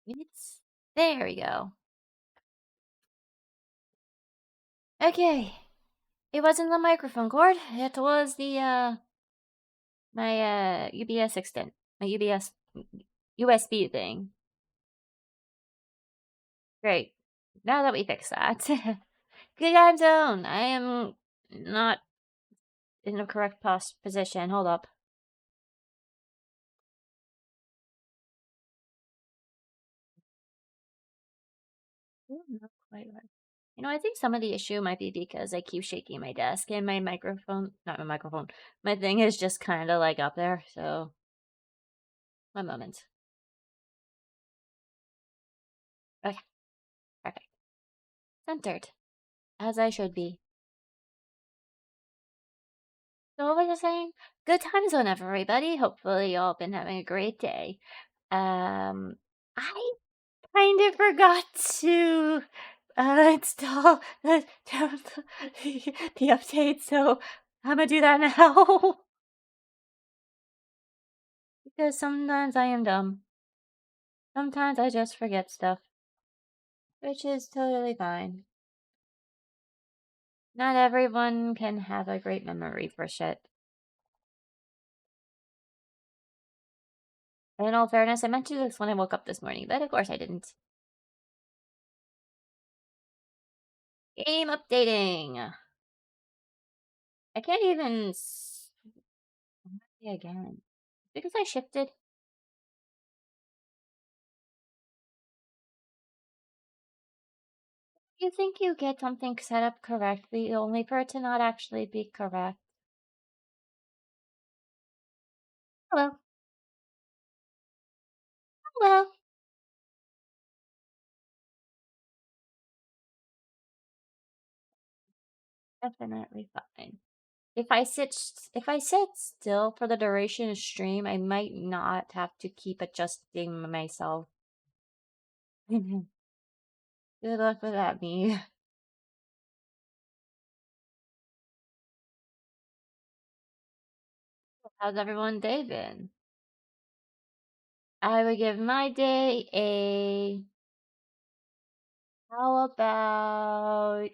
It's there we go. Okay. It wasn't the microphone cord. It was the my UBS extent. My UBS USB thing. Great. Now that we fixed that. Good time zone. I am not in the correct position. Hold up. Not quite right. You know, I think some of the issue might be because I keep shaking my desk and my microphone, not my microphone, my thing is just kind of like up there. So, one moment. Okay, perfect. Centered, as I should be. So, what was I saying? Good time zone, everybody. Hopefully, y'all been having a great day. I kind of forgot to install the update, so I'm gonna do that now. Because sometimes I am dumb. Sometimes I just forget stuff, which is totally fine. Not everyone can have a great memory for shit. In all fairness, I meant to do this when I woke up this morning, but of course I didn't. Game updating! I can't even again. Because I shifted. You think you get something set up correctly, only for it to not actually be correct. Hello. Hello. Definitely fine. If I sit still for the duration of stream, I might not have to keep adjusting myself. Good luck with that, me. How's everyone's day been? I would give my day a... How about...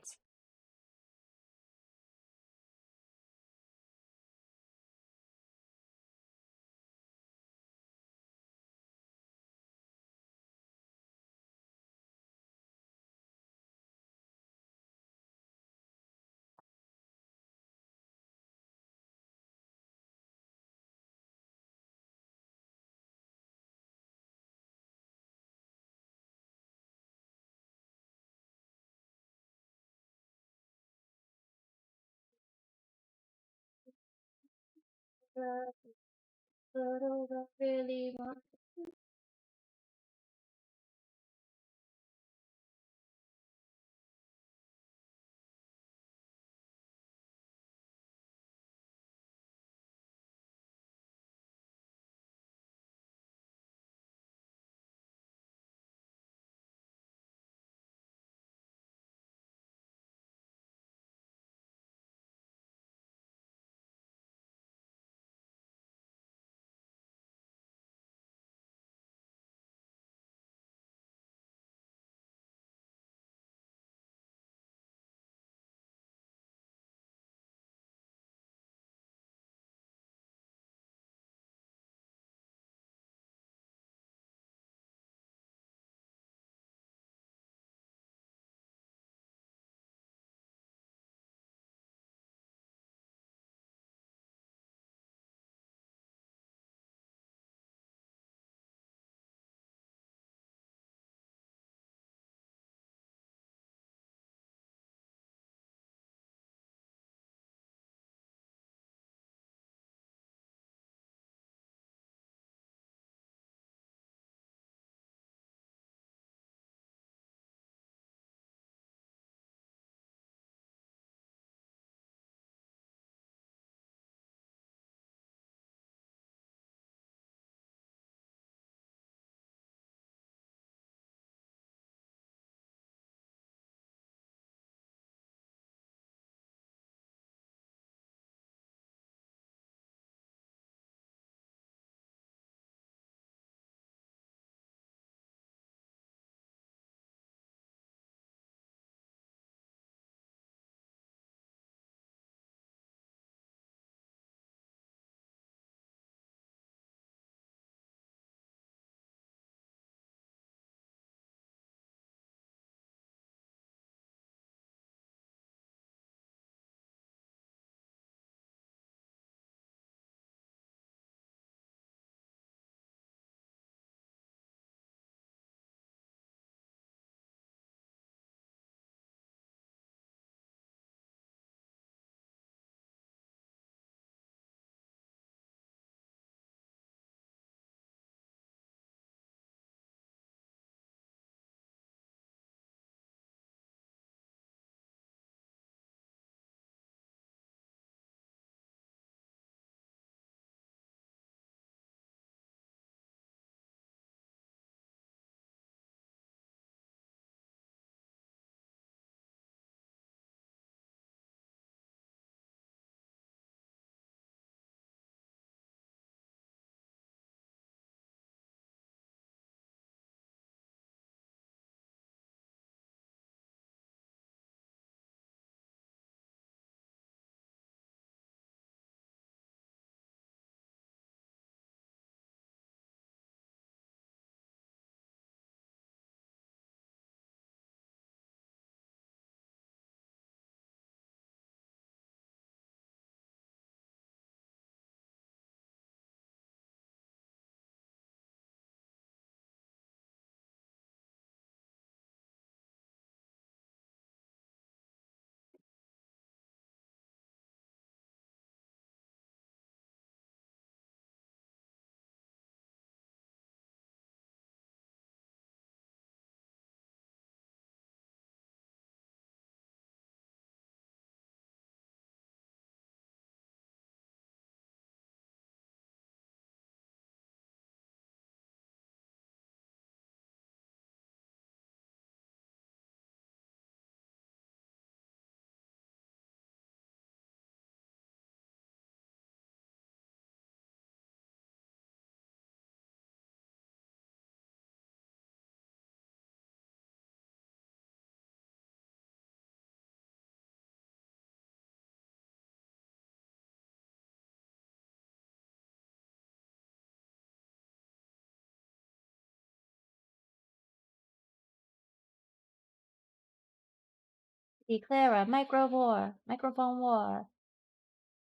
really want Declare a microphone war.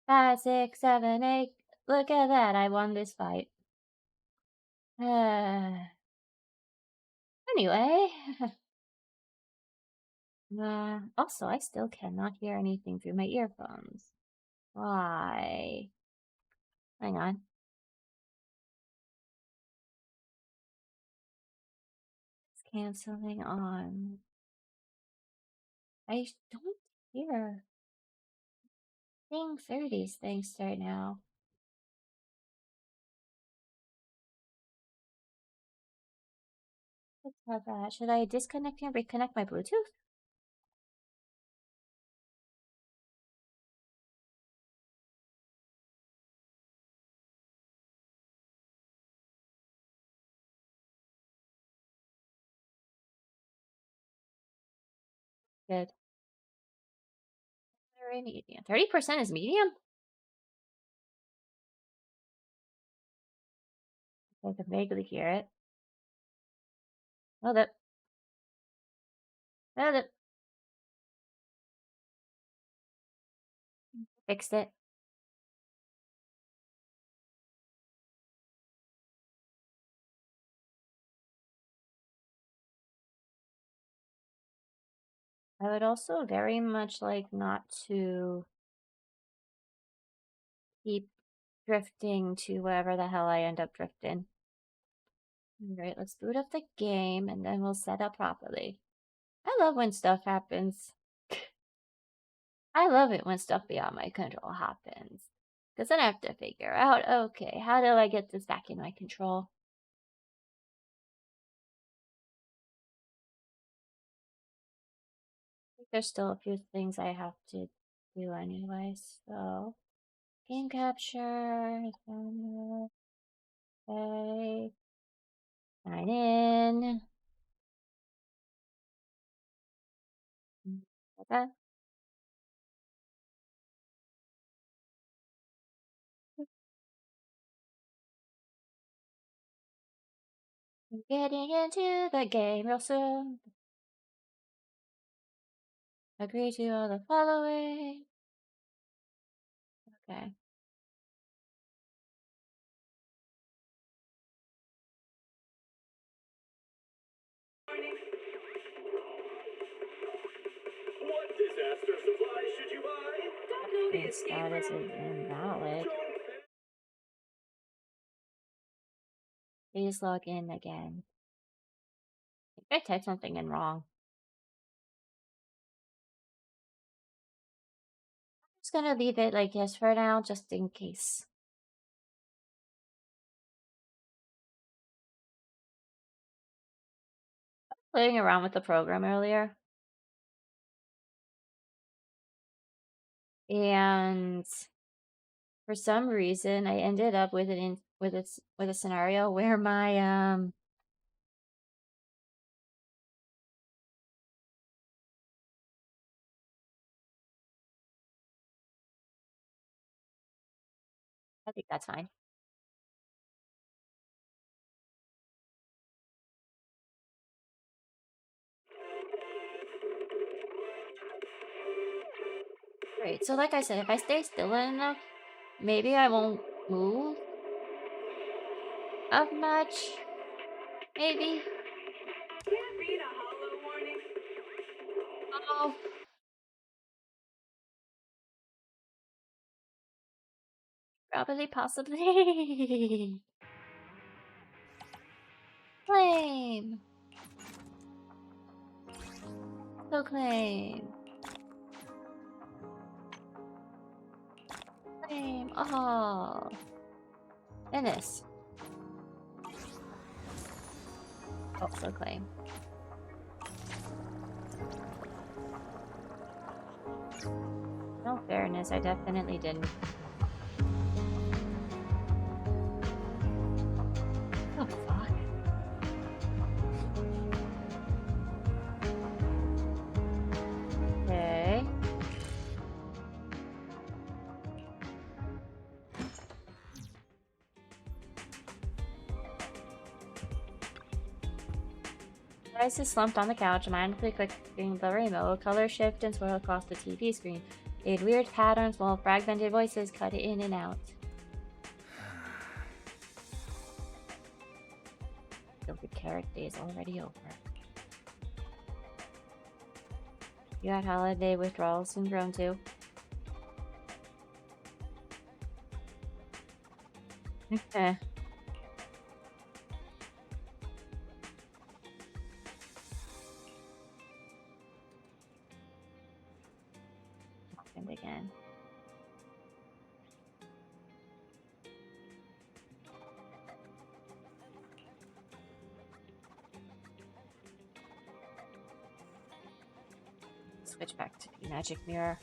5, 6, 7, 8. Look at that, I won this fight. Anyway. Also, I still cannot hear anything through my earphones. Why? Hang on. It's canceling on. I don't hear thing through these things right now. Let's try that. Should I disconnect and reconnect my Bluetooth? Good. Very medium. 30% is medium? I can vaguely hear it. Hold it. Hold it. Fixed it. I would also very much like not to keep drifting to wherever the hell I end up drifting. Alright, let's boot up the game and then we'll set up properly. I love when stuff happens. I love it when stuff beyond my control happens. Because then I have to figure out, okay, how do I get this back in my control? There's still a few things I have to do anyway, so... Game capture... Okay... Sign in... Okay. Getting into the game real soon. Agree to all the following. Okay. What disaster supplies should you buy? The status is invalid. Please log in again. I think I typed something in wrong. I'm just gonna leave it like this for now, just in case. Playing around with the program earlier. And for some reason I ended up with a scenario where my I think that's fine. Great. So like I said, if I stay still enough, maybe I won't move up much. Maybe. Can't read a hollow warning. Oh. Probably, possibly. Claim. So claim. Claim. Oh. And this. Also claim. No fairness, I definitely didn't. Oh, fuck. Okay. Bryce is slumped on the couch, mindfully clicking the remote. Colors shift and swirl across the TV screen in weird patterns while fragmented voices cut in and out. The carrot day is already over. You had holiday withdrawal syndrome too? Okay. Happened again. Switch back to VMagicMirror.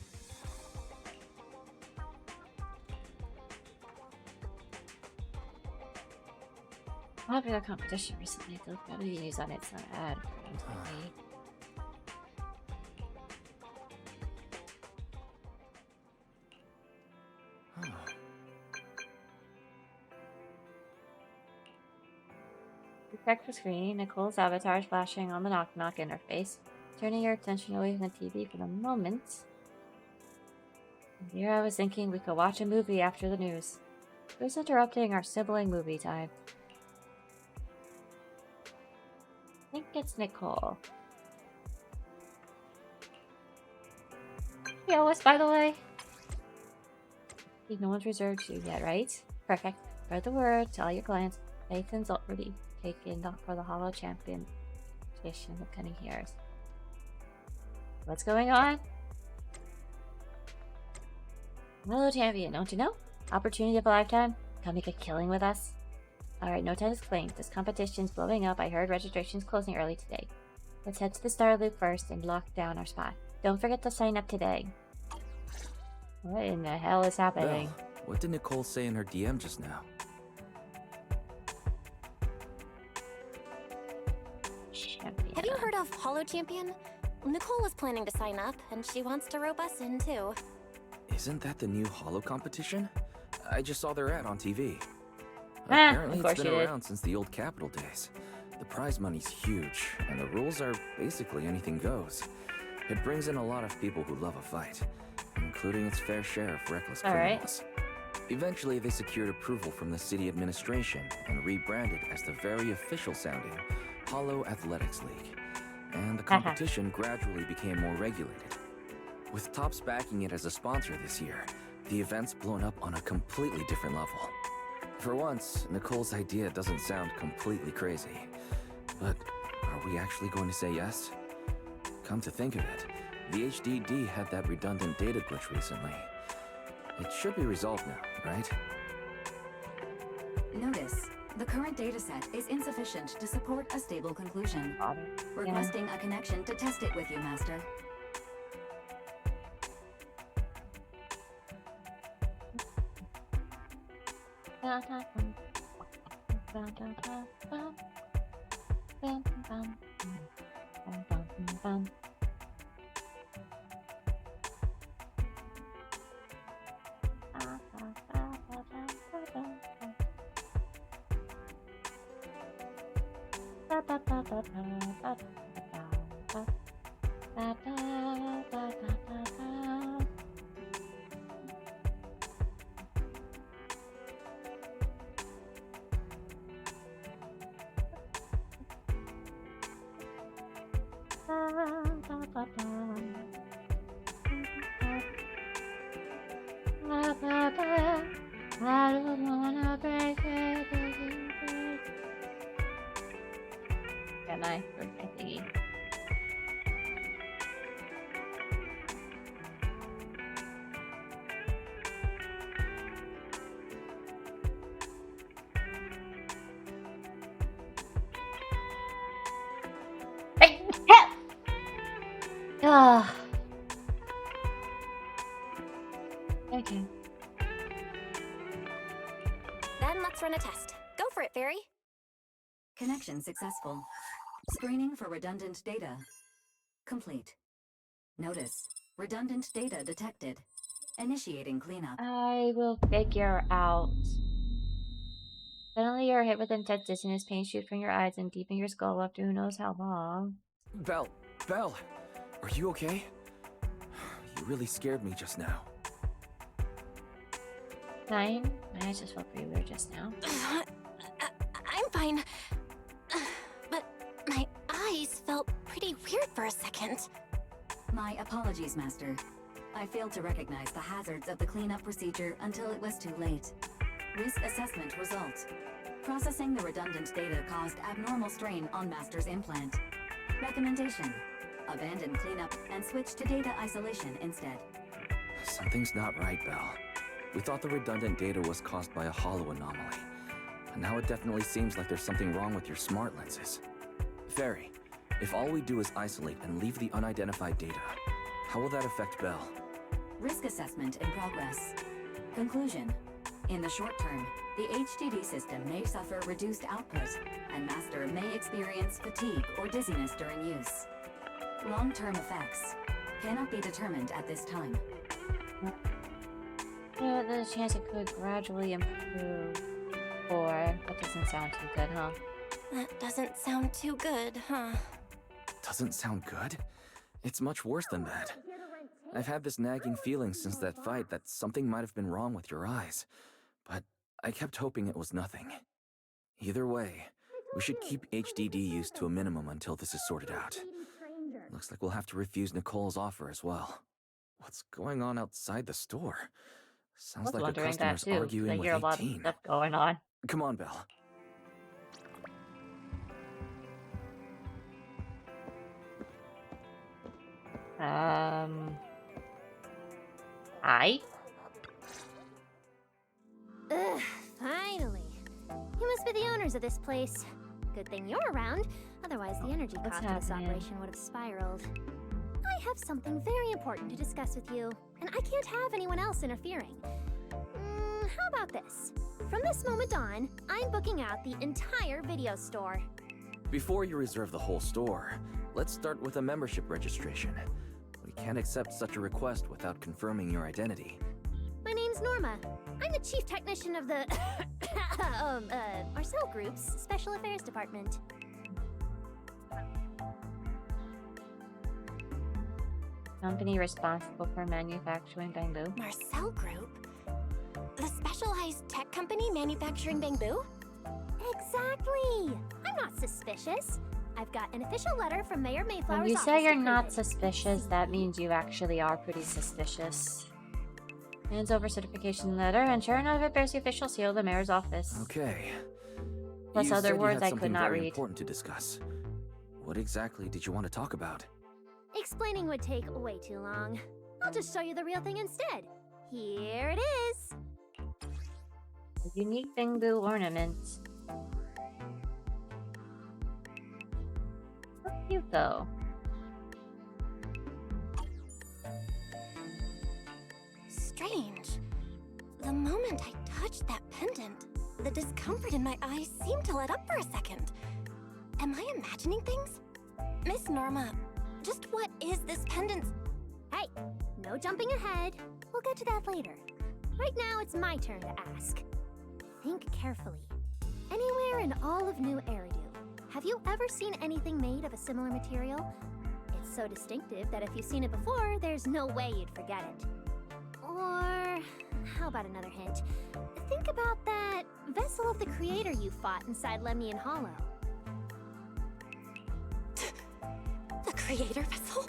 Popular competition recently. There'll probably be news on it. It's not an ad for MTV. Check the screen. Nicole's avatar is flashing on the knock-knock interface, turning your attention away from the TV for the moment. And here I was thinking we could watch a movie after the news. Who's interrupting our sibling movie time? I think it's Nicole. You know us, by the way? No one's reserved you yet, right? Perfect. Spread the word to all your clients. Phathon's already taken for the Hallow champion position of Cunning Hair. What's going on? Hallow champion, don't you know? Opportunity of a lifetime. Come make a killing with us. Alright, no time to explain. This competition's blowing up. I heard registration's closing early today. Let's head to the Star Loop first and lock down our spot. Don't forget to sign up today. What in the hell is happening? Well, what did Nicole say in her DM just now? Champion. Have you heard of Hallow Champion? Nicole was planning to sign up, and she wants to rope us in too. Isn't that the new Hallow competition? I just saw their ad on TV. of Apparently course it's been you did. around since the old Capital days. The prize money's huge, and the rules are basically anything goes. It brings in a lot of people who love a fight, including its fair share of reckless criminals. Eventually, they secured approval from the city administration and rebranded as the very official-sounding Hallow Athletics League. And the competition gradually became more regulated. With Topps backing it as a sponsor this year, the event's blown up on a completely different level. For once, Nicole's idea doesn't sound completely crazy. But are we actually going to say yes? Come to think of it, the HDD had that redundant data glitch recently. It should be resolved now, right? Notice, the current dataset is insufficient to support a stable conclusion. Requesting a connection to test it with you, Master. I don't wanna break it. Can I? I thingy. Ah. Okay. Then let's run a test. Go for it, Fairy. Connection successful. Screening for redundant data. Complete. Notice, redundant data detected. Initiating cleanup. I will figure out Suddenly you're hit with intense dizziness, pain shoots from your eyes and deep in your skull after who knows how long. Belle, are you okay? You really scared me just now. Fine. My eyes just felt pretty weird just now. I'm fine. But my eyes felt pretty weird for a second. My apologies, Master. I failed to recognize the hazards of the cleanup procedure until it was too late. Risk assessment result. Processing the redundant data caused abnormal strain on Master's implant. Recommendation: abandon cleanup and switch to data isolation instead. Something's not right, Belle. We thought the redundant data was caused by a Hallow anomaly. And now it definitely seems like there's something wrong with your smart lenses. Fairy, if all we do is isolate and leave the unidentified data, how will that affect Belle? Risk assessment in progress. Conclusion: in the short term, the HDD system may suffer reduced output, and Master may experience fatigue or dizziness during use. Long-term effects cannot be determined at this time. Yeah, there's a chance it could gradually improve. Or that doesn't sound too good, huh? That doesn't sound too good, huh? Doesn't sound good? It's much worse than that. I've had this nagging feeling since that fight that something might have been wrong with your eyes, but I kept hoping it was nothing. Either way, we should keep HDD use to a minimum until this is sorted out. Looks like we'll have to refuse Nicole's offer as well. What's going on outside the store? Sounds like a customer's arguing with 18. A lot of stuff going on. Come on, Belle. Hi? Ugh, finally. You must be the owners of this place. Good thing you're around, otherwise the energy What's cost of this happening? operation would have spiraled. I have something very important to discuss with you, and I can't have anyone else interfering. How about this? From this moment on, I'm booking out the entire video store. Before you reserve the whole store, let's start with a membership registration. We can't accept such a request without confirming your identity. My name's Norma. I'm the chief technician of the Marcel Group's Special Affairs Department. Company responsible for manufacturing bamboo. Marcel Group? The specialized tech company manufacturing bamboo? Exactly! I'm not suspicious. I've got an official letter from Mayor Mayflower's When you office say you're to prove not it. suspicious, that means you actually are pretty suspicious. Hands over certification letter, and sure enough, it bears the official seal of the mayor's office. Okay. Plus You other said you words had I something could not very read. important to discuss. What exactly did you want to talk about? Explaining would take way too long. I'll just show you the real thing instead. Here it is. A unique bamboo ornament. So cute though. Strange. The moment I touched that pendant, the discomfort in my eyes seemed to let up for a second. Am I imagining things? Miss Norma, just what is this pendant? Hey, no jumping ahead. We'll get to that later. Right now, it's my turn to ask. Think carefully. Anywhere in all of New Eridu, have you ever seen anything made of a similar material? It's so distinctive that if you've seen it before, there's no way you'd forget it. Or, how about another hint? Think about that vessel of the creator you fought inside Lemnian Hollow. The creator vessel?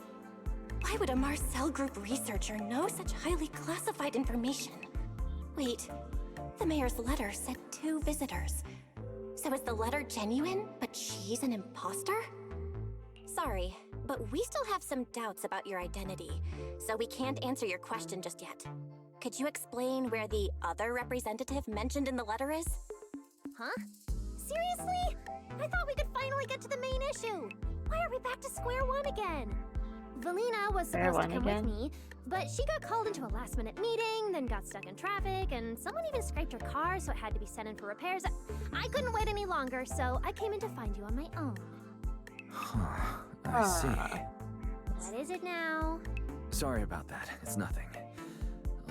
Why would a Marcel Group researcher know such highly classified information? Wait, the mayor's letter said 2 visitors. So is the letter genuine, but she's an imposter? Sorry, but we still have some doubts about your identity, so we can't answer your question just yet. Could you explain where the other representative mentioned in the letter is? Huh? Seriously? I thought we could finally get to the main issue. Why are we back to square one again? Valina was Square supposed to one come again? with me, but she got called into a last-minute meeting, then got stuck in traffic, and someone even scraped her car, so it had to be sent in for repairs. I couldn't wait any longer, so I came in to find you on my own. Huh, I see. What is it now? Sorry about that. It's nothing.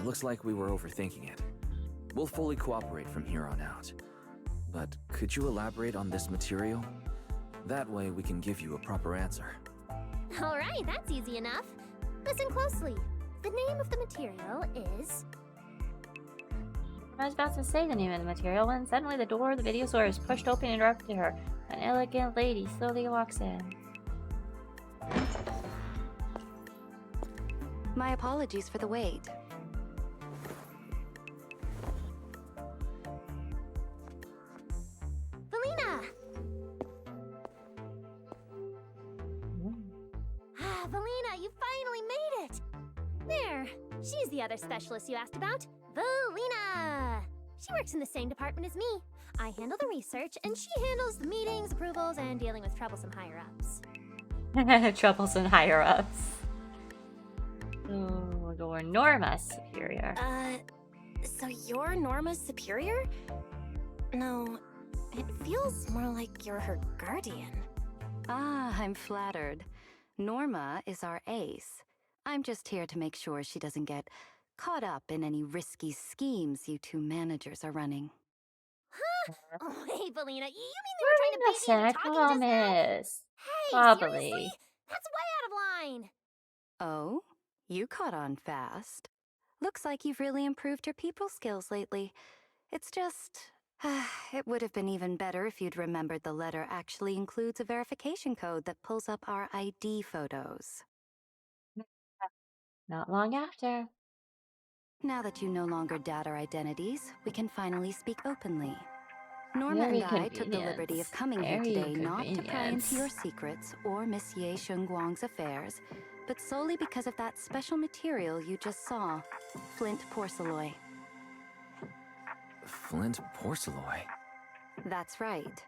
Looks like we were overthinking it. We'll fully cooperate from here on out. but could you elaborate on this material? That way we can give you a proper answer. All right, that's easy enough. Listen closely. The name of the material is... I was about to say the name of the material when suddenly the door of the video store is pushed open and interrupted her. An elegant lady slowly walks in. My apologies for the wait. Valina! Ah, Valina, you finally made it! There, she's the other specialist you asked about. Valina! She works in the same department as me. I handle the research, and she handles the meetings, approvals, and dealing with troublesome higher-ups. Troublesome higher-ups. Oh, you're Norma's superior. So you're Norma's superior? No, it feels more like you're her guardian. Ah, I'm flattered. Norma is our ace. I'm just here to make sure she doesn't get caught up in any risky schemes you two managers are running. Huh? Oh, hey, Valina, you mean they were trying to bait me into talking just now? Promise. Hey, Probably. seriously? That's way out of line! Oh? You caught on fast. Looks like you've really improved your people skills lately. It's just... it would have been even better if you'd remembered the letter actually includes a verification code that pulls up our ID photos. Not long after. Now that you no longer doubt our identities, we can finally speak openly. Norma Very and I took the liberty of coming here Very today not to pry convenient. into your secrets or Miss Ye Shengguang's affairs, but solely because of that special material you just saw, flint porcelain. Flint porcelain? That's right.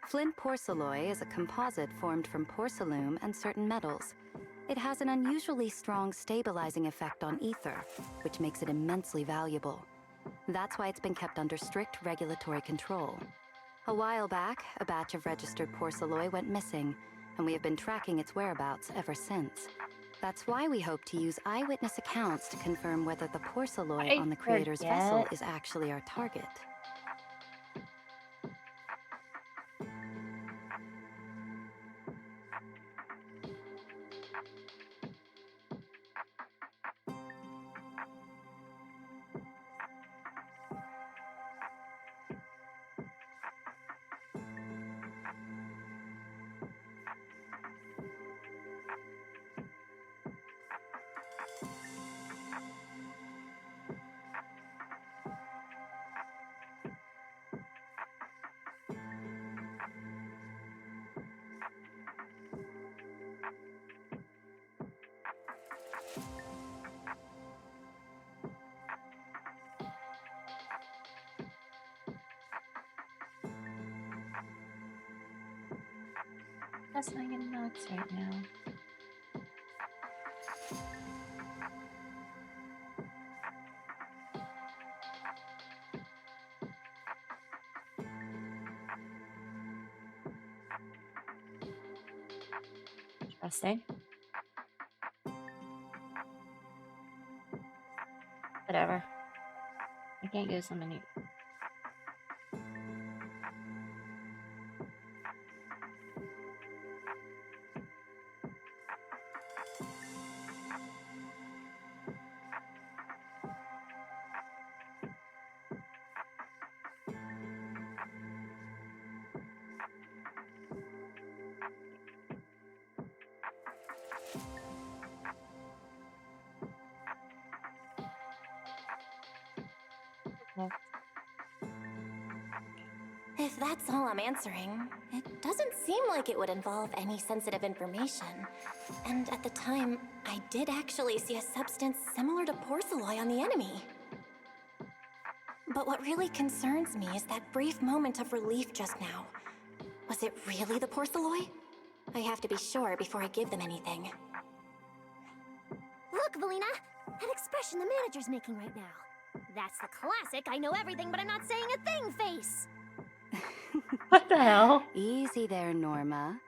Flint porcelain is a composite formed from porcelain and certain metals. It has an unusually strong stabilizing effect on ether, which makes it immensely valuable. That's why it's been kept under strict regulatory control. A while back, a batch of registered porcelain went missing, and we have been tracking its whereabouts ever since. That's why we hope to use eyewitness accounts to confirm whether the porcelain on the creator's vessel is actually our target. That's not getting notes right now. Interesting. Whatever. I can't use them any. If that's all I'm answering, it doesn't seem like it would involve any sensitive information. And at the time, I did actually see a substance similar to porcelain on the enemy. But what really concerns me is that brief moment of relief just now. Was it really the porcelain? I have to be sure before I give them anything. Look, Valina! That expression the manager's making right now. That's the classic I know everything but I'm not saying a thing face! What the hell? Easy there, Norma.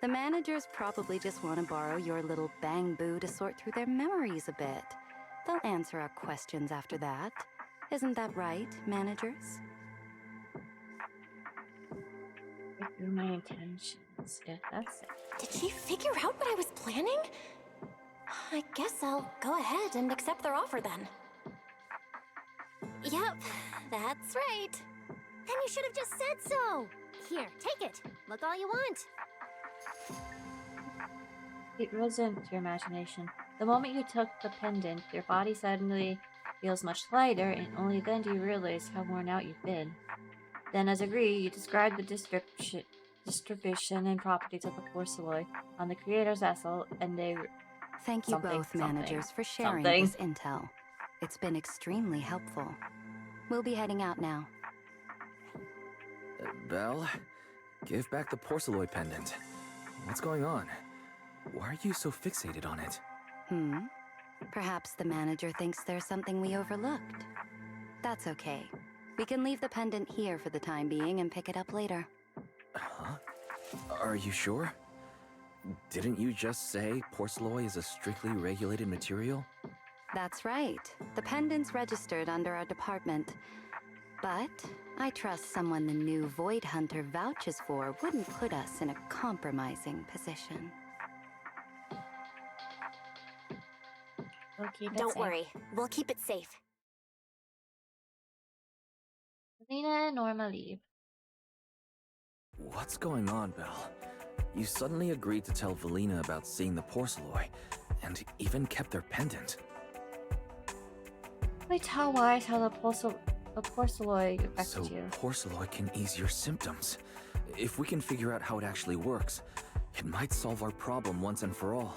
The managers probably just want to borrow your little bang-boo to sort through their memories a bit. They'll answer our questions after that. Isn't that right, managers? through my intentions, if that's it. Did she figure out what I was planning? I guess I'll go ahead and accept their offer then. Yep, that's right. Then you should have just said so. Here, take it. Look all you want. It wasn't your imagination. The moment you took the pendant, your body suddenly feels much lighter, and only then do you realize how worn out you've been. Then, as agreed, you describe the distribution and properties of the porcelain on the creator's vessel, and they... Thank you both managers for sharing this intel. It's been extremely helpful. We'll be heading out now. Belle, give back the porcelain pendant. What's going on? Why are you so fixated on it? Perhaps the manager thinks there's something we overlooked. That's okay. We can leave the pendant here for the time being and pick it up later. Huh? Are you sure? Didn't you just say porcelain is a strictly regulated material? That's right. The pendant's registered under our department. But I trust someone the new Void Hunter vouches for wouldn't put us in a compromising position. We'll keep it Don't safe. worry, we'll keep it safe. Lena and Norma leave. What's going on, Belle? You suddenly agreed to tell Valina about seeing the porcelain, and even kept their pendant. Wait, how wise how the porcelain affected you. Porcelain can ease your symptoms. If we can figure out how it actually works, it might solve our problem once and for all.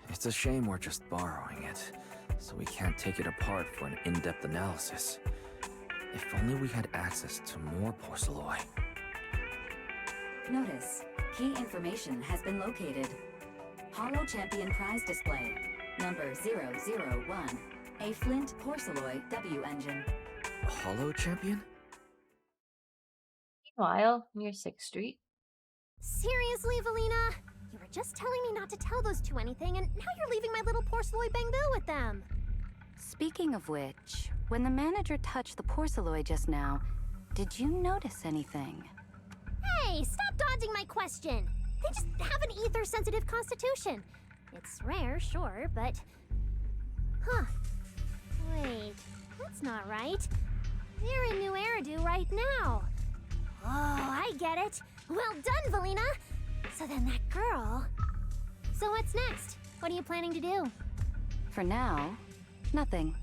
It's a shame we're just borrowing it, so we can't take it apart for an in-depth analysis. If only we had access to more porcelain. Notice, key information has been located. Hallow Champion Prize Display, number 001, a Flint Porcelain W engine. Hallow Champion? Meanwhile, near 6th Street. Seriously, Valina? You were just telling me not to tell those two anything, and now you're leaving my little porcelain bang-bill with them. Speaking of which, when the manager touched the porcelain just now, did you notice anything? Hey, stop dodging my question. They just have an ether-sensitive constitution. It's rare, sure, but... Huh. Wait, that's not right. They're in New Eridu right now. Oh, I get it. Well done, Valina. So then that girl... So what's next? What are you planning to do? For now, nothing.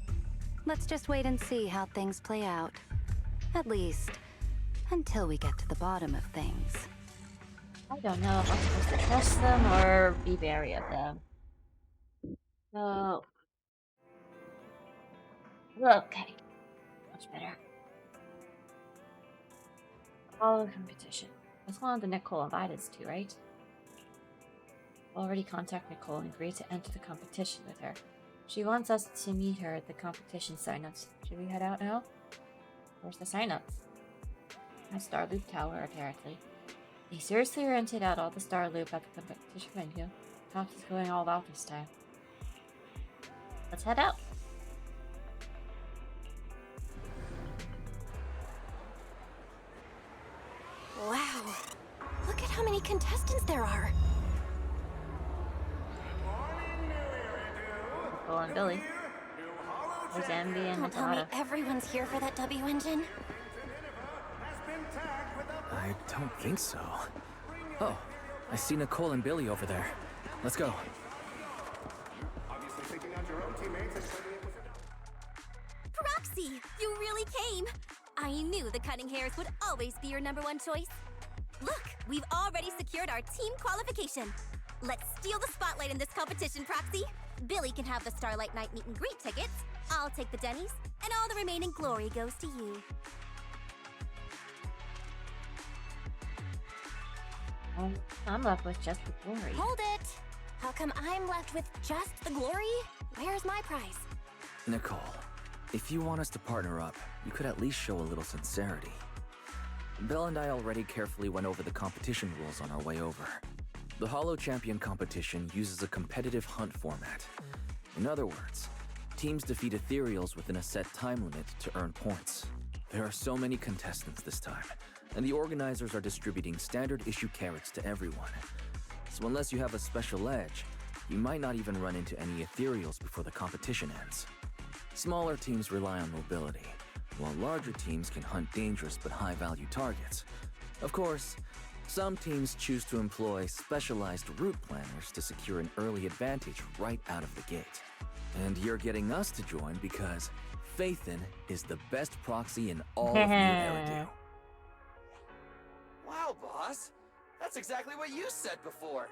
Let's just wait and see how things play out. At least, until we get to the bottom of things. I don't know if I'm supposed to trust them or be wary of them. So... Okay. Much better. Follow the competition. That's one of the Nicole invited us to, right? Already contact Nicole and agree to enter the competition with her. She wants us to meet her at the competition signups. Should we head out now? Where's the signups? At Starloop Tower, apparently. They seriously rented out all the Starloop at the competition venue. Cops is going all out this time. Let's head out. Wow, look at how many contestants there are. Nicole and Billy. There's Envy and Don't tell me Nakata. everyone's here for that W engine. I don't think so. Oh, I see Nicole and Billy over there. Let's go. Proxy, you really came. I knew the Cunning Hairs would always be your #1 choice. Look, we've already secured our team qualification. Let's steal the spotlight in this competition, Proxy. Billy can have the Starlight Night meet and greet tickets. I'll take the Denny's, and all the remaining glory goes to you. I'm left with just the glory. Hold it! How come I'm left with just the glory? Where's my prize? Nicole, if you want us to partner up, you could at least show a little sincerity. Belle and I already carefully went over the competition rules on our way over. The Hallow Champion competition uses a competitive hunt format. In other words, teams defeat ethereals within a set time limit to earn points. There are so many contestants this time, and the organizers are distributing standard issue carrots to everyone. So unless you have a special edge, you might not even run into any ethereals before the competition ends. Smaller teams rely on mobility, while larger teams can hunt dangerous but high-value targets. Of course, some teams choose to employ specialized route planners to secure an early advantage right out of the gate. And you're getting us to join because Phathon is the best proxy in all of New Eridu. Wow, boss. That's exactly what you said before.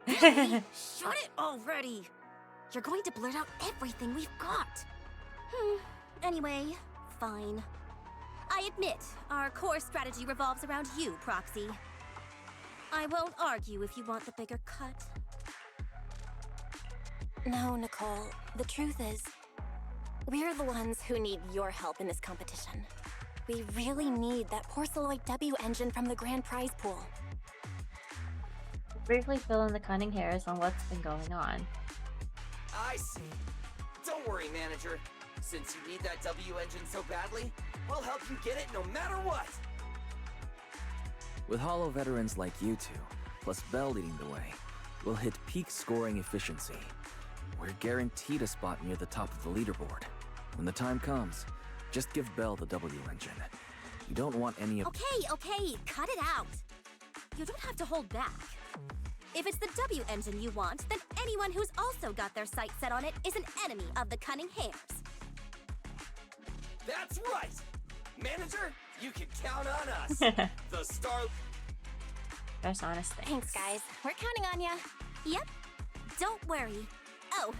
Shut it already! You're going to blurt out everything we've got. Anyway, fine. I admit, our core strategy revolves around you, Proxy. I won't argue if you want the bigger cut. No, Nicole. The truth is, we're the ones who need your help in this competition. We really need that Porceloid W engine from the grand prize pool. Briefly fill in the Cunning Hairs on what's been going on. I see. Don't worry, manager. Since you need that W engine so badly, we'll help you get it no matter what. With Hallow veterans like you two, plus Belle leading the way, we'll hit peak scoring efficiency. We're guaranteed a spot near the top of the leaderboard. When the time comes, just give Belle the W engine. You don't want any of— Okay, cut it out. You don't have to hold back. If it's the W engine you want, then anyone who's also got their sights set on it is an enemy of the Cunning Hairs. That's right! Manager, you can count on us. The star... That's honest thing. Thanks, guys. We're counting on ya. Yep. Don't worry. Oh,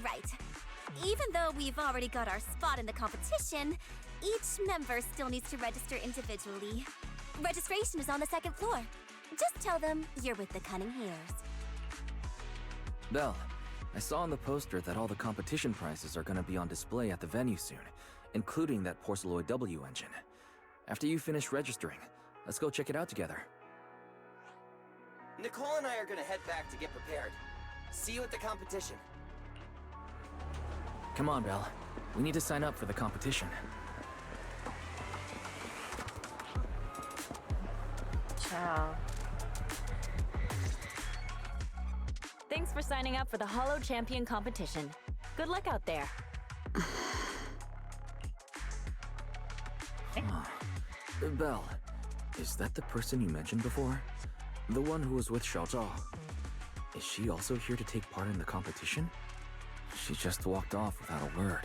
right. Even though we've already got our spot in the competition, each member still needs to register individually. Registration is on the second floor. Just tell them you're with the Cunning Hairs. Belle, I saw on the poster that all the competition prizes are gonna be on display at the venue soon, including that Porceloid W engine. After you finish registering, let's go check it out together. Nicole and I are gonna head back to get prepared. See you at the competition. Come on, Belle. We need to sign up for the competition. Ciao. Thanks for signing up for the Hallow Champion competition. Good luck out there. Belle, is that the person you mentioned before? The one who was with Xiaozhao? Is she also here to take part in the competition? She just walked off without a word.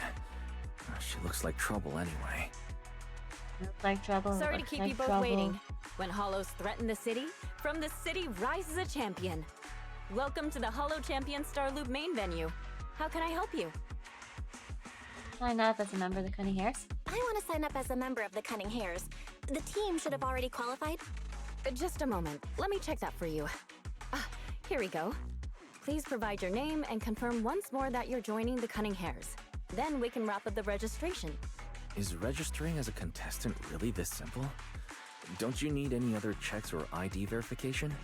She looks like trouble anyway. Looks like trouble. Sorry to looks keep like you both trouble. waiting. When Hallows threaten the city, from the city rises a champion. Welcome to the Hallow Champion Star Loop main venue. How can I help you? Sign up as a member of the Cunning Hairs. I want to sign up as a member of the Cunning Hairs. The team should have already qualified. Just a moment. Let me check that for you. Here we go. Please provide your name and confirm once more that you're joining the Cunning Hairs. Then we can wrap up the registration. Is registering as a contestant really this simple? Don't you need any other checks or ID verification?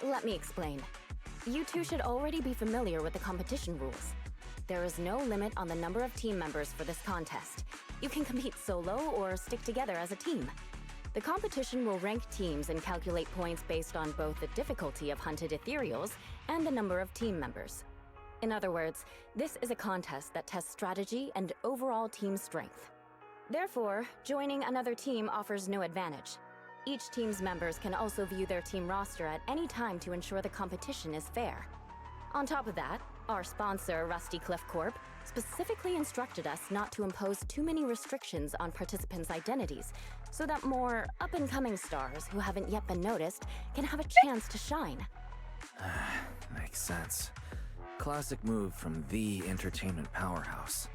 Let me explain. You two should already be familiar with the competition rules. There is no limit on the number of team members for this contest. You can compete solo or stick together as a team. The competition will rank teams and calculate points based on both the difficulty of hunted ethereals and the number of team members. In other words, this is a contest that tests strategy and overall team strength. Therefore, joining another team offers no advantage. Each team's members can also view their team roster at any time to ensure the competition is fair. On top of that, our sponsor, Rusty Cliff Corp, specifically instructed us not to impose too many restrictions on participants' identities, so that more up-and-coming stars who haven't yet been noticed can have a chance to shine. Makes sense. Classic move from the entertainment powerhouse.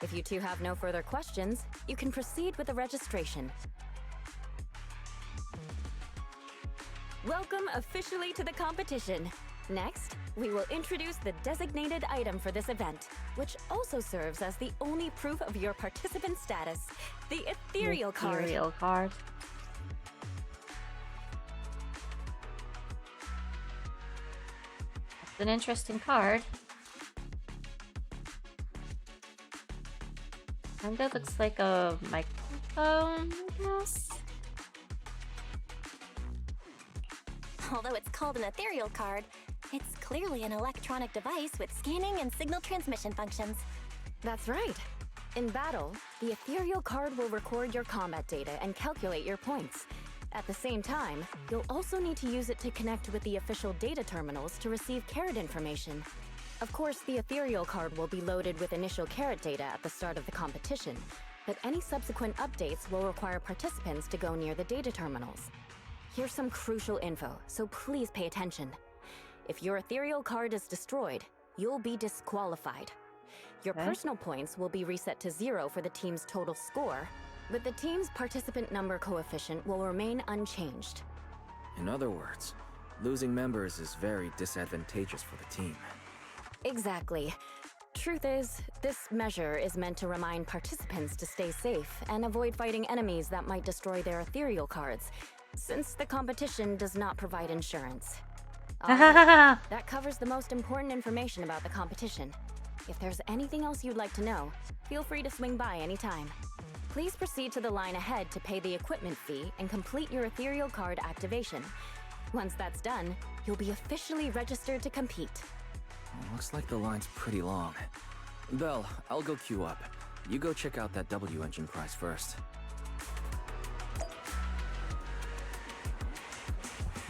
If you two have no further questions, you can proceed with the registration. Welcome officially to the competition. Next, we will introduce the designated item for this event, which also serves as the only proof of your participant status, the ethereal card. Ethereal card. It's an interesting card. Kinda looks like a microphone, I guess. Although it's called an ethereal card, it's clearly an electronic device with scanning and signal transmission functions. That's right. In battle, the ethereal card will record your combat data and calculate your points. At the same time, you'll also need to use it to connect with the official data terminals to receive carrot information. Of course, the ethereal card will be loaded with initial carrot data at the start of the competition, but any subsequent updates will require participants to go near the data terminals. Here's some crucial info, so please pay attention. If your ethereal card is destroyed, you'll be disqualified. Your personal points will be reset to 0 for the team's total score, but the team's participant number coefficient will remain unchanged. In other words, losing members is very disadvantageous for the team. Exactly. Truth is, this measure is meant to remind participants to stay safe and avoid fighting enemies that might destroy their ethereal cards, since the competition does not provide insurance. Alright, that covers the most important information about the competition. If there's anything else you'd like to know, feel free to swing by anytime. Please proceed to the line ahead to pay the equipment fee and complete your ethereal card activation. Once that's done, you'll be officially registered to compete. Looks like the line's pretty long. Belle, I'll go queue up. You go check out that W engine prize first.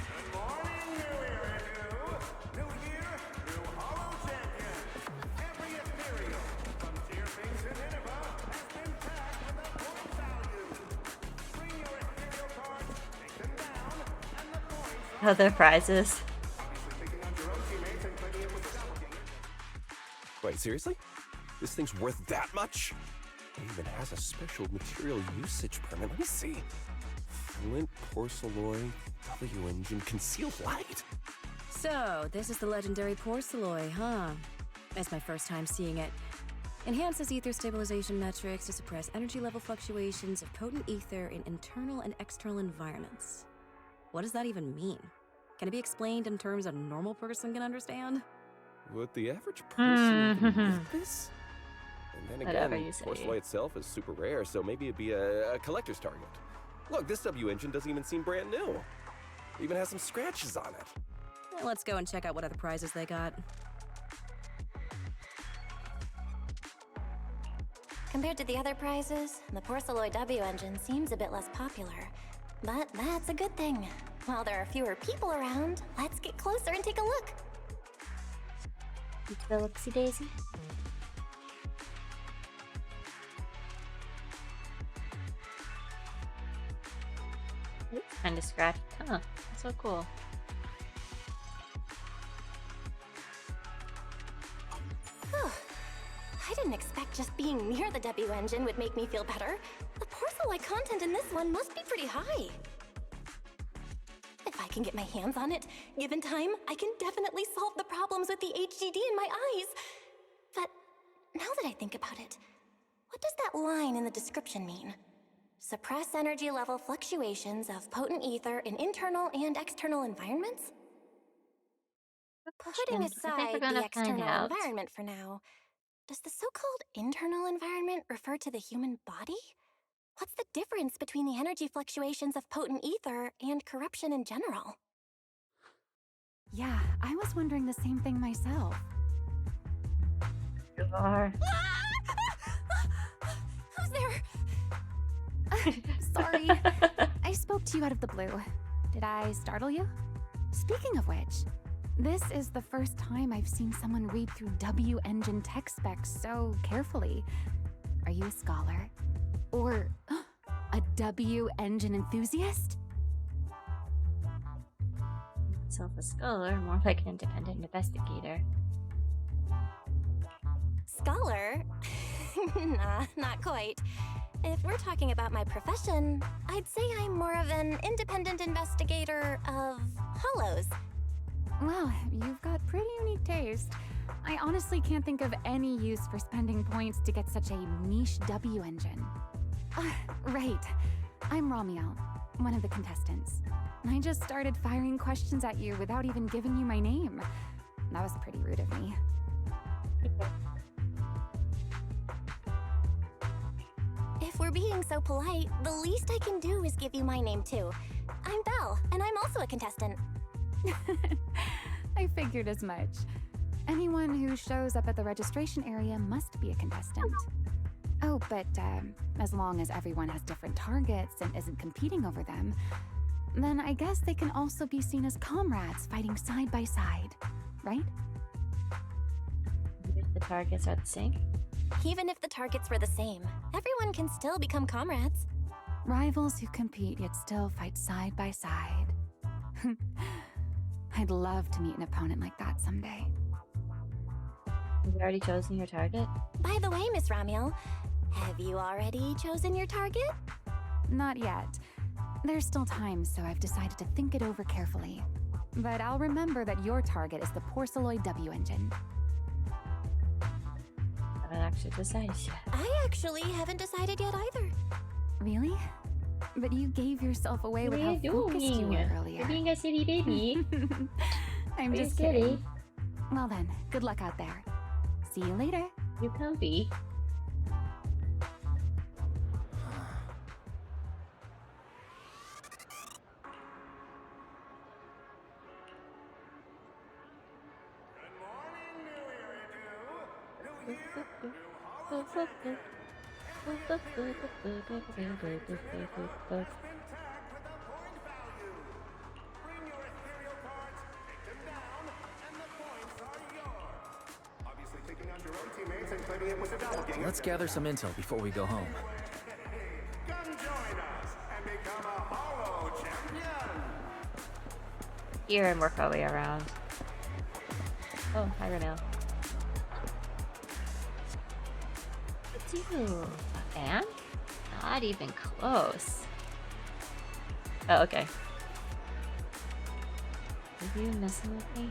Good morning, New Era New Year, new Hallow champion. Every ethereal from Tearthings to Nineveh has been tagged with a point value. Bring your ethereal cards, take them down, and the points are Other prizes. obviously picking on your own teammates and putting it with the doppelganger. Wait, seriously? This thing's worth that much? It even has a special material usage permit. Let me see. Flint, porcelloy, W engine, concealed light. So, this is the legendary porcelloy, huh? It's my first time seeing it. Enhances ether stabilization metrics to suppress energy level fluctuations of potent ether in internal and external environments. What does that even mean? Can it be explained in terms a normal person can understand? Would the average person even get this? And then Whatever again, you say. porcelloy itself is super rare, so maybe it'd be a collector's target. Look, this W engine doesn't even seem brand new. It even has some scratches on it. Let's go and check out what other prizes they got. Compared to the other prizes, the porcelloy W engine seems a bit less popular. But that's a good thing. While there are fewer people around, let's get closer and take a look. Into the Looksy Daisy. It's kind of scratched. Huh. That's so cool. Whew. I didn't expect just being near the W engine would make me feel better. The porcelloy content in this one must be pretty high. If I can get my hands on it, given time, I can definitely solve the problems with the HDD in my eyes. But now that I think about it, what does that line in the description mean? Suppress energy level fluctuations of potent ether in internal and external environments? Putting I think aside we're the gonna find external out. environment for now, does the so-called internal environment refer to the human body? What's the difference between the energy fluctuations of potent ether and corruption in general? Yeah, I was wondering the same thing myself. You are. Who's there? Sorry, I spoke to you out of the blue. Did I startle you? Speaking of which, this is the first time I've seen someone read through W engine tech specs so carefully. Are you a scholar? Or a W engine enthusiast? Self a scholar, more like an independent investigator. Scholar? Nah, not quite. If we're talking about my profession, I'd say I'm more of an independent investigator of hollows. Well, you've got pretty unique taste. I honestly can't think of any use for spending points to get such a niche W engine. Right. I'm Ramiel, one of the contestants. I just started firing questions at you without even giving you my name. That was pretty rude of me. If we're being so polite, the least I can do is give you my name too. I'm Belle, and I'm also a contestant. I figured as much. Anyone who shows up at the registration area must be a contestant. Oh, but as long as everyone has different targets and isn't competing over them, then I guess they can also be seen as comrades fighting side by side, right? If the targets are the same. Even if the targets were the same, everyone can still become comrades. Rivals who compete yet still fight side by side. I'd love to meet an opponent like that someday. Have you already chosen your target? By the way, Miss Ramiel, have you already chosen your target? Not yet. There's still time, so I've decided to think it over carefully. But I'll remember that your target is the Porceloid W engine. I haven't actually decided yet. I actually haven't decided yet either. Really? But you gave yourself away with how focused you were earlier. You're being a silly baby. I'm Are you just silly? kidding. Well then, good luck out there. See you later. You comfy. Let's gather some intel before we go home. Come join us and become a Hallow champion. Here and work our way around. Oh, hi Renelle. It's you. A fan? Not even close. Oh, okay. Are you messing with me?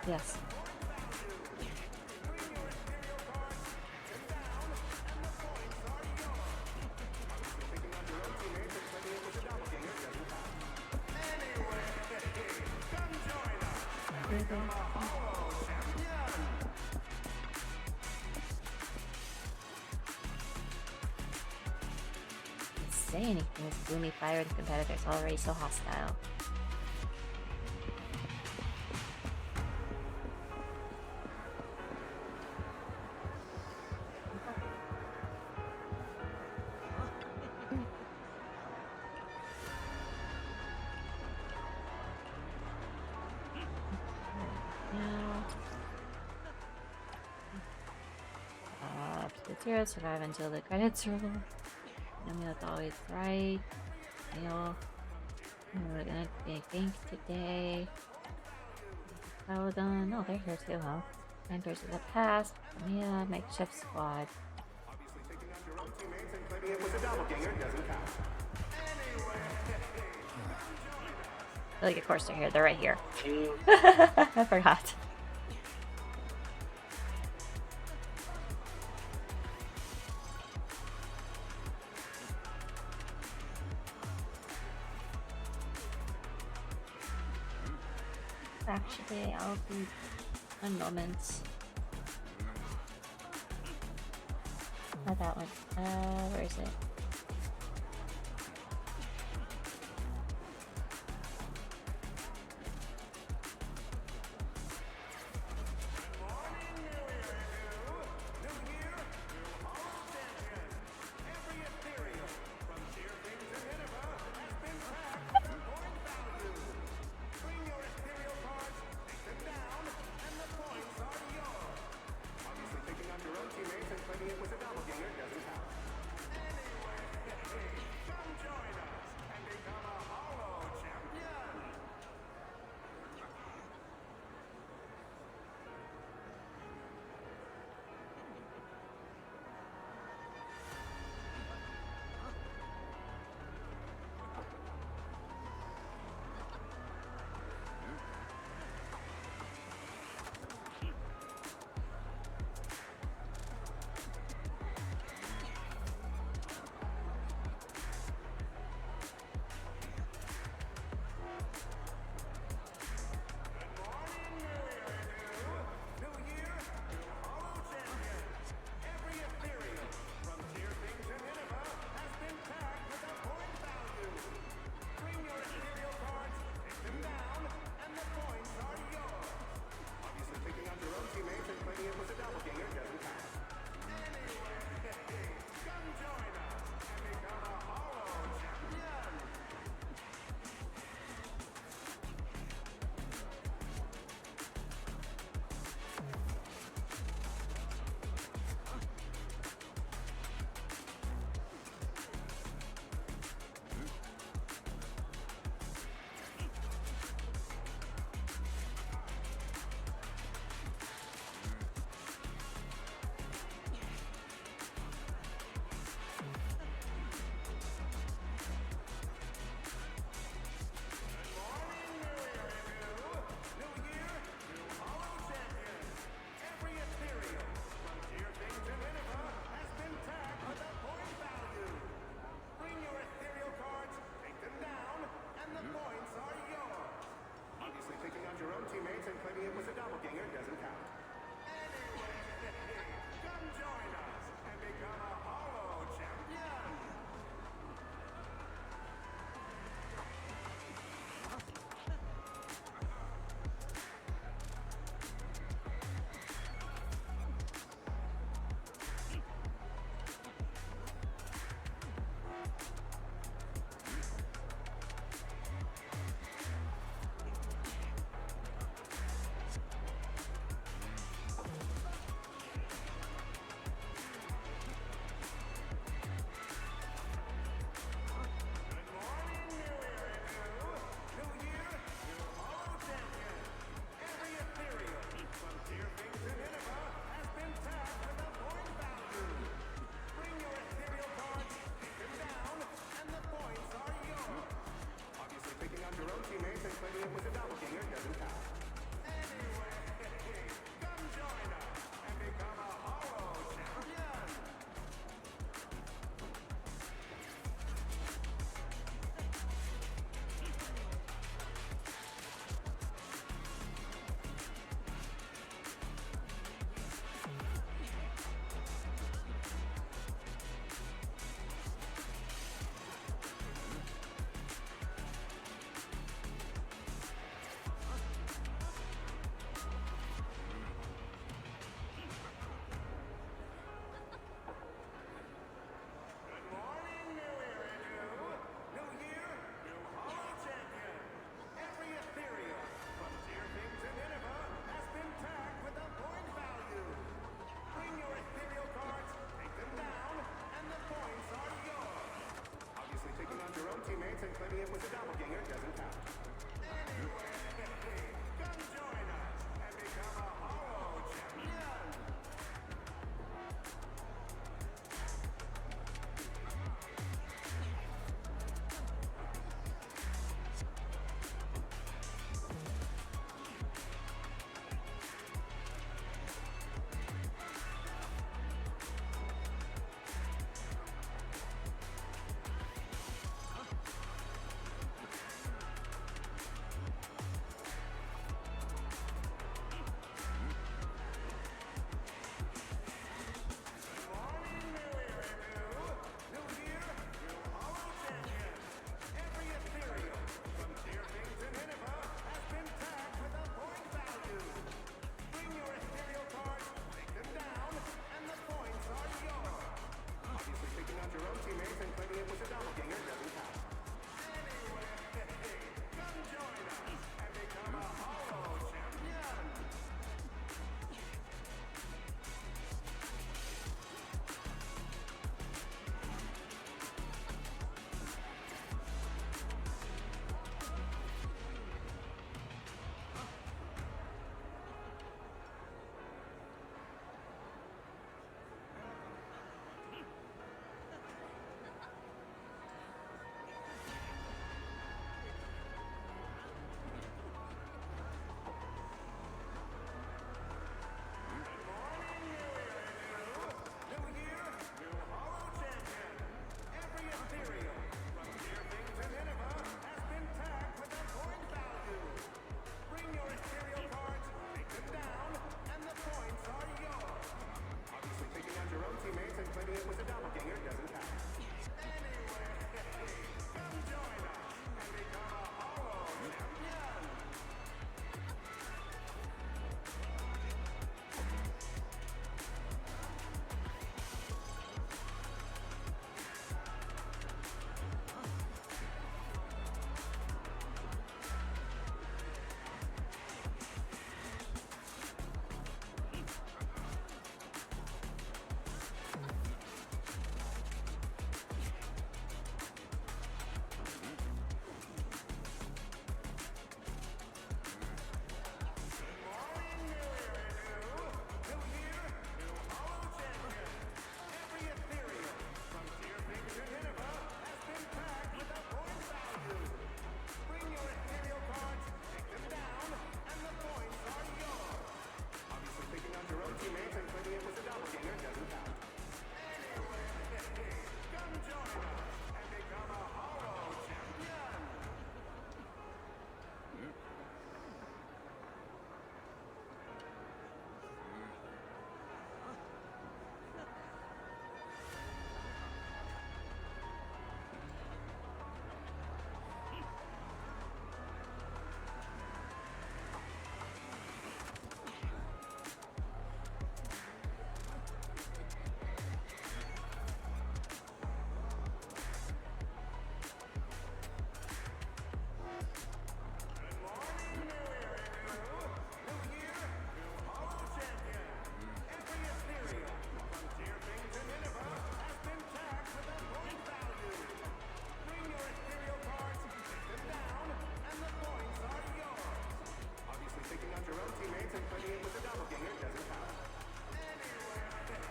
Yes. Say anything with gloomy fire and competitors already so hostile. Zero, survive until the credits roll. I mean, that's always right. Fail. We're gonna be think today. Phathon. Oh, they're here too, huh? Enters the past. Yeah, makeshift squad. Like, of course they're here. They're right here. I forgot. Actually, I'll be a moment. Not that one. Where is it? was a doppelganger doesn't count. Anyway, come join us and become a Hallow champion.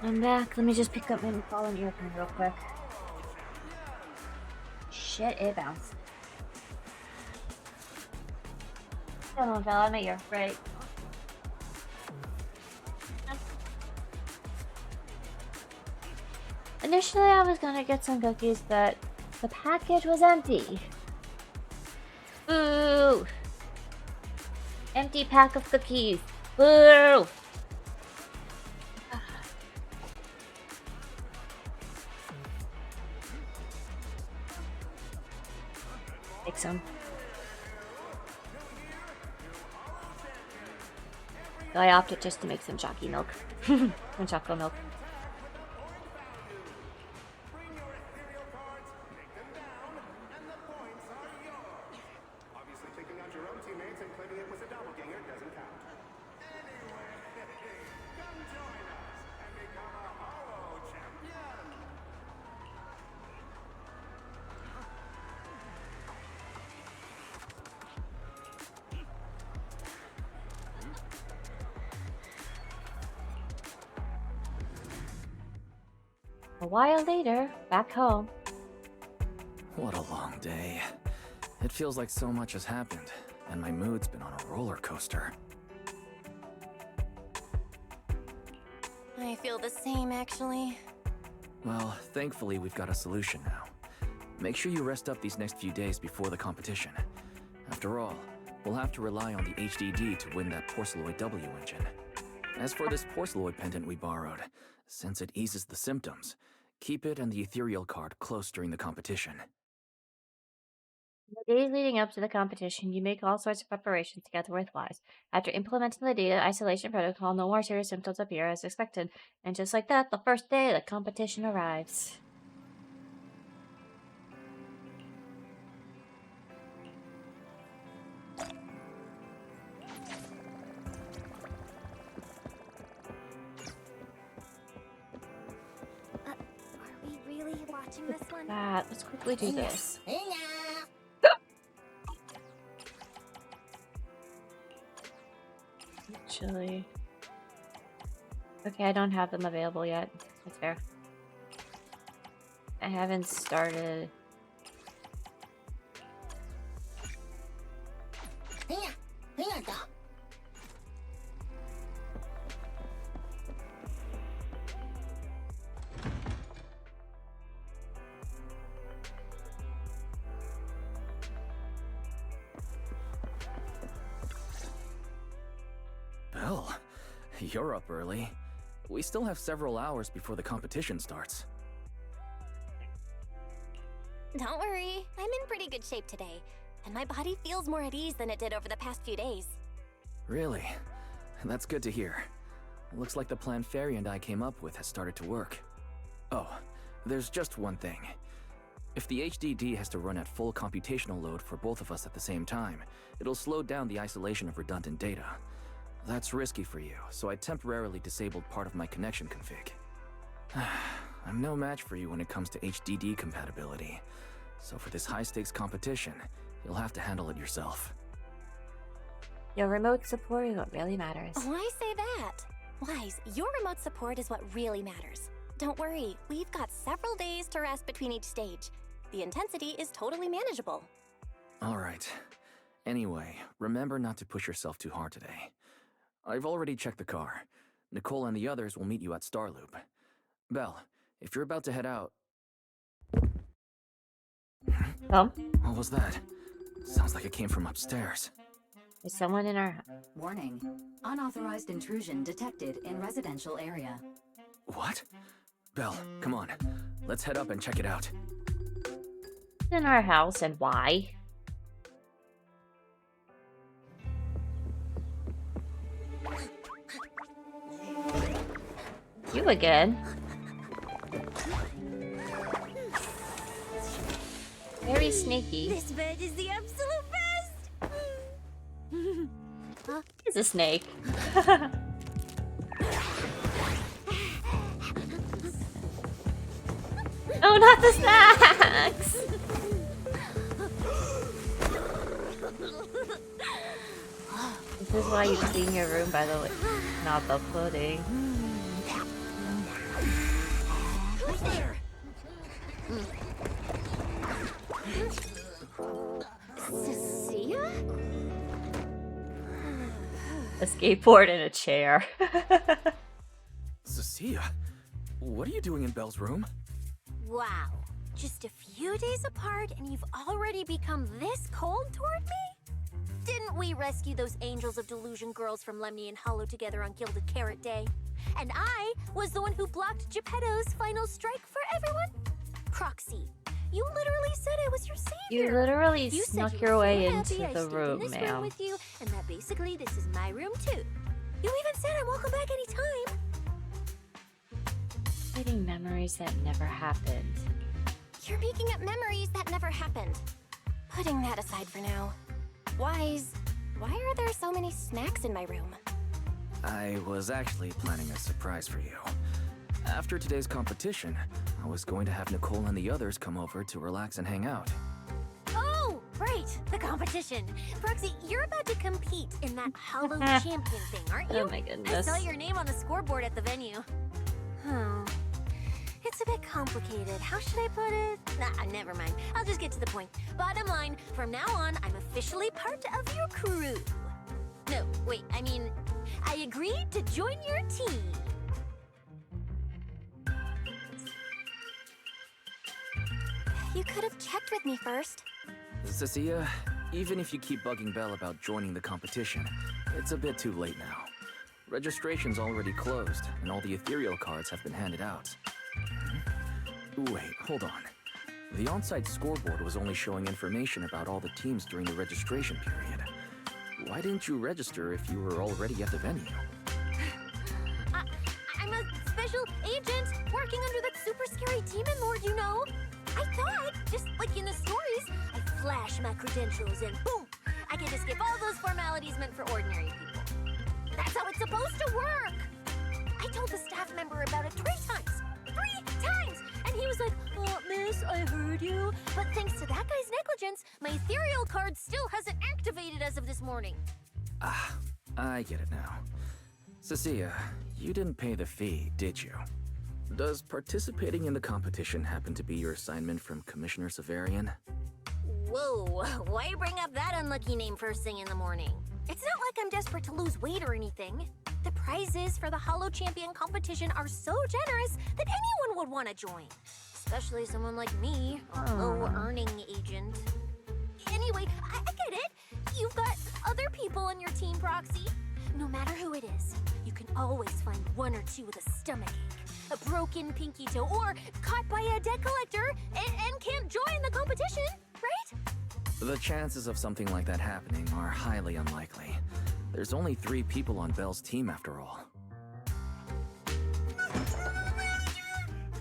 I'm back. Let me just pick up my fallen earphone real quick. Shit, it bounced. Someone fell out of my ear. Right. Initially, I was gonna get some cookies, but the package was empty. Boo! Empty pack of cookies. Boo! Take some. I opted just to make some chalky milk. Some chocolate milk. A while later, back home. What a long day. It feels like so much has happened, and my mood's been on a roller coaster. I feel the same, actually. Well, thankfully we've got a solution now. Make sure you rest up these next few days before the competition. After all, we'll have to rely on the HDD to win that Porceloid W engine. As for this Porceloid pendant we borrowed, since it eases the symptoms, keep it and the ethereal card close during the competition. In the days leading up to the competition, you make all sorts of preparations to get to Earthwise. After implementing the data isolation protocol, no more serious symptoms appear as expected. And just like that, the first day of the competition arrives. Are we really watching this one? Let's quickly do this. Actually, okay, I don't have them available yet. That's fair. I haven't started. Belle, you're up early. We still have several hours before the competition starts. Don't worry, I'm in pretty good shape today, and my body feels more at ease than it did over the past few days. Really? That's good to hear. Looks like the plan Fairy and I came up with has started to work. Oh, there's just one thing. If the HDD has to run at full computational load for both of us at the same time, it'll slow down the isolation of redundant data. That's risky for you, so I temporarily disabled part of my connection config. I'm no match for you when it comes to HDD compatibility, so for this high-stakes competition, you'll have to handle it yourself. Your remote support is what really matters. Why say that? Wise, your remote support is what really matters. Don't worry, we've got several days to rest between each stage. The intensity is totally manageable. Alright. Anyway, remember not to push yourself too hard today. I've already checked the car. Nicole and the others will meet you at Starloop. Belle, if you're about to head out... What was that? Sounds like it came from upstairs. There's someone in our... Warning. Unauthorized intrusion detected in residential area. What? Belle, come on. Let's head up and check it out. in our house and why? You again? Very sneaky. This bed is the absolute best! It's a snake. Oh, not the snacks! This is why you clean your room, by the way, not the pudding. Who's there? Cecilia? A skateboard and a chair. Cecilia, what are you doing in Belle's room? Wow. Just a few days apart and you've already become this cold toward me? Didn't we rescue those Angels of Delusion girls from Lemny and Hallow together on Gilded Carrot Day? And I was the one who blocked Geppetto's final strike for everyone? Proxy, you literally said I was your savior. You literally You said snuck you your were way so into happy I the stayed room, in this room ma'am. with you, and that basically this is my room too. You even said I'm welcome back anytime. Creating memories that never happened. You're making up memories that never happened. Putting that aside for now. Wise, why are there so many snacks in my room? I was actually planning a surprise for you. After today's competition, I was going to have Nicole and the others come over to relax and hang out. Oh, right, the competition. Proxy, you're about to compete in that Hallow champion thing, aren't you? Oh my goodness. I saw your name on the scoreboard at the venue. Oh. It's a bit complicated. How should I put it? Nah, never mind. I'll just get to the point. Bottom line, from now on, I'm officially part of your crew. No, wait, I mean, I agreed to join your team. You could have checked with me first. Cecilia, even if you keep bugging Belle about joining the competition, it's a bit too late now. Registration's already closed, and all the ethereal cards have been handed out. Wait, hold on. The on-site scoreboard was only showing information about all the teams during the registration period. Why didn't you register if you were already at the venue? I'm a special agent working under that super scary demon lord, you know. I thought, just like in the stories, I flash my credentials and boom, I can just skip all those formalities meant for ordinary people. That's how it's supposed to work. I told the staff member about it 3 times. 3 times! And he was like, oh, miss, I heard you. But thanks to that guy's negligence, my ethereal card still hasn't activated as of this morning. Ah, I get it now. Cecilia, you didn't pay the fee, did you? Does participating in the competition happen to be your assignment from Commissioner Severian? Whoa, why bring up that unlucky name first thing in the morning? It's not like I'm desperate to lose weight or anything. The prizes for the Hallow Champion competition are so generous that anyone would want to join. Especially someone like me, a low-earning agent. Anyway, I get it. You've got other people on your team, Proxy. No matter who it is, you can always find 1 or 2 with a stomachache, a broken pinky toe, or caught by a debt collector and can't join the competition, right? The chances of something like that happening are highly unlikely. There's only 3 people on Belle's team after all.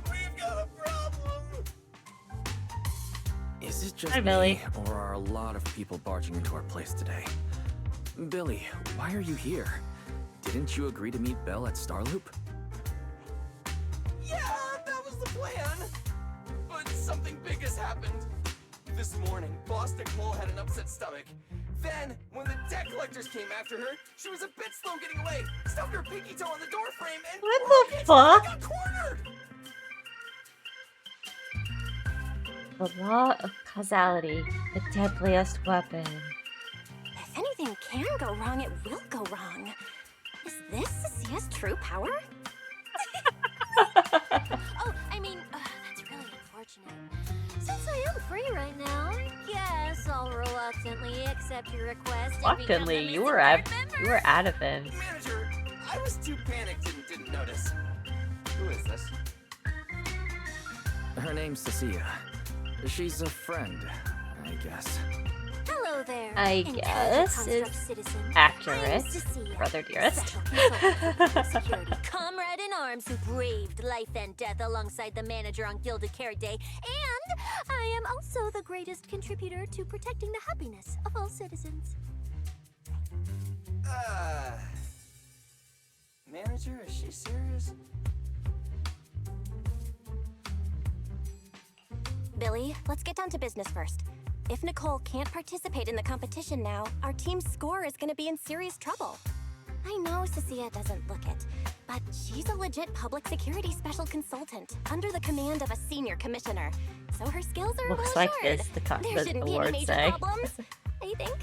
We've got a problem! Is it just Hi, Billy. me, or are a lot of people barging into our place today? Billy, why are you here? Didn't you agree to meet Belle at Starloop? Yeah, that was the plan. But something big has happened. This morning, Boss Nicole had an upset stomach. Then, when the debt collectors came after her, she was a bit slow getting away, stubbed her pinky toe on the door frame, and What broke the it. fuck? Got cornered! The law of causality, the deadliest weapon. If anything can go wrong, it will go wrong. Is this Cecia's true power? Oh, I mean, that's really unfortunate. Since I am free right now, I guess I'll reluctantly accept your request. And Reluctantly, become the you missing were card member. you were adamant. Manager, I was too panicked and didn't notice. Who is this? Her name's Cecilia. She's a friend, I guess. Hello there. I intelligent guess construct it's citizen. accurate, I'm Cecilia, brother dearest. special consultant for public security, comrade in arms who braved life and death alongside the manager on Gilded Care Day, and I am also the greatest contributor to protecting the happiness of all citizens. Manager, is she serious? Billy, let's get down to business first. If Nicole can't participate in the competition now, our team's score is gonna be in serious trouble. I know Cecilia doesn't look it, but she's a legit public security special consultant under the command of a senior commissioner. So her skills are Looks well like assured. this, the There shouldn't be any awards major say. problems, I think.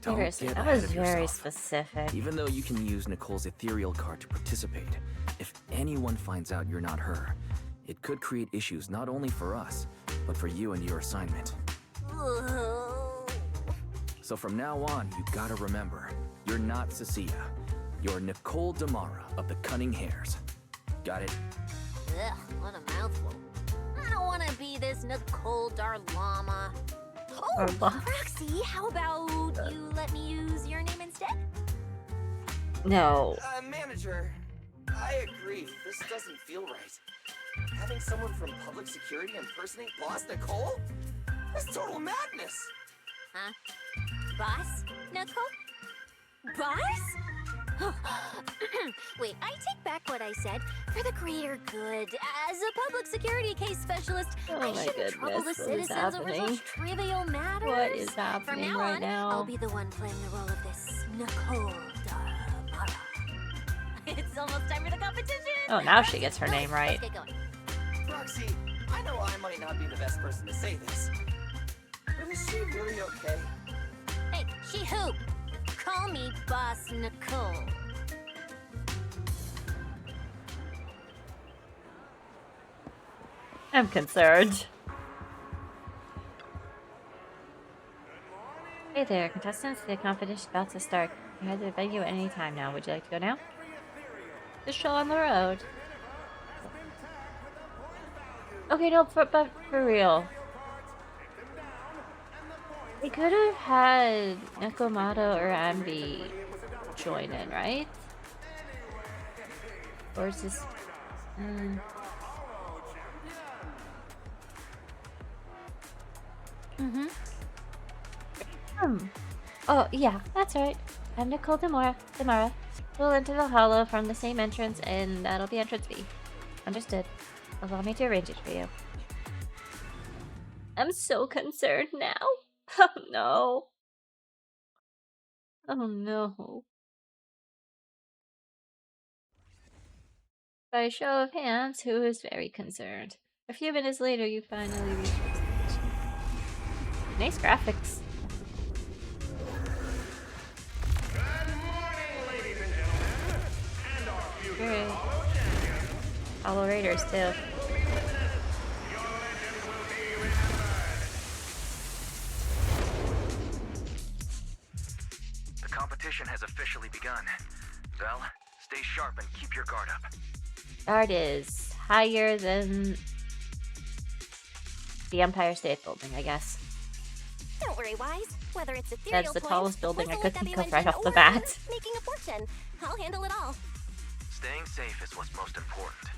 Don't Seriously, get that ahead was of very yourself. specific. Even though you can use Nicole's ethereal card to participate, if anyone finds out you're not her, it could create issues not only for us, but for you and your assignment. So from now on, you gotta remember, you're not Cecilia. You're Nicole Damara of the Cunning Hairs. Got it? Ugh, what a mouthful. I don't want to be this Nicole Darlama. Oh, Darlama. Roxy, how about you let me use your name instead? No. Manager, I agree. This doesn't feel right. Having someone from public security impersonate Boss Nicole? That's total madness. Huh? Boss? Nicole? Boss? Wait, I take back what I said. For the greater good, as a public security case specialist, Oh I my shouldn't trouble the goodness, what is citizens over happening? such trivial matters. What is From happening now right on, now? I'll be the one playing the role of this Nicole Darmara. It's almost time for the competition. Oh, now she gets her name right. Let's get going. Roxy, I know I might not be the best person to say this, but is she really okay? Hey, she who? Call me Boss Nicole. I'm concerned. Hey there, contestants. The competition is about to start. You have the venue at any time now. Would you like to go now? The show on the road. Okay, no, but for real. They could have had Nekomato or Ambi join in, right? Or is this... Oh, yeah, that's right. I'm Nicole Demara. We'll enter the Hallow from the same entrance, and that'll be entrance B. Understood. Allow me to arrange it for you. I'm so concerned now. Oh no. Oh no. By a show of hands, who is very concerned? A few minutes later, you finally reach the station. Nice graphics. Good morning, ladies and gentlemen, and our future Great. Hallow champion. Hallow Raiders, too. Your legend will be remembered. The competition has officially begun. Val, stay sharp and keep your guard up. Guard is higher than the Empire State Building, I guess. Don't worry, Wise. Whether it's ethereal That's the points, tallest building I could Porcelain think of W right engine, off the or bat. Making a fortune. I'll handle it all. Staying safe is what's most important.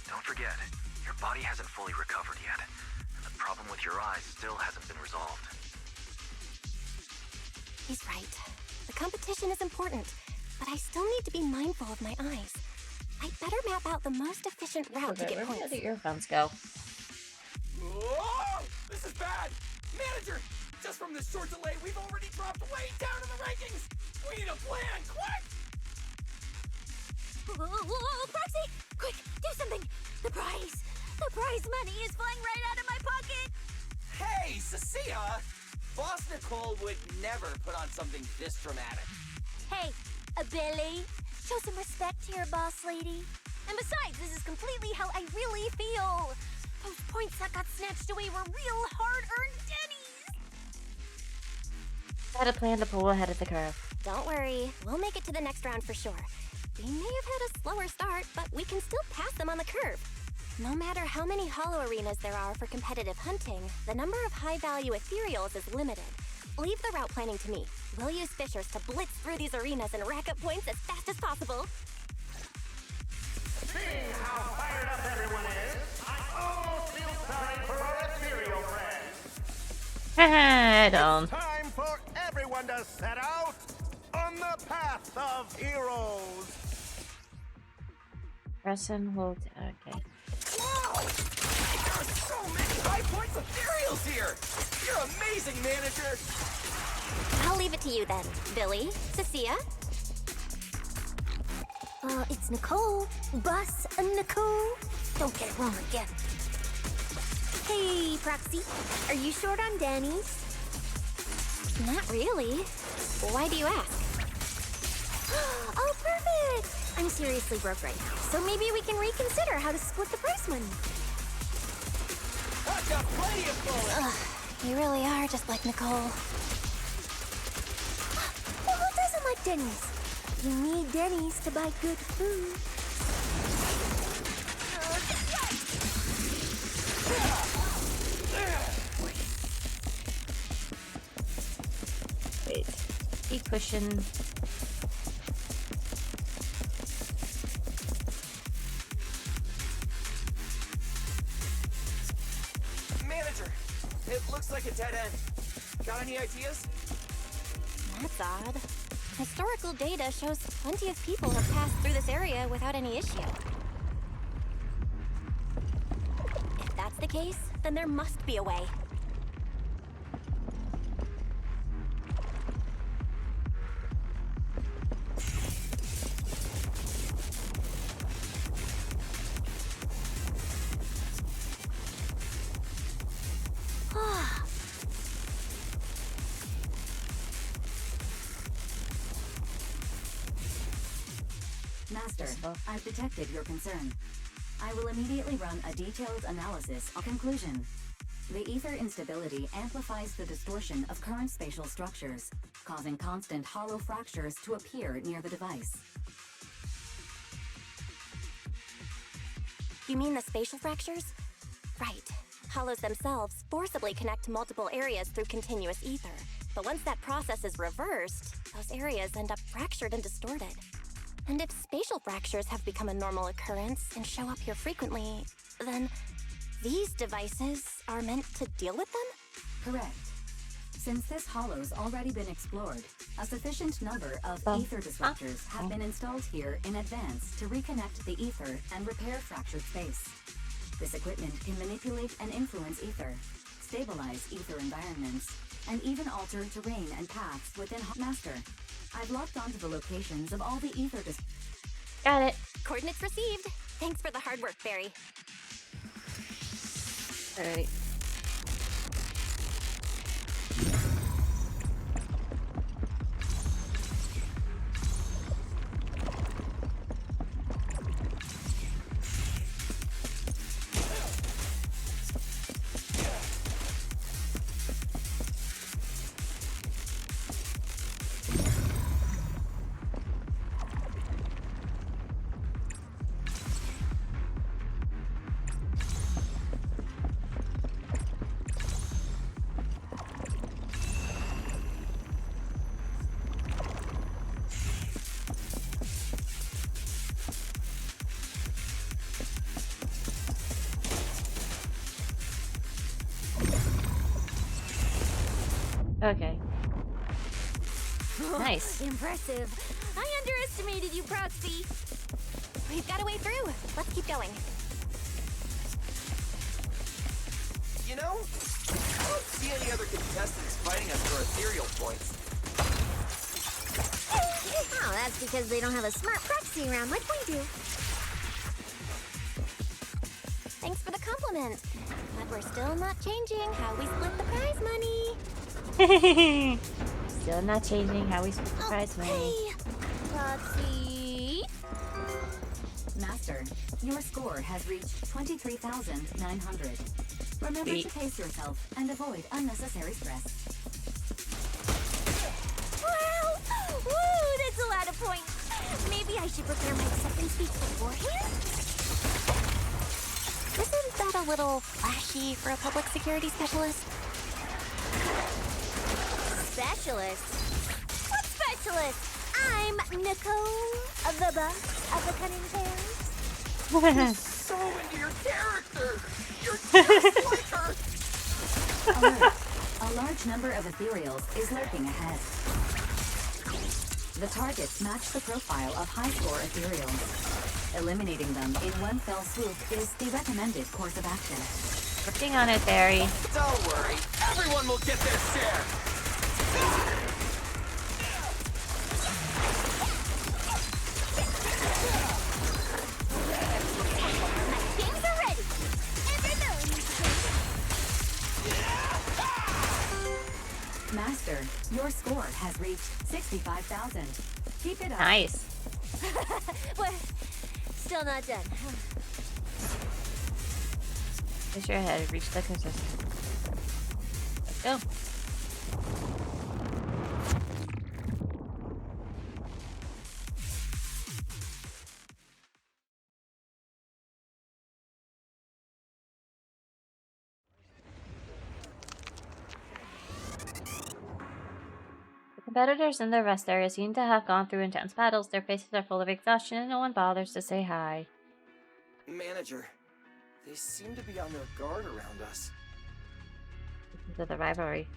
Don't forget, your body hasn't fully recovered yet. And the problem with your eyes still hasn't been resolved. He's right. The competition is important, but I still need to be mindful of my eyes. I'd better map out the most efficient route to get Where points. did the earphones go? Whoa! This is bad! Manager! Just from this short delay, we've already dropped way down in the rankings! We need a plan, quick! Whoa, Proxy! Quick, do something! The prize money is flying right out of my pocket! Hey, Cecilia! Boss Nicole would never put on something this dramatic. Hey, Billy, show some respect here, boss lady. And besides, this is completely how I really feel. Those points that got snatched away were real hard-earned dennies. I had a plan to pull ahead of the curve. Don't worry, we'll make it to the next round for sure. We may have had a slower start, but we can still pass them on the curve. No matter how many Hallow arenas there are for competitive hunting, the number of high-value ethereals is limited. Leave the route planning to me. We'll use fishers to blitz through these arenas and rack up points as fast as possible. Seeing how fired up everyone is, I almost feel sorry for our ethereal friends. I don't. Time for everyone to set out on the path of heroes. Press and hold. Okay. Wow! There are so many high points ethereals here! You're amazing, manager! I'll leave it to you then, Billy, Cecilia. It's Nicole. Boss Nicole. Don't get it wrong again. Hey, Proxy. Are you short on Danny's? Not really. Why do you ask? Oh, perfect! I'm seriously broke right now, so maybe we can reconsider how to split the prize money. I've got plenty of bullets! You really are just like Nicole. Well, who doesn't like Denny's? You need Denny's to buy good food. Wait. Keep pushing. Manager, it looks like a dead end. Got any ideas? That's odd. Historical data shows plenty of people have passed through this area without any issue. If that's the case, then there must be a way. Master, I've detected your concern. I will immediately run a detailed analysis on conclusion. The ether instability amplifies the distortion of current spatial structures, causing constant hollow fractures to appear near the device. You mean the spatial fractures? Right. Hollows themselves forcibly connect to multiple areas through continuous ether. But once that process is reversed, those areas end up fractured and distorted. And if spatial fractures have become a normal occurrence and show up here frequently, then these devices are meant to deal with them? Correct. Since this hollow's already been explored, a sufficient number of ether disruptors have been installed here in advance to reconnect the ether and repair fractured space. This equipment can manipulate and influence ether, stabilize ether environments, and even alter terrain and paths within Master. I've locked onto the locations of all the ether Got it. Coordinates received. Thanks for the hard work, Barry. Alright. Okay. Nice. Impressive. I underestimated you, Proxy. We've got a way through. Let's keep going. You know, I don't see any other contestants fighting us for ethereal points. Oh, that's because they don't have a smart proxy around like we do. Thanks for the compliment. But we're still not changing how we split the prize money. Still not changing how we split the prize money. Hey, Proxy. Master, your score has reached 23,900. Remember to pace yourself and avoid unnecessary stress. Wow! Woo, that's a lot of points. Maybe I should prepare my acceptance speech beforehand? Isn't that a little flashy for a public security specialist? Specialist? What specialist? I'm Nicole, the boss of the Cunning Hair. So into your character! You're just like her! Alert. A large number of ethereals is lurking ahead. The targets match the profile of high-score ethereals. Eliminating them in one fell swoop is the recommended course of action. Working on it, Barry. Don't worry, everyone will get their share! Games are ready. Every villain needs to Master, your score has reached 65,000. Keep it up. Nice. Well, still not done. Push your head, reach the consistent. Let's go. The competitors in the rest area seem to have gone through intense battles. Their faces are full of exhaustion and no one bothers to say hi. Manager, they seem to be on their guard around us. This is the rivalry.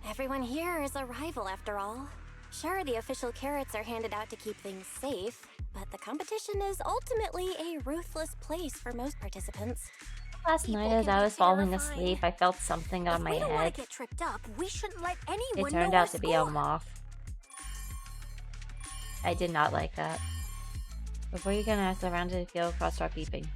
Everyone here is a rival after all. Sure, the official carrots are handed out to keep things safe, but the competition is ultimately a ruthless place for most participants. Last night as I was falling asleep, I felt something on my We don't want head. to get tripped up. We shouldn't let anyone It know turned our out to be a score. moth. I did not like that. Before you can ask the round to go across, start beeping.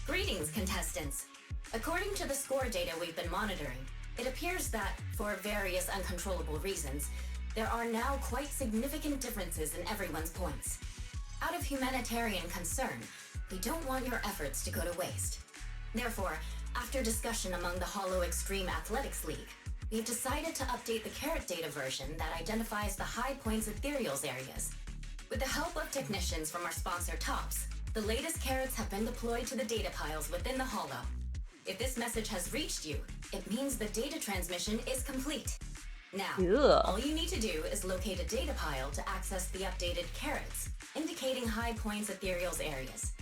Greetings, contestants. According to the score data we've been monitoring, it appears that, for various uncontrollable reasons, there are now quite significant differences in everyone's points. Out of humanitarian concern, we don't want your efforts to go to waste. Therefore, after discussion among the Hallow Extreme Athletics League, we've decided to update the carrot data version that identifies the high points ethereals areas. With the help of technicians from our sponsor Tops, the latest carrots have been deployed to the data piles within the Hallow. If this message has reached you, it means the data transmission is complete. Now, all you need to do is locate a data pile to access the updated carrots, indicating high points ethereals areas.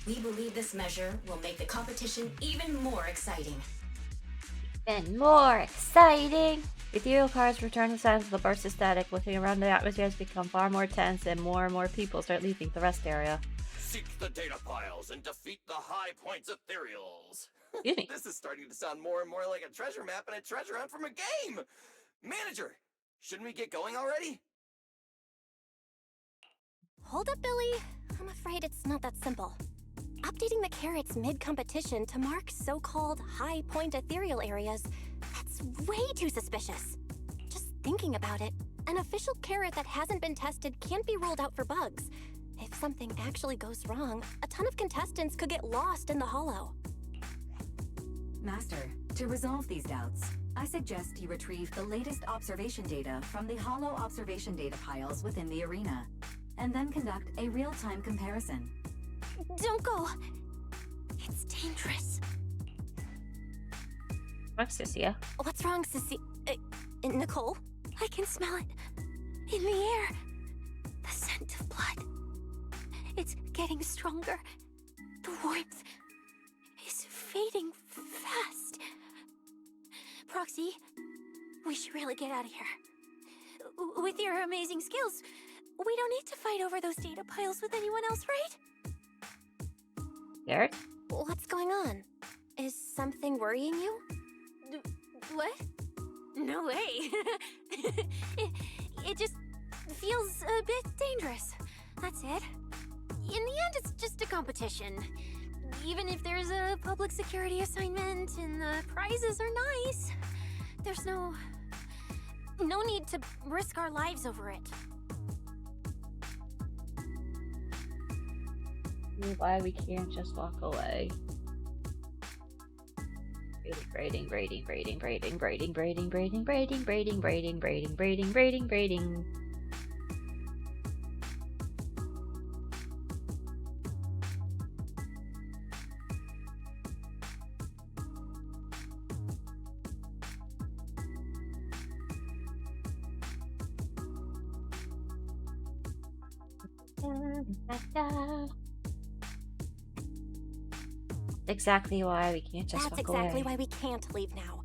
We believe this measure will make the competition even more exciting. And more exciting! Ethereal cards return the size of the burst of static. Looking around the atmosphere has become far more tense, and more people start leaving the rest area. Seek the data piles and defeat the high points ethereals. This is starting to sound more and more like a treasure map and a treasure hunt from a game! Manager, shouldn't we get going already? Hold up, Billy. I'm afraid it's not that simple. Updating the carrots mid-competition to mark so-called high-point ethereal areas, that's way too suspicious. Just thinking about it, an official carrot that hasn't been tested can't be ruled out for bugs. If something actually goes wrong, a ton of contestants could get lost in the Hallow. Master, to resolve these doubts, I suggest you retrieve the latest observation data from the Hallow observation data piles within the arena, and then conduct a real-time comparison. Don't go! It's dangerous. What's this, yeah? What's wrong, Sissy? Nicole? I can smell it. In the air. The scent of blood. It's getting stronger. The warmth is fading fast. Proxy, we should really get out of here. With your amazing skills, we don't need to fight over those data piles with anyone else, right? Garrett? What's going on? Is something worrying you? What? No way. it just feels a bit dangerous. That's it. In the end, it's just a competition. Even if there's a public security assignment and the prizes are nice, there's no need to risk our lives over it. Why we can't just walk away. Braiding. Exactly why we can't just That's walk away. That's exactly why we can't leave now.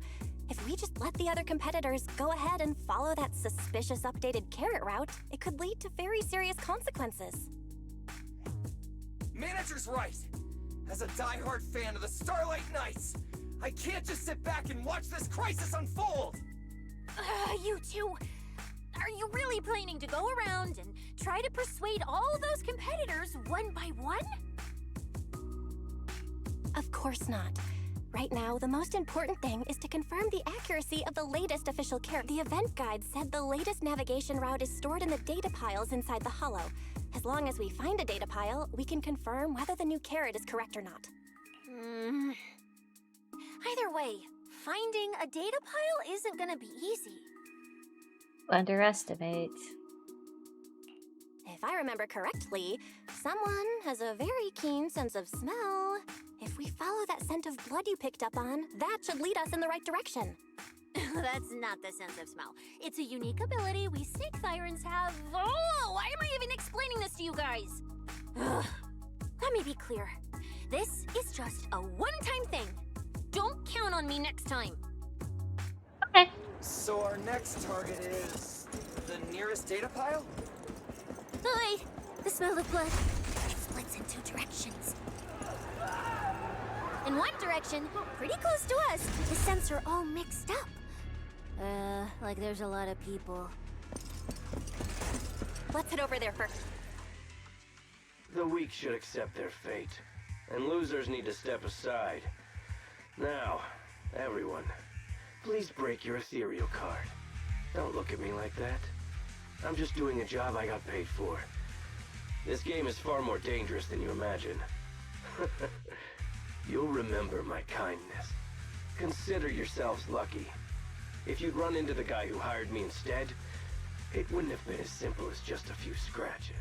If we just let the other competitors go ahead and follow that suspicious updated carrot route, it could lead to very serious consequences. Manager's right. As a die-hard fan of the Starlight Knights, I can't just sit back and watch this crisis unfold! You two, are you really planning to go around and try to persuade all those competitors one by one? Of course not. Right now, the most important thing is to confirm the accuracy of the latest official carrot. The event guide said the latest navigation route is stored in the data piles inside the Hallow. As long as we find a data pile, we can confirm whether the new carrot is correct or not. Either way, finding a data pile isn't gonna be easy. Underestimate. If I remember correctly, someone has a very keen sense of smell. If we follow that scent of blood you picked up on, that should lead us in the right direction. That's not the sense of smell. It's a unique ability we snake sirens have. Oh, why am I even explaining this to you guys? Ugh. Let me be clear. This is just a one-time thing. Don't count on me next time. Okay. So our next target is the nearest data pile? Oh, wait. The smell of blood. It splits in two directions. In one direction, pretty close to us, the scents are all mixed up. Like there's a lot of people. Let's head over there first. The weak should accept their fate, and losers need to step aside. Now, everyone, please break your ethereal card. Don't look at me like that. I'm just doing a job I got paid for. This game is far more dangerous than you imagine. You'll remember my kindness. Consider yourselves lucky. If you'd run into the guy who hired me instead, it wouldn't have been as simple as just a few scratches.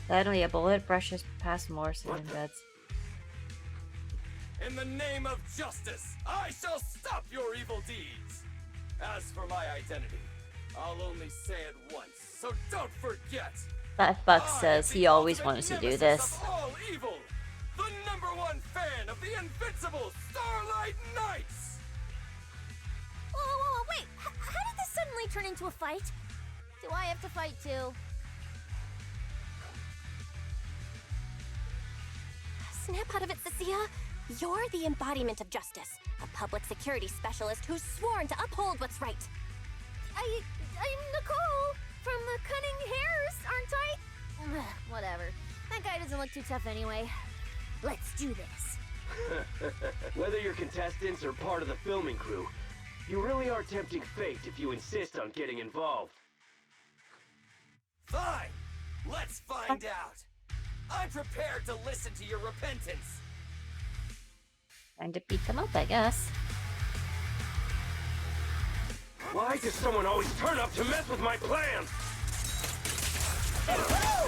Suddenly a bullet brushes past Morrison and beds. In the name of justice, I shall stop your evil deeds. As for my identity, I'll only say it once, so don't forget. That fuck says he always wanted to do this. Of all evil, the #1 fan of the invincible Starlight Knights. Whoa, wait! How did this suddenly turn into a fight? Do I have to fight too? Snap out of it, Cecilia. You're the embodiment of justice, a public security specialist who's sworn to uphold what's right. I'm Nicole from the Cunning Hairs, aren't I? Whatever. That guy doesn't look too tough anyway. Let's do this. Whether you're contestants or part of the filming crew, you really are tempting fate if you insist on getting involved. Fine, let's find out. I'm prepared to listen to your repentance. Time to beat them up, I guess. Why does someone always turn up to mess with my plans?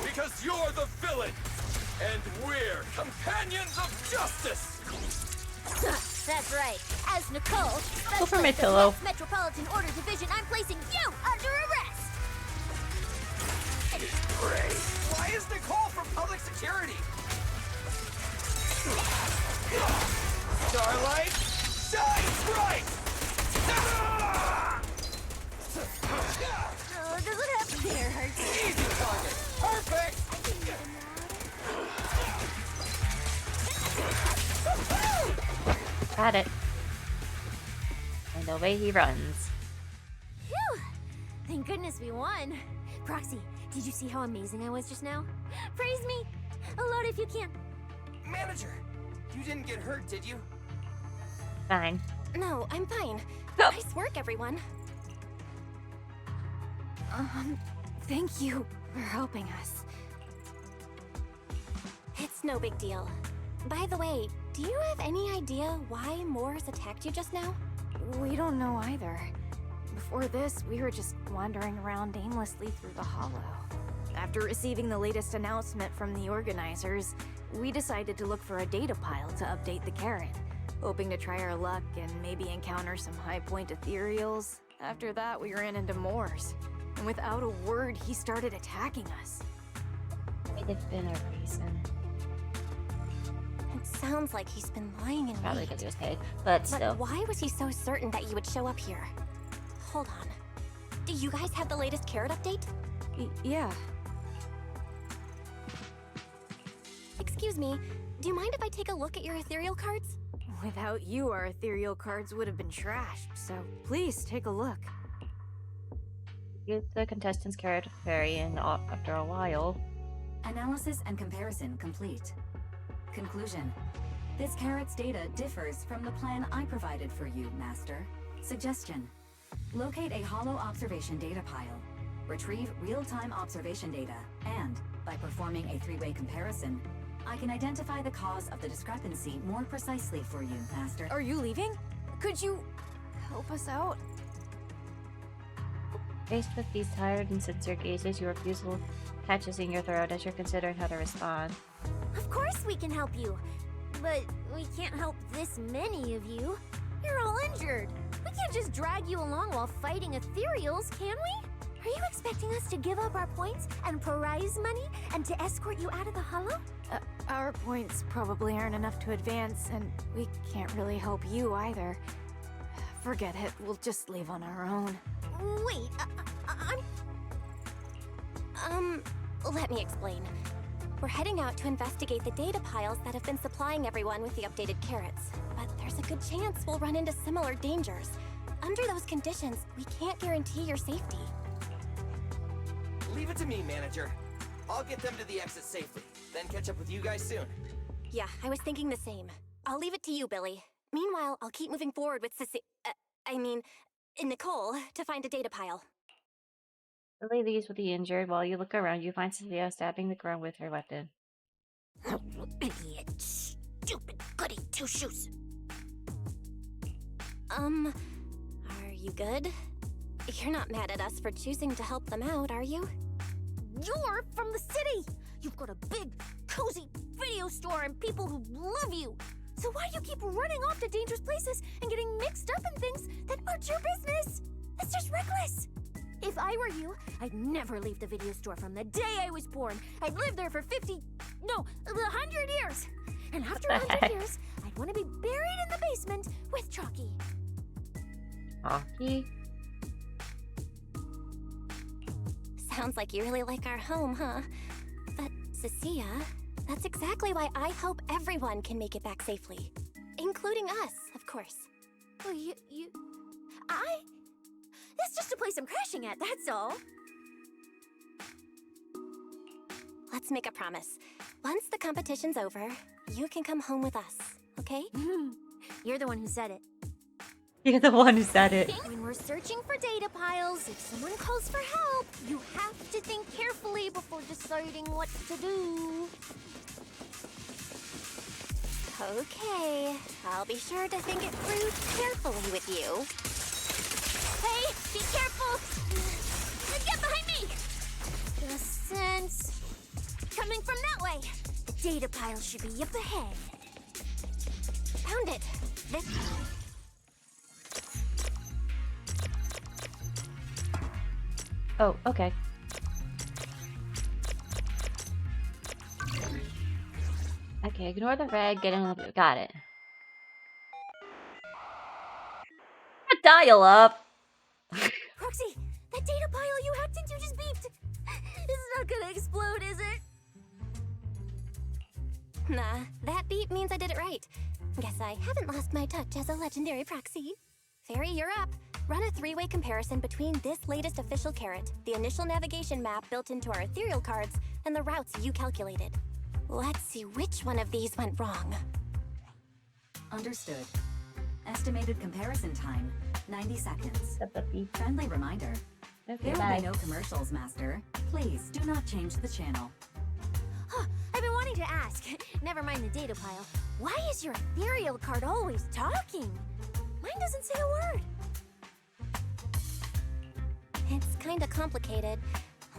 Because you're the villain, and we're companions of justice. That's right. As Nicole, Go for my pillow. Metropolitan Order Division, I'm placing you under arrest. Great. Why is Nicole from public security? Starlight, shine bright! Does it have there hurts? Easy target. Perfect. Got it. And away he runs. Phew! Thank goodness we won. Proxy, did you see how amazing I was just now? Praise me! Load if you can. Manager, you didn't get hurt, did you? Fine. No, I'm fine. Nice work, everyone. Thank you for helping us. It's no big deal. By the way, do you have any idea why Moors attacked you just now? We don't know either. Before this, we were just wandering around aimlessly through the Hallow. After receiving the latest announcement from the organizers, we decided to look for a data pile to update the carrot, hoping to try our luck and maybe encounter some high-point ethereals. After that, we ran into Moors, and without a word, he started attacking us. Might have been a reason. It sounds like he's been lying in Probably wait. because he was paid, but still. But why was he so certain that you would show up here? Hold on. Do you guys have the latest carrot update? Yeah. Excuse me, do you mind if I take a look at your ethereal cards? Without you, our ethereal cards would have been trashed, so please take a look. Get the contestants carrot fairy in after a while. Analysis and comparison complete. Conclusion. This carrot's data differs from the plan I provided for you, Master. Suggestion. Locate a Hallow observation data pile. Retrieve real-time observation data, and, by performing a three-way comparison, I can identify the cause of the discrepancy more precisely for you, Master. Are you leaving? Could you help us out? Faced with these tired and sincere gazes, your refusal catches in your throat as you're considering how to respond. Of course we can help you. But we can't help this many of you. You're all injured. We can't just drag you along while fighting ethereals, can we? Are you expecting us to give up our points and prize money and to escort you out of the Hallow? Our points probably aren't enough to advance, and we can't really help you either. Forget it, we'll just leave on our own. Wait, Let me explain. We're heading out to investigate the data piles that have been supplying everyone with the updated carrots. But there's a good chance we'll run into similar dangers. Under those conditions, we can't guarantee your safety. Leave it to me, Manager. I'll get them to the exit safely, then catch up with you guys soon. Yeah, I was thinking the same. I'll leave it to you, Billy. Meanwhile, I'll keep moving forward with Nicole, to find a data pile. Lily leaves with the injured. While you look around, you find Cecilia stabbing the ground with her weapon. Idiot. Stupid goody two-shoes. Are you good? You're not mad at us for choosing to help them out, are you? You're from the city! You've got a big, cozy video store and people who love you! So why do you keep running off to dangerous places and getting mixed up in things that aren't your business? That's just reckless! If I were you, I'd never leave the video store from the day I was born. I'd live there for 100 years! And after 100 years, I'd want to be buried in the basement with Chalky. Chalky? Sounds like you really like our home, huh? But, Cecilia, that's exactly why I hope everyone can make it back safely. Including us, of course. Well, That's just a place I'm crashing at, that's all. Let's make a promise. Once the competition's over, you can come home with us, okay? You're the one who said it. You're the one who said it. When we're searching for data piles, if someone calls for help, you have to think carefully before deciding what to do. Okay, I'll be sure to think it through carefully with you. Hey, be careful! Get behind me! The sense coming from that way. The data pile should be up ahead. Found it. This. Oh, okay. Okay, ignore the red, get in the... Got it. Dial up! Roxy, that data pile you hacked into just beeped. It's not gonna explode, is it? Nah, that beep means I did it right. Guess I haven't lost my touch as a legendary proxy. Fairy, you're up. Run a three-way comparison between this latest official carrot, the initial navigation map built into our ethereal cards, and the routes you calculated. Let's see which one of these went wrong. Understood. Estimated comparison time, 90 seconds. Friendly reminder. There will be no commercials, Master. Please do not change the channel. Huh, I've been wanting to ask. Never mind the data pile. Why is your ethereal card always talking? Mine doesn't say a word. It's kinda complicated.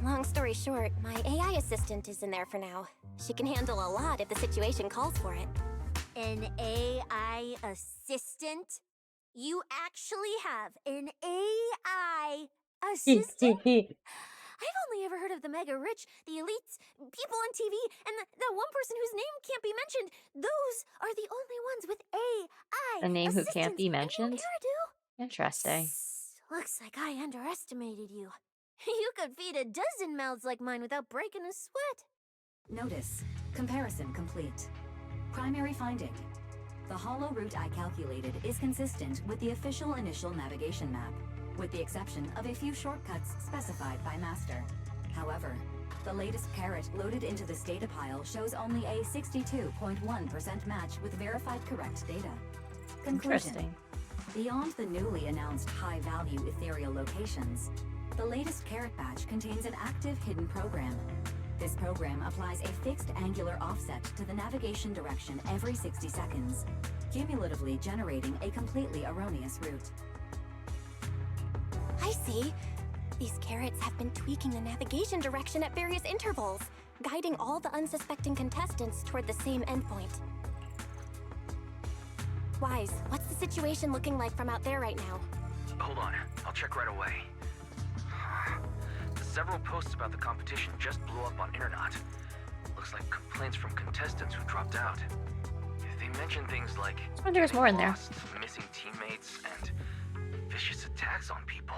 Long story short, my AI assistant is in there for now. She can handle a lot if the situation calls for it. An AI assistant? You actually have an AI assistant? I've only ever heard of the mega rich, the elites, people on TV, and the one person whose name can't be mentioned. Those are the only ones with AI. The name who can't be mentioned? Iridu. Interesting. Looks like I underestimated you. You could feed a dozen mouths like mine without breaking a sweat. Notice. Comparison complete. Primary finding. The hollow route I calculated is consistent with the official initial navigation map, with the exception of a few shortcuts specified by Master. However, the latest carrot loaded into this data pile shows only a 62.1% match with verified correct data. Conclusion. Interesting. Beyond the newly announced high-value ethereal locations, the latest carrot batch contains an active hidden program. This program applies a fixed angular offset to the navigation direction every 60 seconds, cumulatively generating a completely erroneous route. I see. These carrots have been tweaking the navigation direction at various intervals, guiding all the unsuspecting contestants toward the same endpoint. Wise, what's the situation looking like from out there right now? Hold on, I'll check right away. Several posts about the competition just blew up on internet. Looks like complaints from contestants who dropped out. They mention things like there's more in there. Lost, missing teammates, and vicious attacks on people.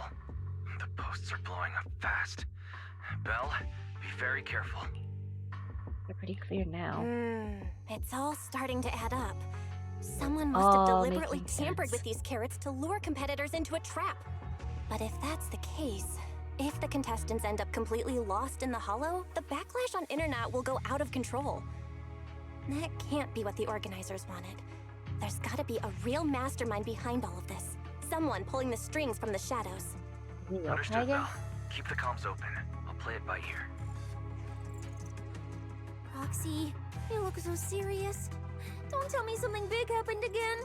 The posts are blowing up fast. Belle, be very careful. They're pretty clear now. It's all starting to add up. Someone must have deliberately making tampered sense. with these carrots to lure competitors into a trap. But if that's the case, if the contestants end up completely lost in the hollow, the backlash on internet will go out of control. That can't be what the organizers wanted. There's gotta be a real mastermind behind all of this. Someone pulling the strings from the shadows. Understood, Belle. Keep the comms open. I'll play it by ear. Proxy, you look so serious. Don't tell me something big happened again.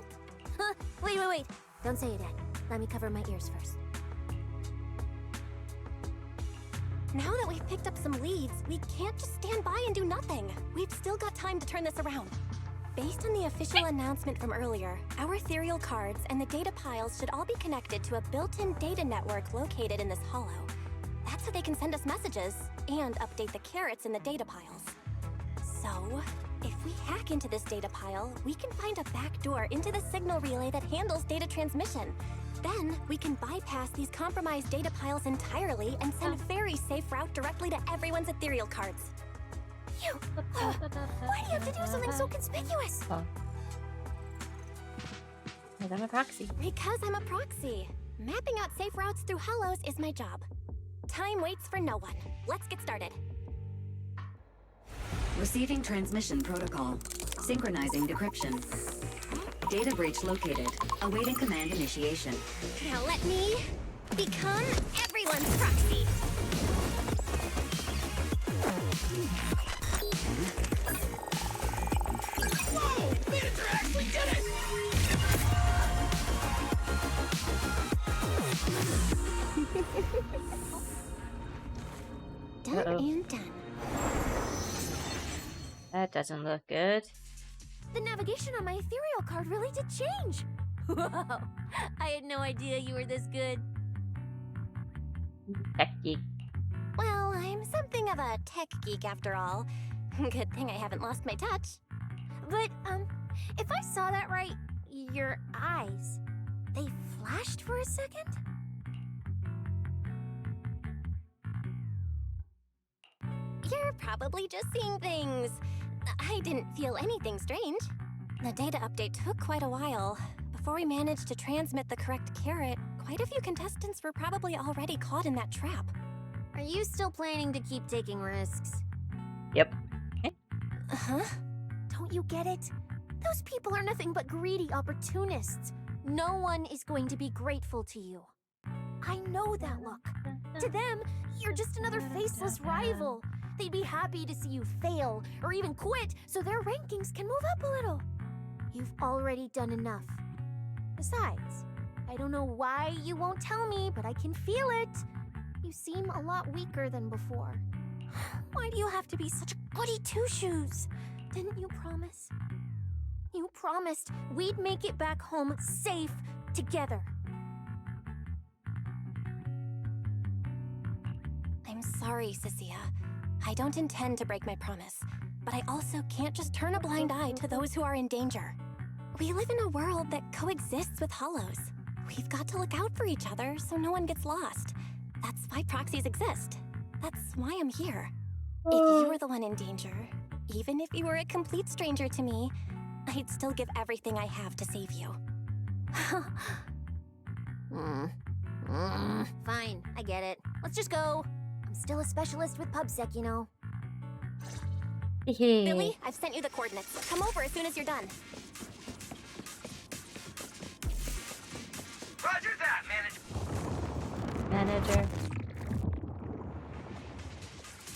Wait. Don't say it yet. Let me cover my ears first. Now that we've picked up some leads, we can't just stand by and do nothing. We've still got time to turn this around. Based on the official announcement from earlier, our ethereal cards and the data piles should all be connected to a built-in data network located in this hollow. That's how they can send us messages and update the carrots in the data piles. So, if we hack into this data pile, we can find a back door into the signal relay that handles data transmission. Then, we can bypass these compromised data piles entirely and send a very safe route directly to everyone's ethereal cards. Why do you have to do something so conspicuous? Oh. Because I'm a proxy. Because I'm a proxy. Mapping out safe routes through Hallows is my job. Time waits for no one. Let's get started. Receiving transmission protocol. Synchronizing decryption. Data breach located. Awaiting command initiation. Now let me become everyone's proxy. Whoa! Manager actually did it! Done and done. That doesn't look good. The navigation on my ethereal card really did change. Whoa! I had no idea you were this good. Tech geek. Well, I'm something of a tech geek after all. Good thing I haven't lost my touch. But, if I saw that right, your eyes, they flashed for a second? You're probably just seeing things. I didn't feel anything strange. The data update took quite a while. Before we managed to transmit the correct carrot, quite a few contestants were probably already caught in that trap. Are you still planning to keep taking risks? Yep. Huh? Don't you get it? Those people are nothing but greedy opportunists. No one is going to be grateful to you. I know that look. To them, you're just another faceless rival. They'd be happy to see you fail or even quit so their rankings can move up a little. You've already done enough. Besides, I don't know why you won't tell me, but I can feel it. You seem a lot weaker than before. Why do you have to be such a goody two-shoes? Didn't you promise? You promised we'd make it back home safe together. I'm sorry, Cecilia. I don't intend to break my promise, but I also can't just turn a blind eye to those who are in danger. We live in a world that coexists with Hallows. We've got to look out for each other so no one gets lost. That's why proxies exist. That's why I'm here. If you were the one in danger, even if you were a complete stranger to me, I'd still give everything I have to save you. Fine, I get it. Let's just go. I'm still a specialist with PubSec, you know. Billy, I've sent you the coordinates. Come over as soon as you're done. Roger that, Manager.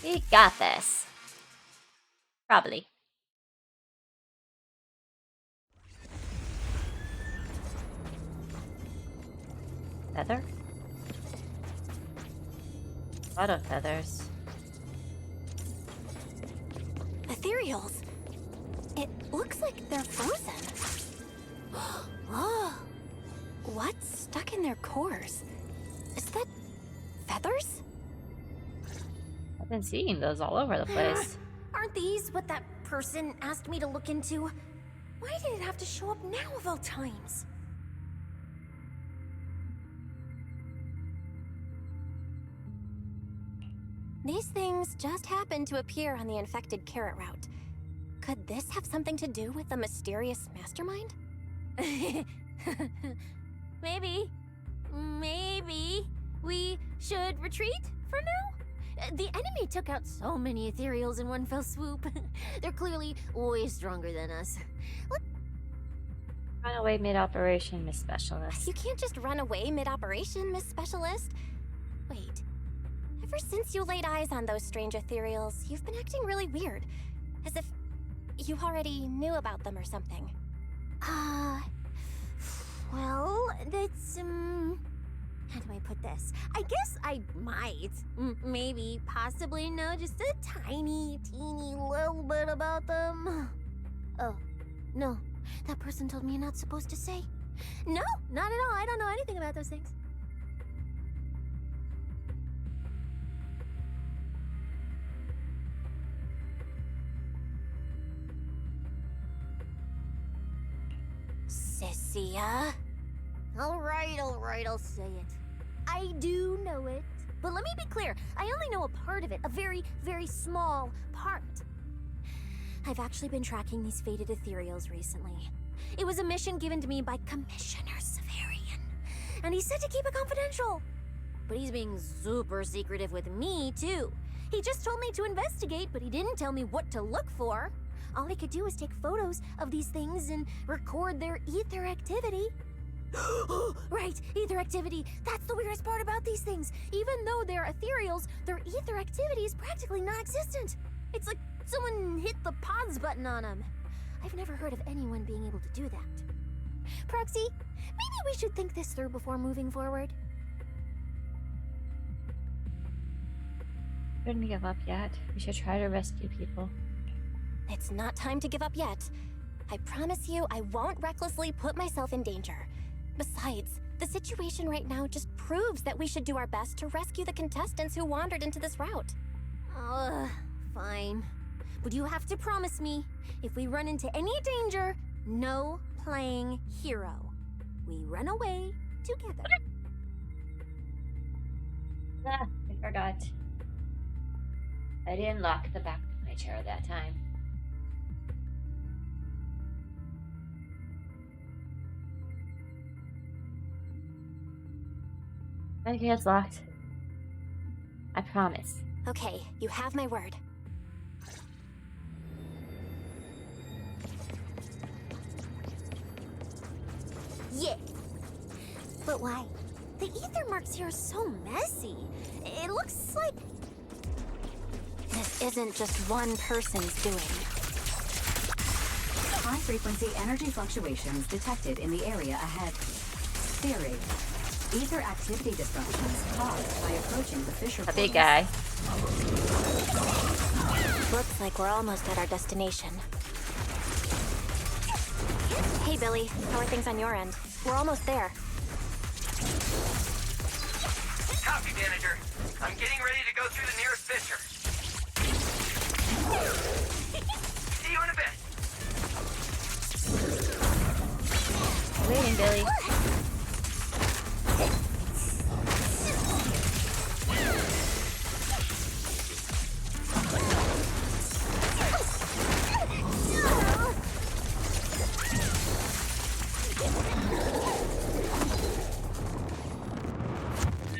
We got this. Probably. Feather? A lot of feathers. Ethereals. It looks like they're frozen. Oh, what's stuck in their cores? Is that feathers? I've been seeing those all over the place. Aren't these what that person asked me to look into? Why did it have to show up now of all times? These things just happened to appear on the infected carrot route. Could this have something to do with the mysterious mastermind? Maybe. Maybe we should retreat for now? The enemy took out so many ethereals in one fell swoop. They're clearly way stronger than us. Run away mid-operation, Miss Specialist. You can't just run away mid-operation, Miss Specialist. Wait, Ever since you laid eyes on those strange ethereals, you've been acting really weird. As if you already knew about them or something. Well, that's, how do I put this? I guess I might, maybe, possibly know just a tiny, teeny little bit about them. Oh, no. That person told me you're not supposed to say. No, not at all. I don't know anything about those things. Sissia? Alright, I'll say it. I do know it. But let me be clear, I only know a part of it, a very, very small part. I've actually been tracking these fated ethereals recently. It was a mission given to me by Commissioner Severian, and he said to keep it confidential. But he's being super secretive with me, too. He just told me to investigate, but he didn't tell me what to look for. All he could do was take photos of these things and record their ether activity. Right, ether activity. That's the weirdest part about these things. Even though they're ethereals, their ether activity is practically non-existent. It's like someone hit the pause button on them. I've never heard of anyone being able to do that. Proxy, maybe we should think this through before moving forward. Shouldn't give up yet. We should try to rescue people. It's not time to give up yet. I promise you I won't recklessly put myself in danger. Besides, the situation right now just proves that we should do our best to rescue the contestants who wandered into this route. Fine. But you have to promise me, if we run into any danger, no playing hero. We run away together. Ah, I forgot. I didn't lock the back of my chair that time. I think it's locked. I promise. Okay, you have my word. Yeah. But why? The ether marks here are so messy. It looks like... This isn't just one person's doing. High-frequency energy fluctuations detected in the area ahead. Theory. Ether activity disruptions caused by approaching the fissure A big portals. guy. Looks like we're almost at our destination. Hey, Billy. How are things on your end? We're almost there. Copy, manager. I'm getting ready to go through the nearest fissure. See you in a bit. Waiting, Billy.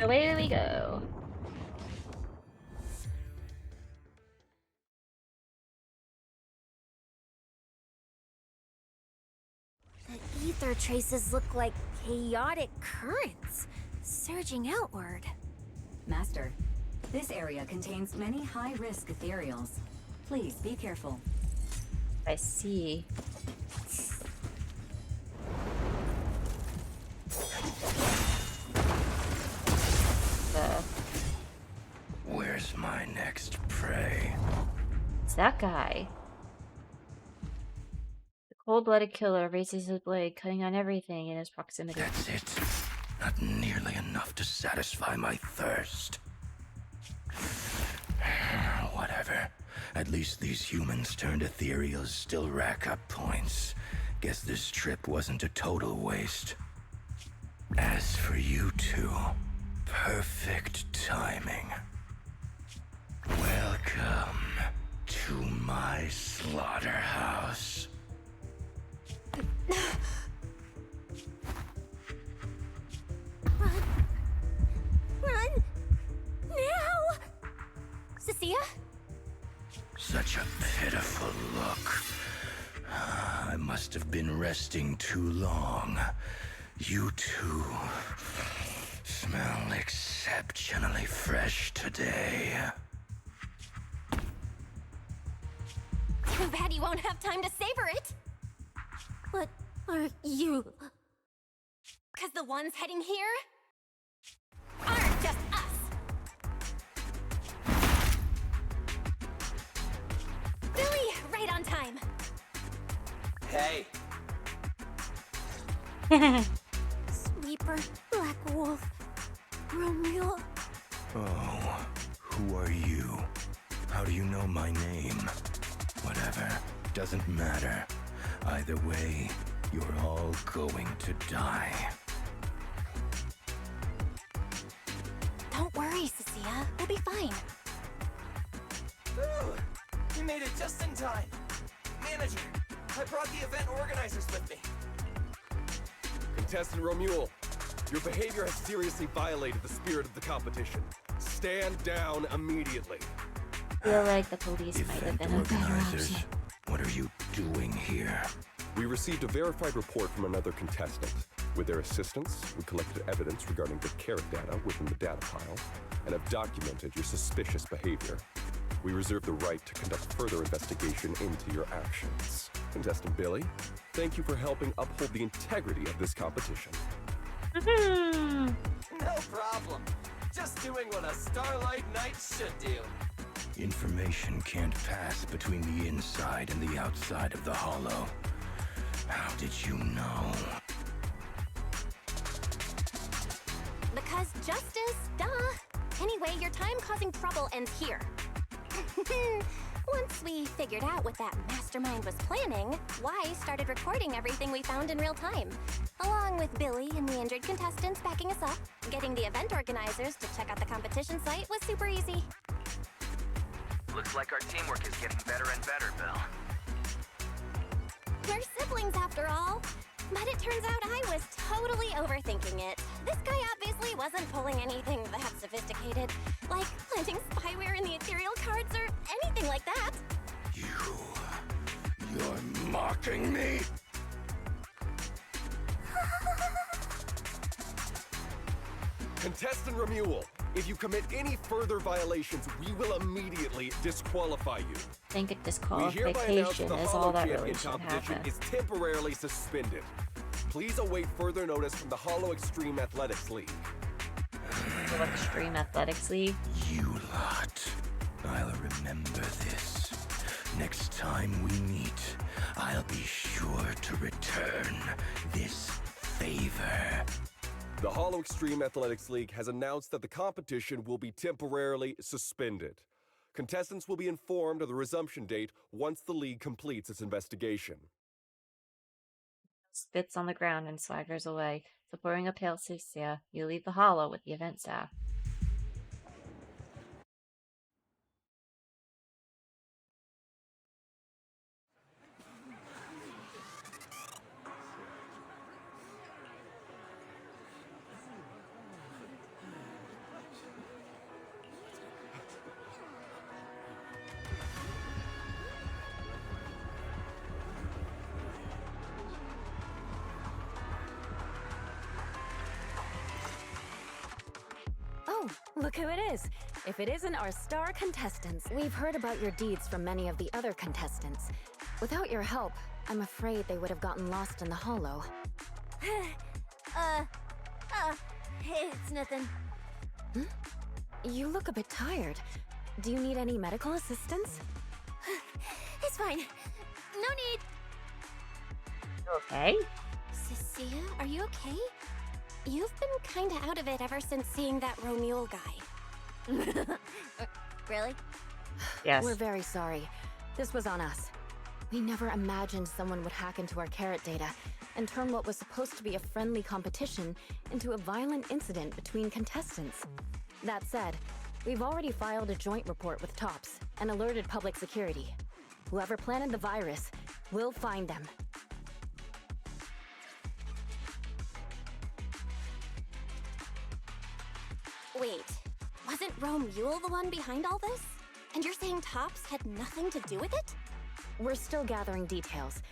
Away we go. The ether traces look like chaotic currents, surging outward. Master, this area contains many high-risk ethereals. Please be careful. I see. Where's my next prey? It's that guy. The cold-blooded killer raises his blade, cutting on everything in his proximity. That's it. Not nearly enough to satisfy my thirst. Whatever. At least these humans turned ethereals still rack up points. Guess this trip wasn't a total waste. As for you two, perfect timing. Welcome to my slaughterhouse. Run! Now! Sissia? Such a pitiful look. I must have been resting too long. You two smell exceptionally fresh today. Too bad you won't have time to savor it. What are you? Because the ones heading here aren't just us. Billy, right on time. Hey. Sweeper, Black Wolf, Romeo. Oh, who are you? How do you know my name? Whatever, doesn't matter. Either way, you're all going to die. Don't worry, Cecilia. We'll be fine. Ooh, you made it just in time. Manager, I brought the event organizers with me. Contestant Romuald, your behavior has seriously violated the spirit of the competition. Stand down immediately. I feel like the police might have been a better Organizers, option. what are you doing here? We received a verified report from another contestant. With their assistance, we collected evidence regarding the carrot data within the data pile and have documented your suspicious behavior. We reserve the right to conduct further investigation into your actions. Contestant Billy, thank you for helping uphold the integrity of this competition. No problem. Just doing what a Starlight Knight should do. Information can't pass between the inside and the outside of the Hallow. How did you know? Because justice, duh. Anyway, your time causing trouble ends here. Once we figured out what that mastermind was planning, Y started recording everything we found in real time. Along with Billy and the injured contestants backing us up, getting the event organizers to check out the competition site was super easy. Looks like our teamwork is getting better and better, Bill. We're siblings after all. But it turns out I was totally overthinking it. This guy obviously wasn't pulling anything that sophisticated, like planting spyware in the ethereal cards or anything like that. You're mocking me? Contestant Romuald, if you commit any further violations, we will immediately disqualify you. I think a We hereby announce disqualification that the is Hallow all that Champion really should competition happen. is temporarily suspended. Please await further notice from the Hallow Extreme Athletics League. The Extreme Athletics League. You lot. I'll remember this. Next time we meet, I'll be sure to return this favor. The Hallow Extreme Athletics League has announced that the competition will be temporarily suspended. Contestants will be informed of the resumption date once the league completes its investigation. Spits on the ground and swaggers away. Supporting a pale Cecilia, you leave the Hallow with the event staff. Oh, look who it is. If it isn't our star contestants. We've heard about your deeds from many of the other contestants. Without your help, I'm afraid they would have gotten lost in the Hallow. It's nothing. You look a bit tired. Do you need any medical assistance? It's fine. No need. Okay. Cecilia, are you okay? You've been kinda out of it ever since seeing that Romuald guy. Really? Yes. We're very sorry. This was on us. We never imagined someone would hack into our carrot data and turn what was supposed to be a friendly competition into a violent incident between contestants. That said, we've already filed a joint report with TOPS and alerted public security. Whoever planted the virus, we'll find them. Wait, wasn't Romuald the one behind all this? And you're saying TOPS had nothing to do with it? We're still gathering details.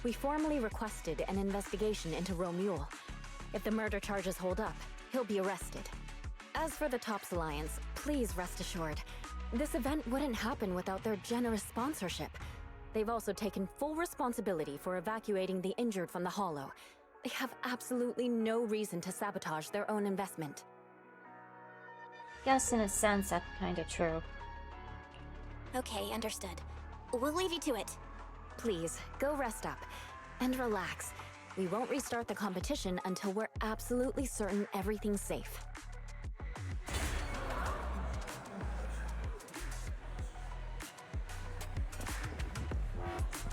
We formally requested an investigation into Romuald. If the murder charges hold up, he'll be arrested. As for the Tops Alliance, please rest assured, this event wouldn't happen without their generous sponsorship. They've also taken full responsibility for evacuating the injured from the Hallow. They have absolutely no reason to sabotage their own investment. Guess in a sense that's kinda true. Okay, understood. We'll leave you to it. Please, go rest up. And relax. We won't restart the competition until we're absolutely certain everything's safe.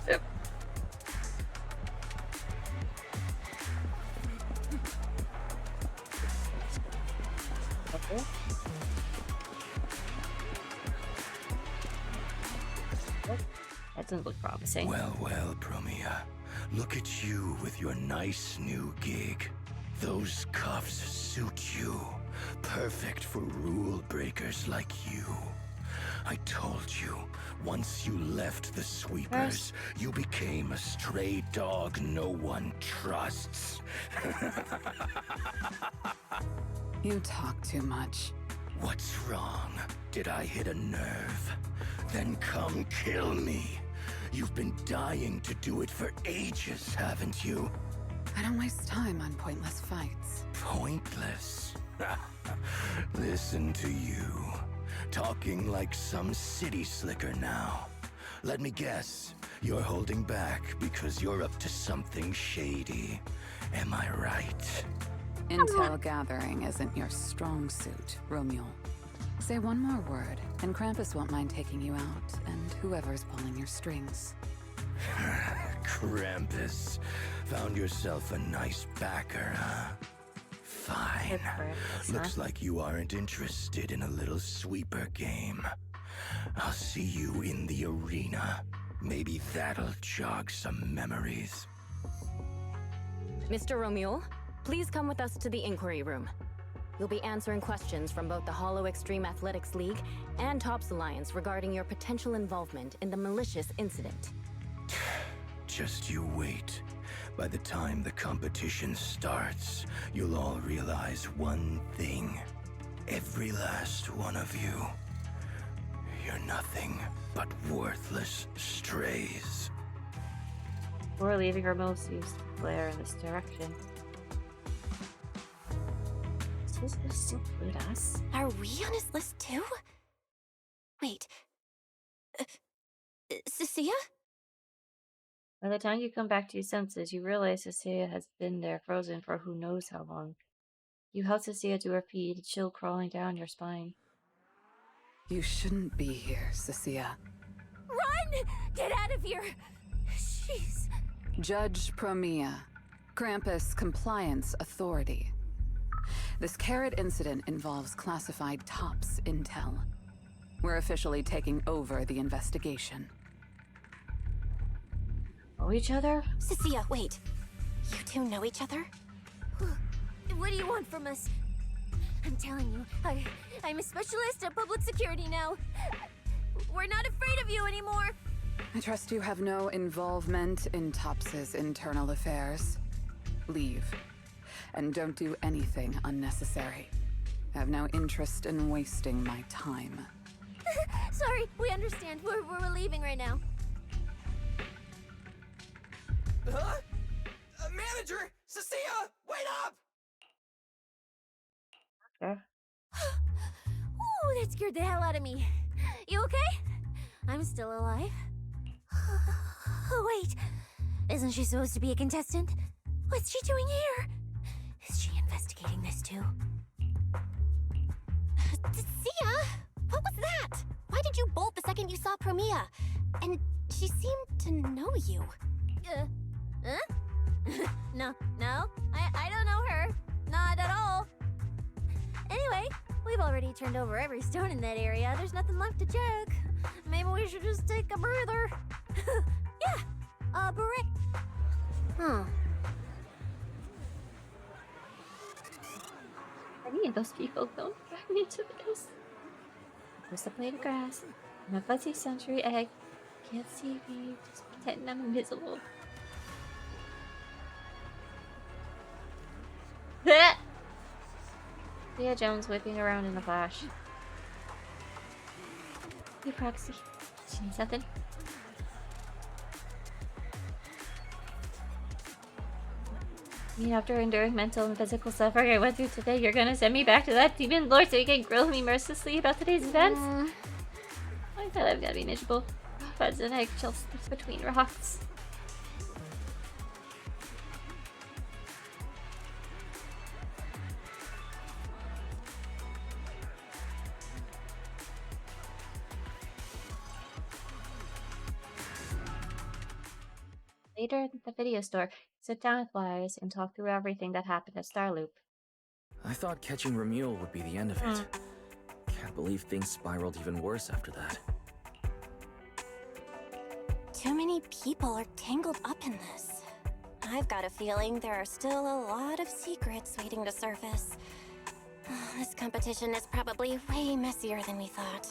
Yep. Okay. That doesn't look promising. Well, well, Promia. Look at you with your nice new gig. Those cuffs suit you. Perfect for rule breakers like you. I told you, once you left the sweepers, you became a stray dog no one trusts. You talk too much. What's wrong? Did I hit a nerve? Then come kill me. You've been dying to do it for ages, haven't you? I don't waste time on pointless fights. Pointless? Listen to you. Talking like some city slicker now. Let me guess, you're holding back because you're up to something shady. Am I right? Intel gathering isn't your strong suit, Romeo. Say one more word, and Krampus won't mind taking you out, and whoever's pulling your strings. Krampus. Found yourself a nice backer, huh? Fine. Looks like you aren't interested in a little sweeper game. I'll see you in the arena. Maybe that'll jog some memories. Mr. Romeo, please come with us to the inquiry room. You'll be answering questions from both the Hallow Extreme Athletics League and Tops Alliance regarding your potential involvement in the malicious incident. Just you wait. By the time the competition starts, you'll all realize one thing. Every last one of you. You're nothing but worthless strays. We're leaving our most used flare in this direction. Does this include us? Are we on his list too? Wait. Cecilia? By the time you come back to your senses, you realize Cecilia has been there frozen for who knows how long. You help Cecilia to her feet, a chill crawling down your spine. You shouldn't be here, Cecilia. Run! Get out of here! She's... Judge Promia, Krampus Compliance Authority. This carrot incident involves classified Tops intel. We're officially taking over the investigation. Know each other? Cecilia, wait. You two know each other? What do you want from us? I'm telling you, I'm a specialist at public security now. We're not afraid of you anymore. I trust you have no involvement in Tops's internal affairs. Leave. And don't do anything unnecessary. I have no interest in wasting my time. Sorry, we understand. We're leaving right now. Huh? Manager! Cecilia! Wait up! Okay. Ooh, that scared the hell out of me. You okay? I'm still alive. Oh, wait. Isn't she supposed to be a contestant? What's she doing here? Is she investigating this too? Cia? What was that? Why did you bolt the second you saw Promia? And she seemed to know you. Huh? No, I don't know her. Not at all. Anyway, we've already turned over every stone in that area. There's nothing left to check. Maybe we should just take a breather. Yeah, a break. I mean, those people don't drag me into this. There's a blade of grass and a fuzzy century egg. Can't see me, just pretend I'm invisible. Leah Jones whipping around in the flash. Hey, Proxy. She needs something? I mean, after enduring mental and physical suffering I went through today, you're gonna send me back to that demon lord so you can grill me mercilessly about today's events? I thought I'm gonna be miserable. Buds and eggshells between rocks. Later at the video store, sit down with Wise and talk through everything that happened at Starloop. I thought catching Remuel would be the end of it. Can't believe things spiraled even worse after that. Too many people are tangled up in this. I've got a feeling there are still a lot of secrets waiting to surface. This competition is probably way messier than we thought.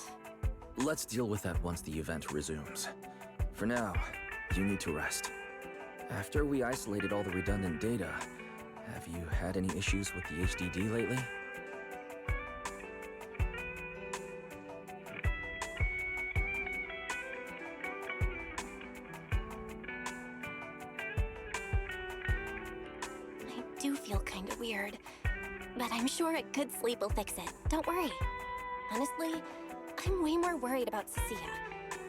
Let's deal with that once the event resumes. For now, you need to rest. After we isolated all the redundant data, have you had any issues with the HDD lately? I do feel kind of weird, but I'm sure a good sleep will fix it. Don't worry. Honestly, I'm way more worried about Cecilia.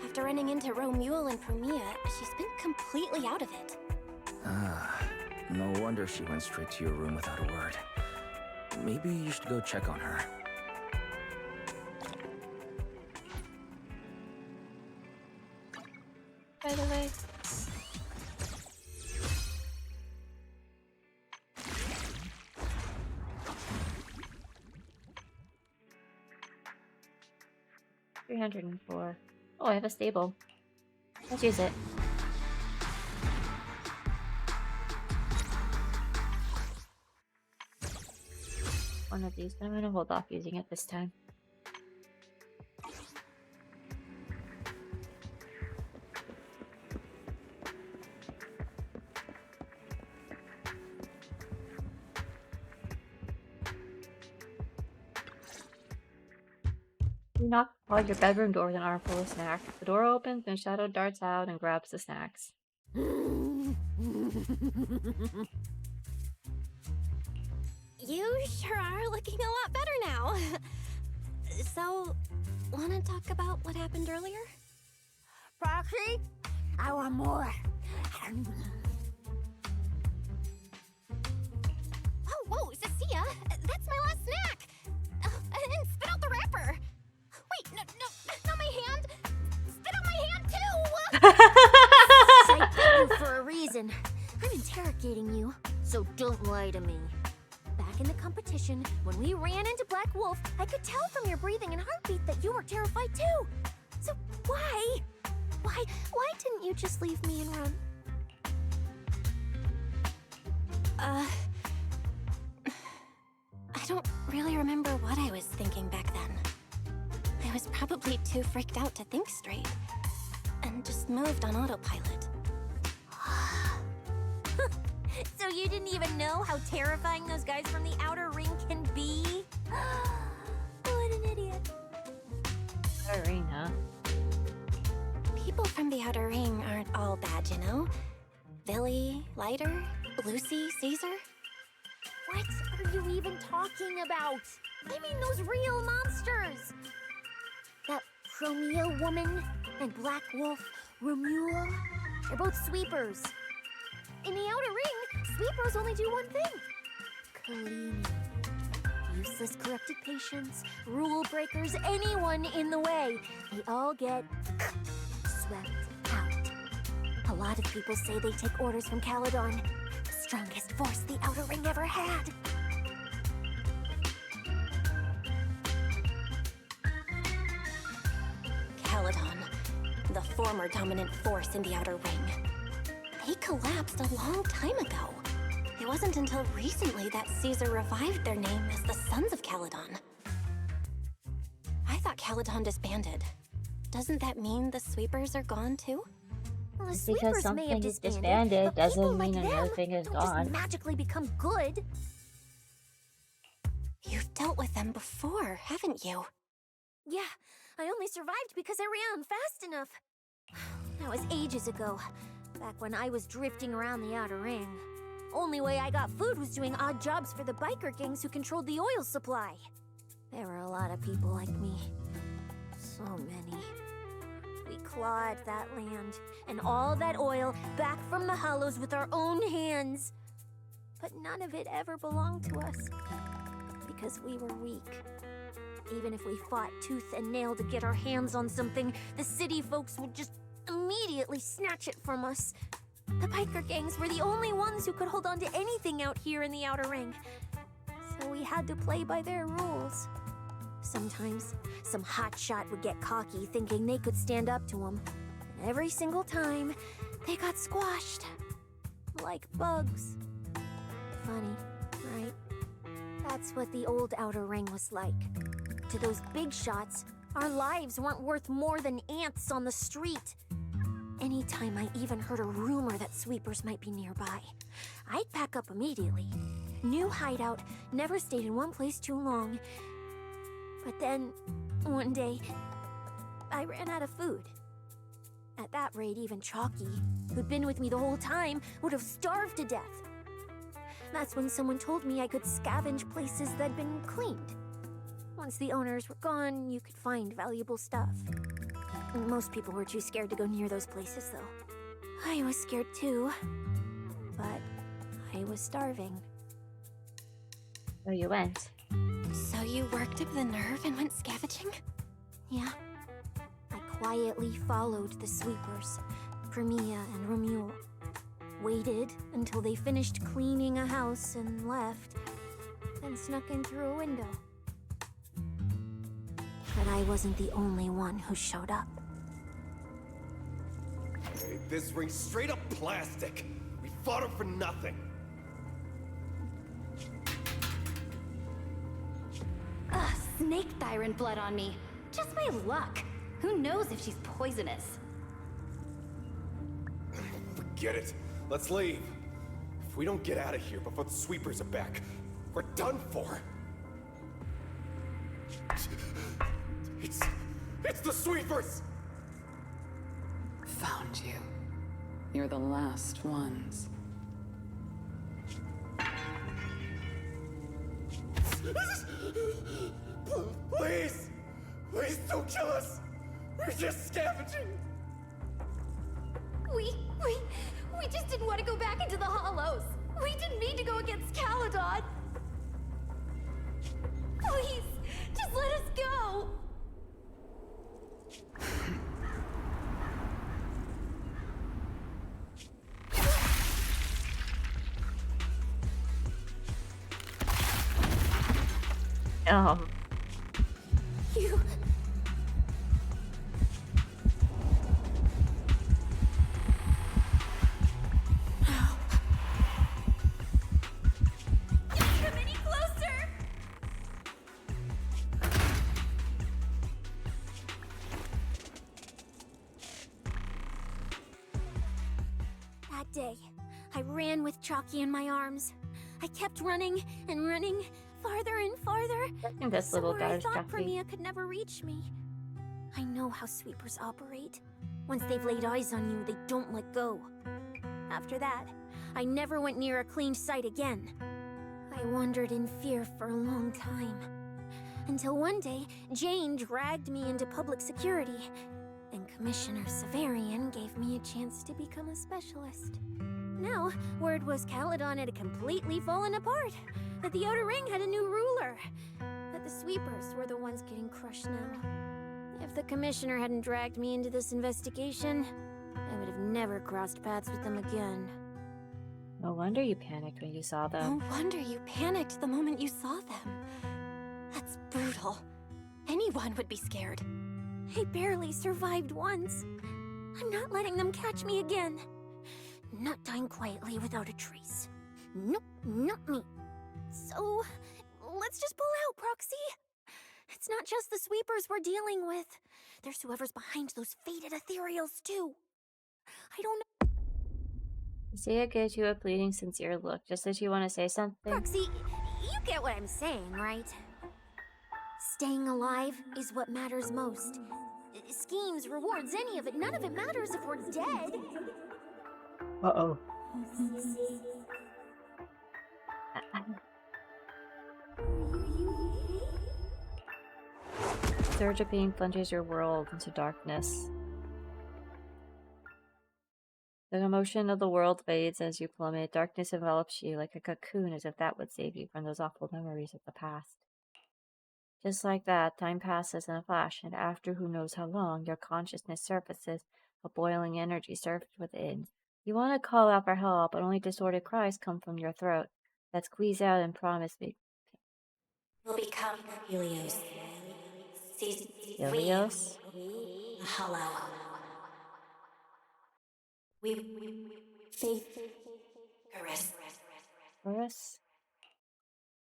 After running into Romuel and Promia, she's been completely out of it. Ah, no wonder she went straight to your room without a word. Maybe you should go check on her. By the way... $304. Oh, I have a stable. Let's use it. One of these, but I'm gonna hold off using it this time. You knock on your bedroom door with an armful of snacks. The door opens and Shadow darts out and grabs the snacks. You sure are looking a lot better now. So, wanna talk about what happened earlier? Proxy, I want more. Oh, whoa, Cecilia, that's my last snack. And spit out the wrapper. Wait, no, not my hand. Spit out my hand too. I picked you for a reason. I'm interrogating you, so don't lie to me. Back in the competition, when we ran into Black Wolf, I could tell from your breathing and heartbeat that you were terrified too. So why didn't you just leave me and run? I don't really remember what I was thinking back then. I was probably too freaked out to think straight, and just moved on autopilot. So you didn't even know how terrifying those guys from the Outer Ring can be? What an idiot. Arena. People from the Outer Ring aren't all bad, you know? Billy, Lighter, Lucy, Caesar. What are you even talking about? I mean those real monsters! That Promia woman and Black Wolf, Romuel, they're both sweepers. In the Outer Ring, sweepers only do one thing. Cleaning. Useless corrupted patients, rule breakers, anyone in the way. They all get swept out. A lot of people say they take orders from Caledon, the strongest force the Outer Ring ever had. Caledon, the former dominant force in the Outer Ring. They collapsed a long time ago. It wasn't until recently that Caesar revived their name as the Sons of Caledon. I thought Caledon disbanded. Doesn't that mean the sweepers are gone too? Well, the Just because sweepers may have something is disbanded, disbanded but people doesn't mean like another them thing is don't just gone. magically become good. You've dealt with them before, haven't you? Yeah, I only survived because I ran fast enough. That was ages ago, back when I was drifting around the Outer Ring. Only way I got food was doing odd jobs for the biker gangs who controlled the oil supply. There were a lot of people like me. So many. We clawed that land and all that oil back from the Hallows with our own hands. But none of it ever belonged to us. Because we were weak. Even if we fought tooth and nail to get our hands on something, the city folks would just immediately snatch it from us. The biker gangs were the only ones who could hold on to anything out here in the Outer Ring. So we had to play by their rules. Sometimes, some hotshot would get cocky thinking they could stand up to them. And every single time, they got squashed. Like bugs. Funny, right? That's what the old Outer Ring was like. To those big shots, our lives weren't worth more than ants on the street. Anytime I even heard a rumor that sweepers might be nearby, I'd pack up immediately. New hideout, never stayed in one place too long. But then, one day, I ran out of food. At that rate, even Chalky, who'd been with me the whole time, would have starved to death. That's when someone told me I could scavenge places that'd been cleaned. Once the owners were gone, you could find valuable stuff. Most people were too scared to go near those places, though. I was scared too. But I was starving. So you went. So you worked up the nerve and went scavenging? Yeah. I quietly followed the sweepers, Premia and Romuald. Waited until they finished cleaning a house and left, then snuck in through a window. But I wasn't the only one who showed up. Hey, this ring's straight up plastic. We fought her for nothing. Ugh, snake tyrant blood on me. Just my luck. Who knows if she's poisonous? Forget it. Let's leave. If we don't get out of here before the sweepers are back, we're done for. It's the sweepers! Found you. You're the last ones. Please! Please don't kill us! We're just scavenging! We just didn't want to go back into the Hollows. We didn't mean to go against Caledon. Please, just let us go. You... Come any closer! That day, I ran with Chalky in my arms. I kept running and running, farther and farther. I think this little somewhere guy I is thought Chalky. Premia could never reach me. I know how sweepers operate. Once they've laid eyes on you, they don't let go. After that, I never went near a cleaned site again. I wandered in fear for a long time. Until one day, Jane dragged me into public security, and Commissioner Severian gave me a chance to become a specialist. Now, word was Caledon had completely fallen apart, that the Outer Ring had a new ruler, that the sweepers were the ones getting crushed now. If the Commissioner hadn't dragged me into this investigation, I would have never crossed paths with them again. No wonder you panicked when you saw them. No wonder you panicked the moment you saw them. That's brutal. Anyone would be scared. I barely survived once. I'm not letting them catch me again. Not dying quietly without a trace. Nope, not me. So, let's just pull out, Proxy. It's not just the sweepers we're dealing with. There's whoever's behind those faded ethereals, too. I don't know. Isaiah gives you a pleading, sincere look, just as you want to say something. Proxy, you get what I'm saying, right? Staying alive is what matters most. Schemes, rewards, any of it, none of it matters if we're dead. Uh-oh. Surge of pain plunges your world into darkness. The emotion of the world fades as you plummet. Darkness envelops you like a cocoon, as if that would save you from those awful memories of the past. Just like that, time passes in a flash, and after who knows how long, your consciousness surfaces, a boiling energy surged within. You want to call out for help, but only distorted cries come from your throat that squeeze out and promise me. Will become Helios. Helios? Hallow. We faith. Caress. Goros?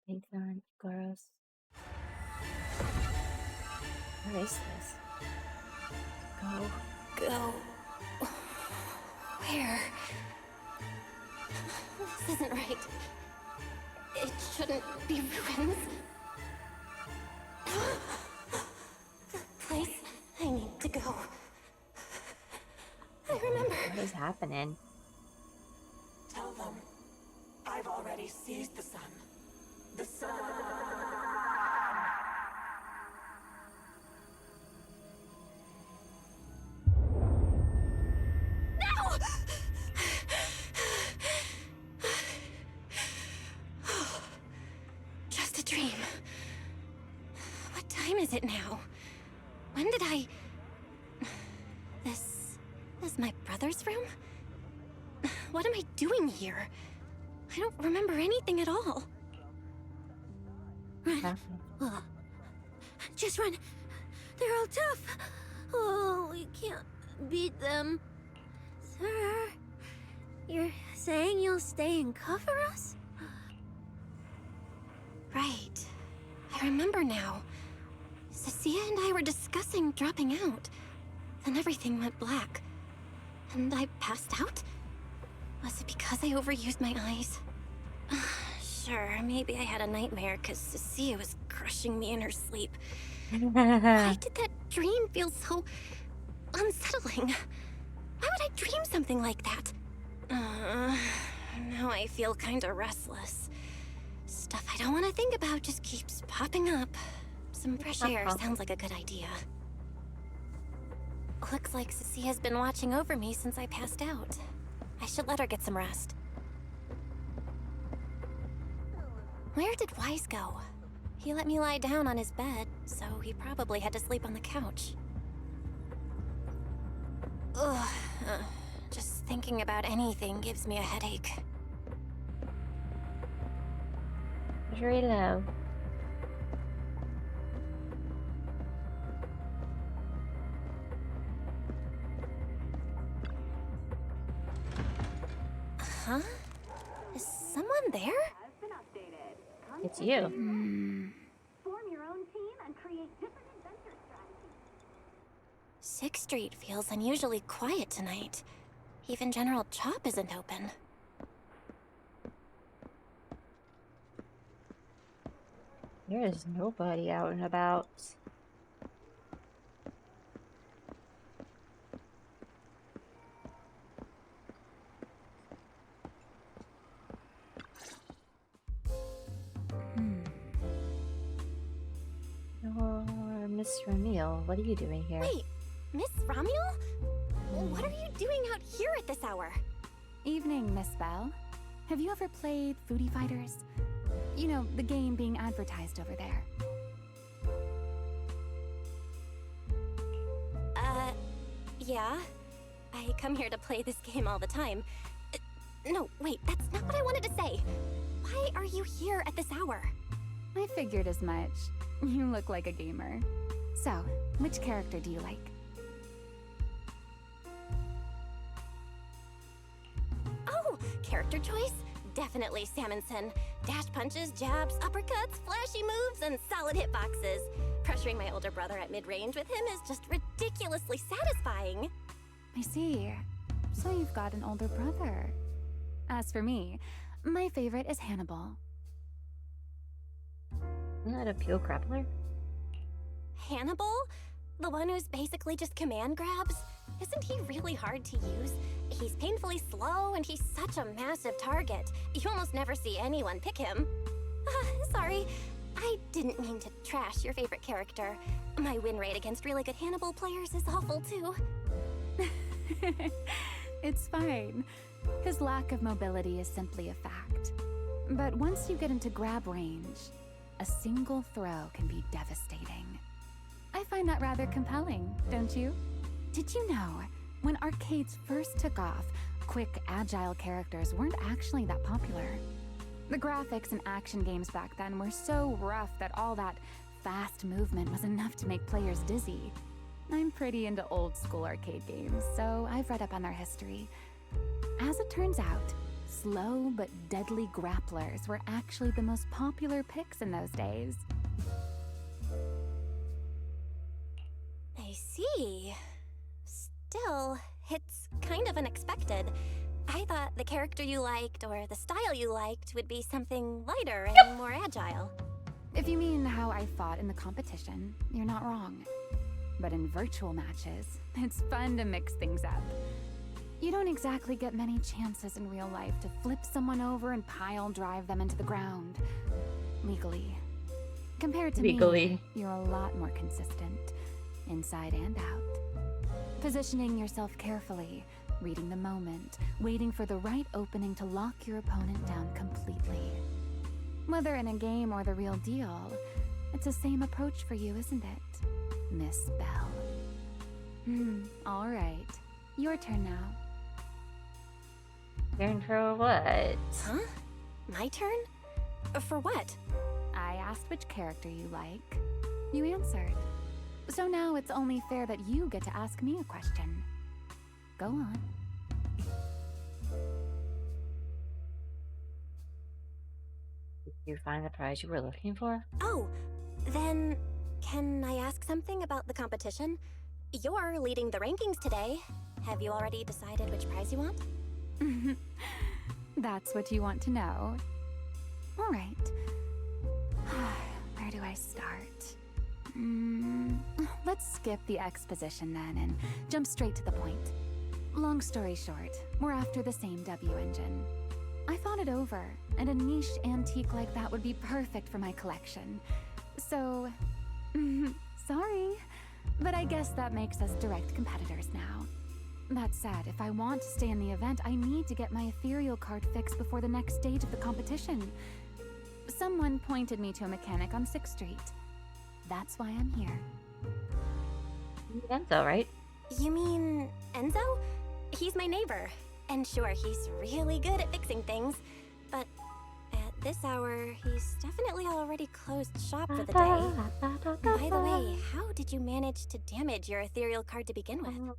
Phathon, Goros. Where is this? Go. Where? This isn't right. It shouldn't be ruins. The place I need to go. I remember. What is happening? Tell them I've already seized the sun. The sun. No! Just a dream. What time is it now? When did I... This is my brother's room? What am I doing here? I don't remember anything at all. Run. Just run. They're all tough. Oh, we can't beat them. Sir, you're saying you'll stay and cover us? Right. I remember now. Cecilia and I were discussing dropping out. Then everything went black. And I passed out? Was it because I overused my eyes? Sure, maybe I had a nightmare because Cecilia was crushing me in her sleep. Why did that dream feel so unsettling? Why would I dream something like that? Now I feel kinda restless. Stuff I don't want to think about just keeps popping up. Some fresh air sounds like a good idea. Looks like Cecilia's been watching over me since I passed out. I should let her get some rest. Where did Wise go? He let me lie down on his bed, so he probably had to sleep on the couch. Ugh. Just thinking about anything gives me a headache. Very low. Huh? Is someone there? It's you. Form your own team and create different adventure strategies. 6th Street feels unusually quiet tonight. Even General Chop isn't open. There is nobody out and about. Oh, Miss Ramiel, what are you doing here? Wait, Miss Ramiel? What are you doing out here at this hour? Evening, Miss Bell. Have you ever played Foodie Fighters? You know, the game being advertised over there. Yeah. I come here to play this game all the time. No, wait, that's not what I wanted to say. Why are you here at this hour? I figured as much. You look like a gamer. So, which character do you like? Oh, character choice? Definitely Salmonson. Dash punches, jabs, uppercuts, flashy moves, and solid hitboxes. Pressuring my older brother at mid-range with him is just ridiculously satisfying. I see. So you've got an older brother. As for me, my favorite is Hannibal. Isn't that a peel grappler? Hannibal? The one who's basically just command grabs? Isn't he really hard to use? He's painfully slow and he's such a massive target. You almost never see anyone pick him. Sorry, I didn't mean to trash your favorite character. My win rate against really good Hannibal players is awful too. It's fine. His lack of mobility is simply a fact. But once you get into grab range, a single throw can be devastating. I find that rather compelling, don't you? Did you know, when arcades first took off, quick, agile characters weren't actually that popular? The graphics in action games back then were so rough that all that fast movement was enough to make players dizzy. I'm pretty into old school arcade games, so I've read up on their history. As it turns out, slow but deadly grapplers were actually the most popular picks in those days. I see. Still, it's kind of unexpected. I thought the character you liked or the style you liked would be something lighter and more agile. If you mean how I fought in the competition, you're not wrong. But in virtual matches, it's fun to mix things up. You don't exactly get many chances in real life to flip someone over and pile drive them into the ground. Legally. Compared to me, you're a lot more consistent, inside and out. Positioning yourself carefully, reading the moment, waiting for the right opening to lock your opponent down completely. Whether in a game or the real deal, it's the same approach for you, isn't it, Miss Bell? All right. Your turn now. Turn for what? Huh? My turn? For what? I asked which character you like. You answered. So now it's only fair that you get to ask me a question. Go on. Did you find the prize you were looking for? Oh, then can I ask something about the competition? You're leading the rankings today. Have you already decided which prize you want? That's what you want to know. All right. Where do I start? Let's skip the exposition then and jump straight to the point. Long story short, we're after the same W engine. I thought it over, and a niche antique like that would be perfect for my collection. So, sorry, but I guess that makes us direct competitors now. That said, if I want to stay in the event, I need to get my ethereal card fixed before the next stage of the competition. Someone pointed me to a mechanic on 6th Street. That's why I'm here. Enzo, right? You mean Enzo? He's my neighbor. And sure, he's really good at fixing things. But at this hour, he's definitely already closed shop for the day. By the way, how did you manage to damage your ethereal card to begin with?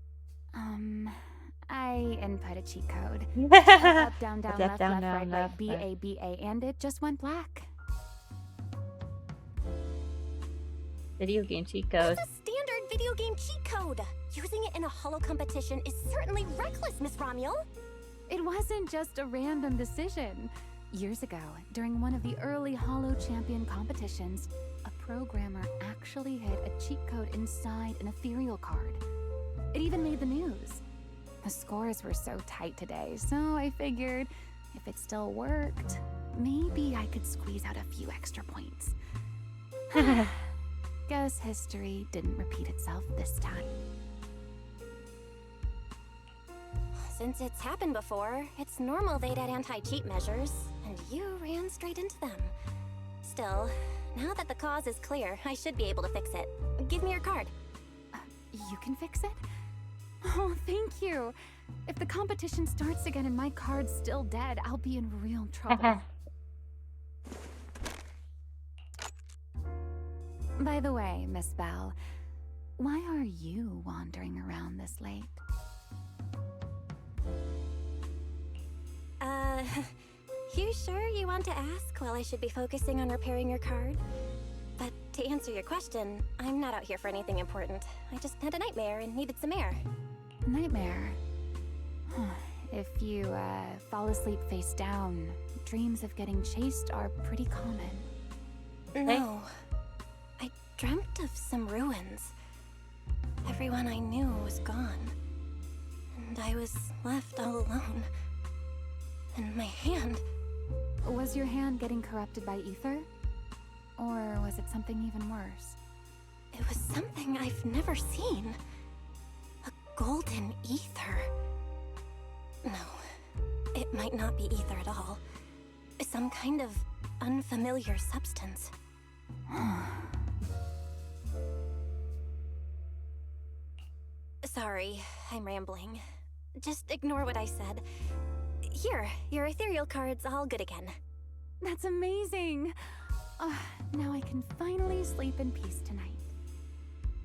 I input a cheat code. Up, down, down, Left, left, down, right, left, B, A, B, A, and it just went black. Video game cheat code. It's a standard video game cheat code. Using it in a Hallow competition is certainly reckless, Miss Romuel. It wasn't just a random decision. Years ago, during one of the early Hallow champion competitions, a programmer actually hid a cheat code inside an ethereal card. It even made the news. The scores were so tight today, so I figured if it still worked, maybe I could squeeze out a few extra points. Guess history didn't repeat itself this time. Since it's happened before, it's normal they'd add anti-cheat measures, and you ran straight into them. Still, now that the cause is clear, I should be able to fix it. Give me your card. You can fix it? Oh, thank you. If the competition starts again and my card's still dead, I'll be in real trouble. By the way, Miss Bell, why are you wandering around this late? You sure you want to ask while I should be focusing on repairing your card? But to answer your question, I'm not out here for anything important. I just had a nightmare and needed some air. Nightmare? If you fall asleep face down, dreams of getting chased are pretty common. No. I dreamt of some ruins. Everyone I knew was gone. And I was left all alone. And my hand... Was your hand getting corrupted by ether? Or was it something even worse? It was something I've never seen. A golden ether. No, it might not be ether at all. Some kind of unfamiliar substance. Sorry, I'm rambling. Just ignore what I said. Here, your ethereal card's all good again. That's amazing! Now I can finally sleep in peace tonight.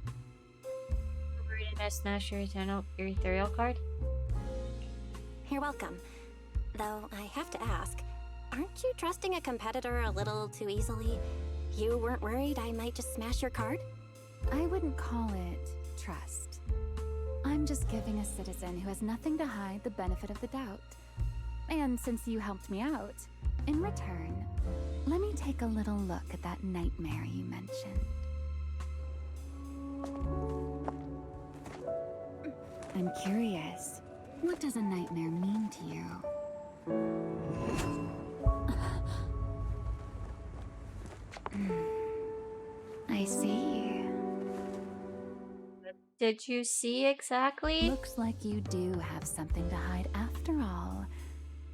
Did I smash your ethereal card? You're welcome. Though I have to ask, aren't you trusting a competitor a little too easily? You weren't worried I might just smash your card? I wouldn't call it trust. I'm just giving a citizen who has nothing to hide the benefit of the doubt. And since you helped me out, in return, let me take a little look at that nightmare you mentioned. I'm curious, what does a nightmare mean to you? I see. What did you see exactly? Looks like you do have something to hide after all,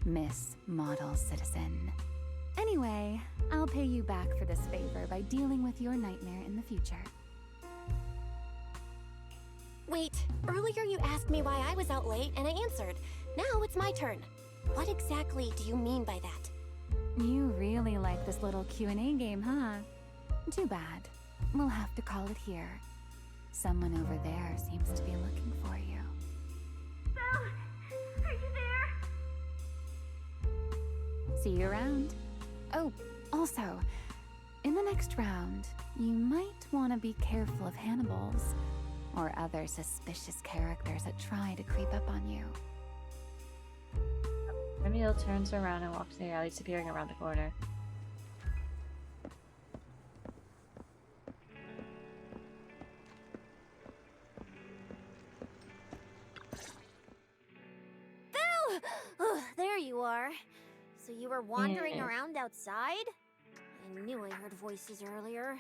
Miss Model Citizen. Anyway, I'll pay you back for this favor by dealing with your nightmare in the future. Wait, earlier you asked me why I was out late and I answered. Now it's my turn. What exactly do you mean by that? You really like this little Q&A game, huh? Too bad. We'll have to call it here. Someone over there seems to be looking for you. Belle, are you there? See you around. Oh, also, in the next round, you might want to be careful of Hannibals or other suspicious characters that try to creep up on you. Emil turns around and walks near Ali, disappearing around the corner. Belle! Oh, there you are. So you were wandering Yeah. around outside? I knew I heard voices earlier.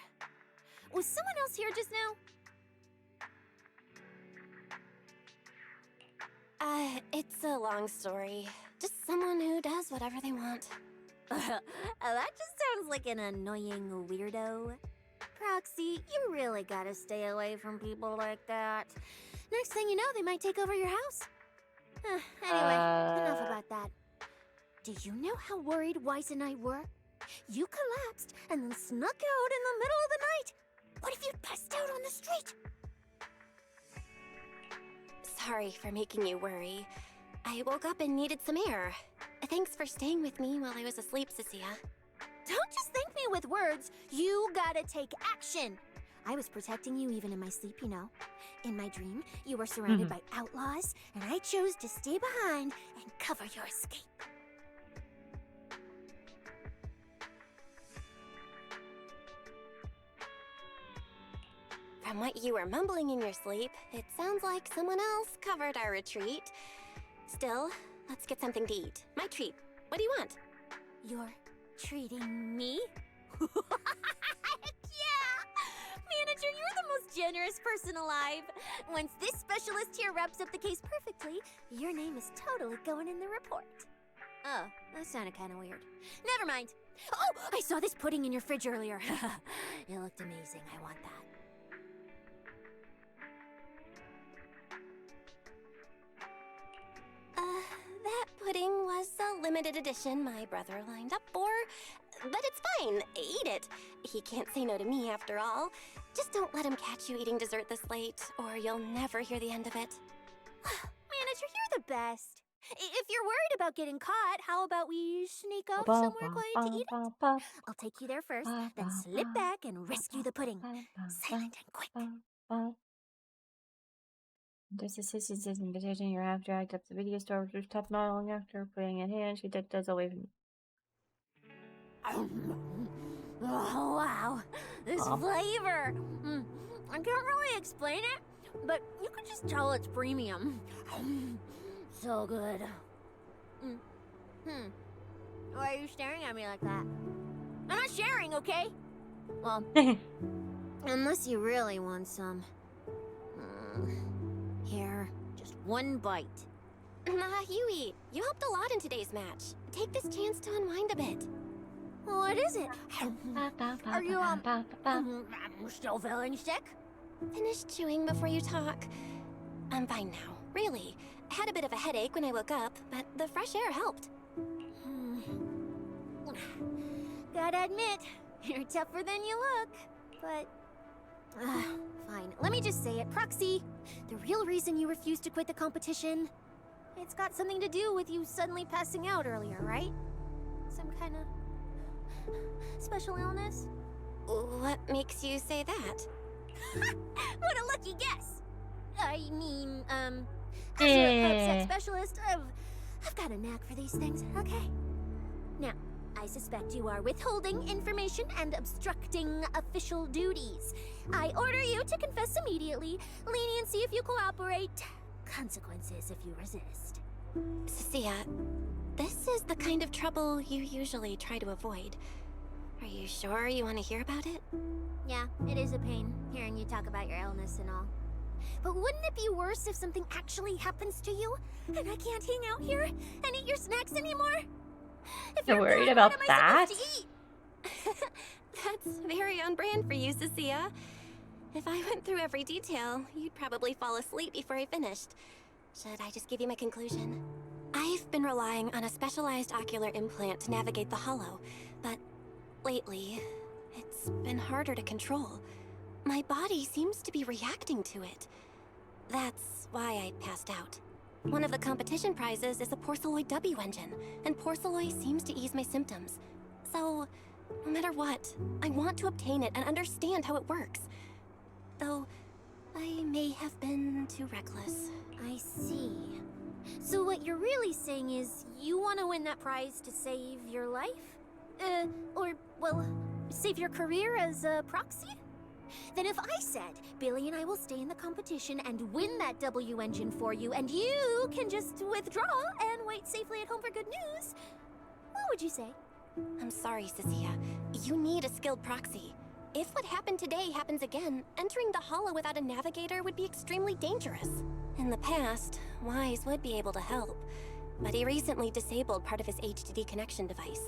Was someone else here just now? It's a long story. Just someone who does whatever they want. That just sounds like an annoying weirdo. Proxy, you really gotta stay away from people like that. Next thing you know, they might take over your house. Anyway, enough about that. Do you know how worried Weiss and I were? You collapsed and then snuck out in the middle of the night. What if you'd passed out on the street? Sorry for making you worry. I woke up and needed some air. Thanks for staying with me while I was asleep, Cecilia. Don't just thank me with words. You gotta take action. I was protecting you even in my sleep, you know. In my dream, you were surrounded by outlaws, and I chose to stay behind and cover your escape. From what you were mumbling in your sleep, it sounds like someone else covered our retreat. Still, let's get something to eat. My treat. What do you want? You're treating me? Heck yeah! Manager, you're the most generous person alive. Once this specialist here wraps up the case perfectly, your name is totally going in the report. Oh, that sounded kind of weird. Never mind. Oh, I saw this pudding in your fridge earlier. It looked amazing. I want that. That pudding was a limited edition my brother lined up for. But it's fine. Eat it. He can't say no to me after all. Just don't let him catch you eating dessert this late, or you'll never hear the end of it. Manager, you're the best. If you're worried about getting caught, how about we sneak off somewhere quiet to eat it? I'll take you there first, then slip back and rescue the pudding. Silent and quick. This assistance is invitation. Your have dragged up the video store rooftop long after putting in hand. She does away from. Oh, wow. This flavor. I can't really explain it, but you can just tell it's premium. So good. Why are you staring at me like that? I'm not sharing, okay? Well, unless you really want some. Here, just one bite. Huey, you helped a lot in today's match. Take this chance to unwind a bit. What is it? Are you, still feeling sick? Finish chewing before you talk. I'm fine now, really. I had a bit of a headache when I woke up, but the fresh air helped. Gotta admit, you're tougher than you look, but... fine, let me just say it. Proxy, the real reason you refused to quit the competition, it's got something to do with you suddenly passing out earlier, right? Some kind of special illness? What makes you say that? What a lucky guess! I mean, as a PubSec specialist, I've got a knack for these things, okay? Now, I suspect you are withholding information and obstructing official duties. I order you to confess immediately, leniency if you cooperate, consequences if you resist. Cecilia, this is the kind of trouble you usually try to avoid. Are you sure you want to hear about it? Yeah, it is a pain, hearing you talk about your illness and all. But wouldn't it be worse if something actually happens to you, and I can't hang out here and eat your snacks anymore? If You're worried about that? That's very on brand for you, Cecilia. If I went through every detail, you'd probably fall asleep before I finished. Should I just give you my conclusion? I've been relying on a specialized ocular implant to navigate the Hallow, but lately, it's been harder to control. My body seems to be reacting to it. That's why I passed out. One of the competition prizes is a Porceloid W engine, and Porceloid seems to ease my symptoms. So, no matter what, I want to obtain it and understand how it works. Though, I may have been too reckless. I see. So what you're really saying is you want to win that prize to save your life? Save your career as a proxy? Then if I said, Billy and I will stay in the competition and win that W engine for you, and you can just withdraw and wait safely at home for good news, what would you say? I'm sorry, Cecilia. You need a skilled proxy. If what happened today happens again, entering the Hallow without a navigator would be extremely dangerous. In the past, Wise would be able to help, but he recently disabled part of his HDD connection device.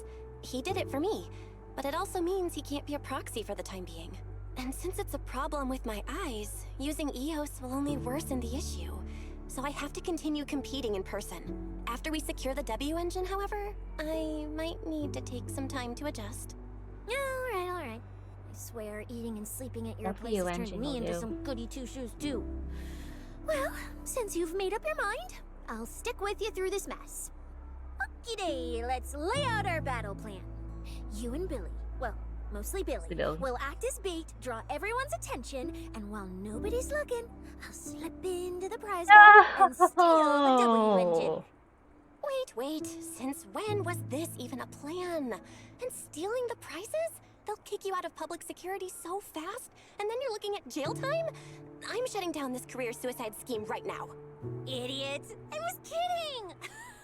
He did it for me, but it also means he can't be a proxy for the time being. And since it's a problem with my eyes, using EOS will only worsen the issue. So I have to continue competing in person. After we secure the W engine, however, I might need to take some time to adjust. Alright. I swear eating and sleeping at your place has turned me into some goody two-shoes too. Well, since you've made up your mind, I'll stick with you through this mess. Okie-day, let's lay out our battle plan. You and Billy, well, mostly Billy, will act as bait, draw everyone's attention, and while nobody's looking, I'll slip into the prize vault and steal the W engine. Wait, since when was this even a plan? And stealing the prizes? They'll kick you out of public security so fast, and then you're looking at jail time? I'm shutting down this career suicide scheme right now. Idiot! I was kidding!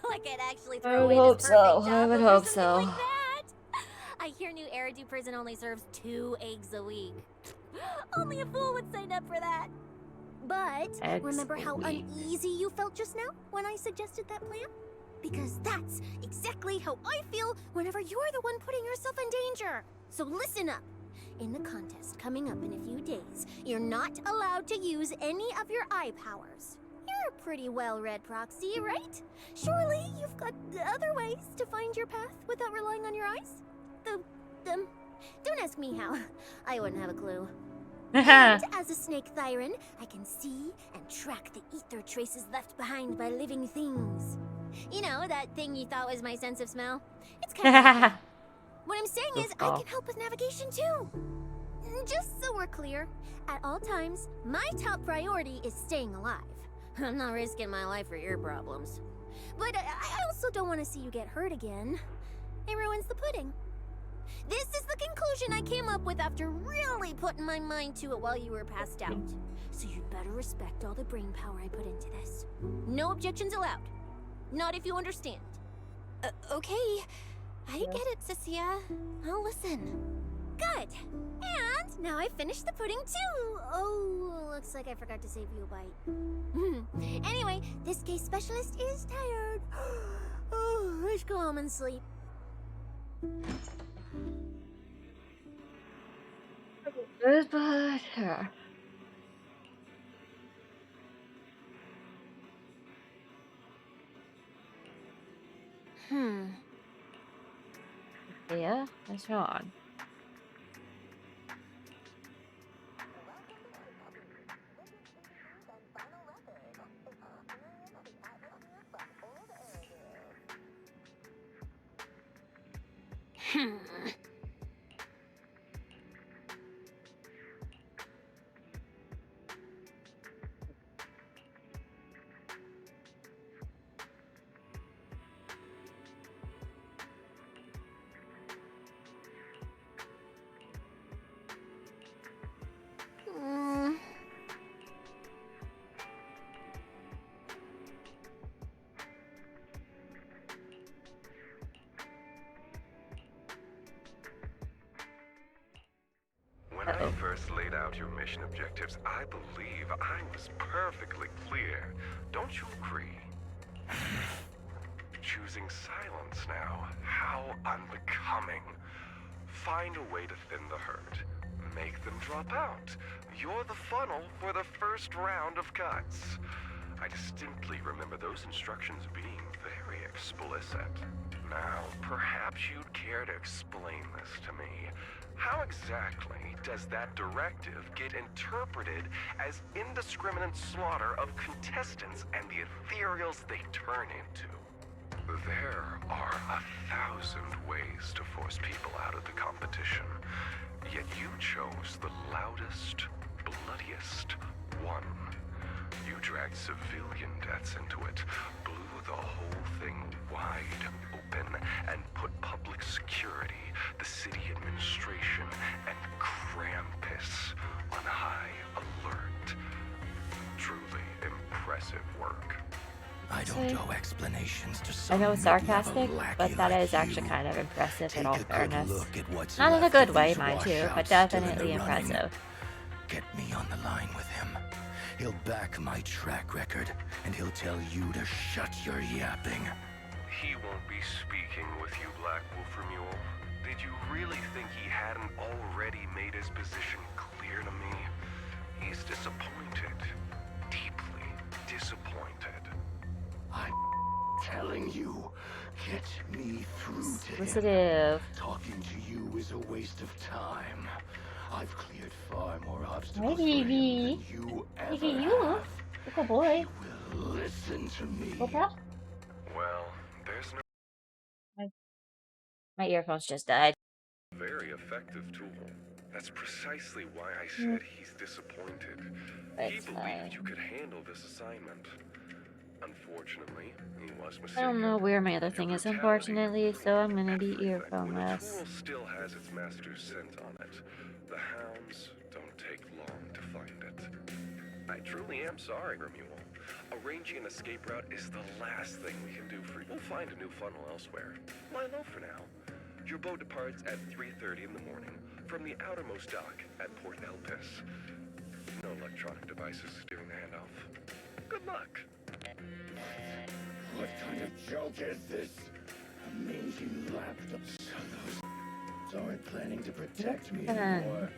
Like I'd actually I throw would away hope this so. perfect I job would over hope something so. like that. I hear New Eridu prison only serves 2 eggs a week. Only a fool would sign up for that. But remember how uneasy you felt just now when I suggested that plan? Because that's exactly how I feel whenever you're the one putting yourself in danger. So listen up. In the contest coming up in a few days, you're not allowed to use any of your eye powers. You're a pretty well-read proxy, right? Surely you've got other ways to find your path without relying on your eyes? Don't ask me how. I wouldn't have a clue. And as a snake Thyron, I can see and track the ether traces left behind by living things. You know, that thing you thought was my sense of smell? It's kind of like that. What I'm saying is I can help with navigation too. Just so we're clear, at all times, my top priority is staying alive. I'm not risking my life for your problems. But I also don't want to see you get hurt again. It ruins the pudding. This is the conclusion I came up with after really putting my mind to it while you were passed out. So you'd better respect all the brain power I put into this. No objections allowed. Not if you understand. Okay. I get it, Cecilia. I'll listen. Good. And now I finished the pudding too. Oh, looks like I forgot to save you a bite. Anyway, this case specialist is tired. Oh, let's go home and sleep. Goodbye. Yeah, what's wrong? When I first laid out your mission objectives, I believe I was perfectly clear. Don't you agree? Choosing silence now. How unbecoming. Find a way to thin the herd. Make them drop out. You're the funnel for the first round of cuts. I distinctly remember those instructions being very explicit. Now, perhaps you'd care to explain this to me. How exactly does that directive get interpreted as indiscriminate slaughter of contestants and the ethereals they turn into? There are 1,000 ways to force people out of the competition, yet you chose the loudest, bloodiest one. You dragged civilian deaths into it, blew the whole thing wide open, and put public security, the city administration, and Krampus on high alert. Truly impressive work. I don't owe explanations to I some know it's sarcastic, mid-level lackey but that like is actually you. kind of impressive in Take all a good fairness. look at what's Not in a left good of way, these mind you, but washouts still in the definitely running. impressive. Get me on the line with him. He'll back my track record, and he'll tell you to shut your yapping. He won't be speaking with you, Black Wolf Mule. Did you really think he hadn't already made his position clear to me? He's disappointed. Deeply disappointed. I'm telling you, get me through to him. Sensitive. Talking to you is a waste of time. I've cleared far more Hi, obstacles for baby. him than you ever Look at you. have. Look a boy. He will listen to me. Okay. Well, there's no My earphones just died. very effective tool. That's precisely why I said he's disappointed. He That's believed fine. you could handle this assignment. Unfortunately, he was mistaken. I don't know where my other thing is, unfortunately, so I'm gonna be When a earphoneless. tool still has its master's scent on it, the hounds don't take long to find it. I truly am sorry, Romuald. Arranging an escape route is the last thing we can do for you. We'll find a new funnel elsewhere. Lie low for now. Your boat departs at 3:30 in the morning from the outermost dock at Port Elpis. No electronic devices during the handoff. Good luck. What kind of joke is this? A mangy laptop. So those aren't planning to protect me anymore.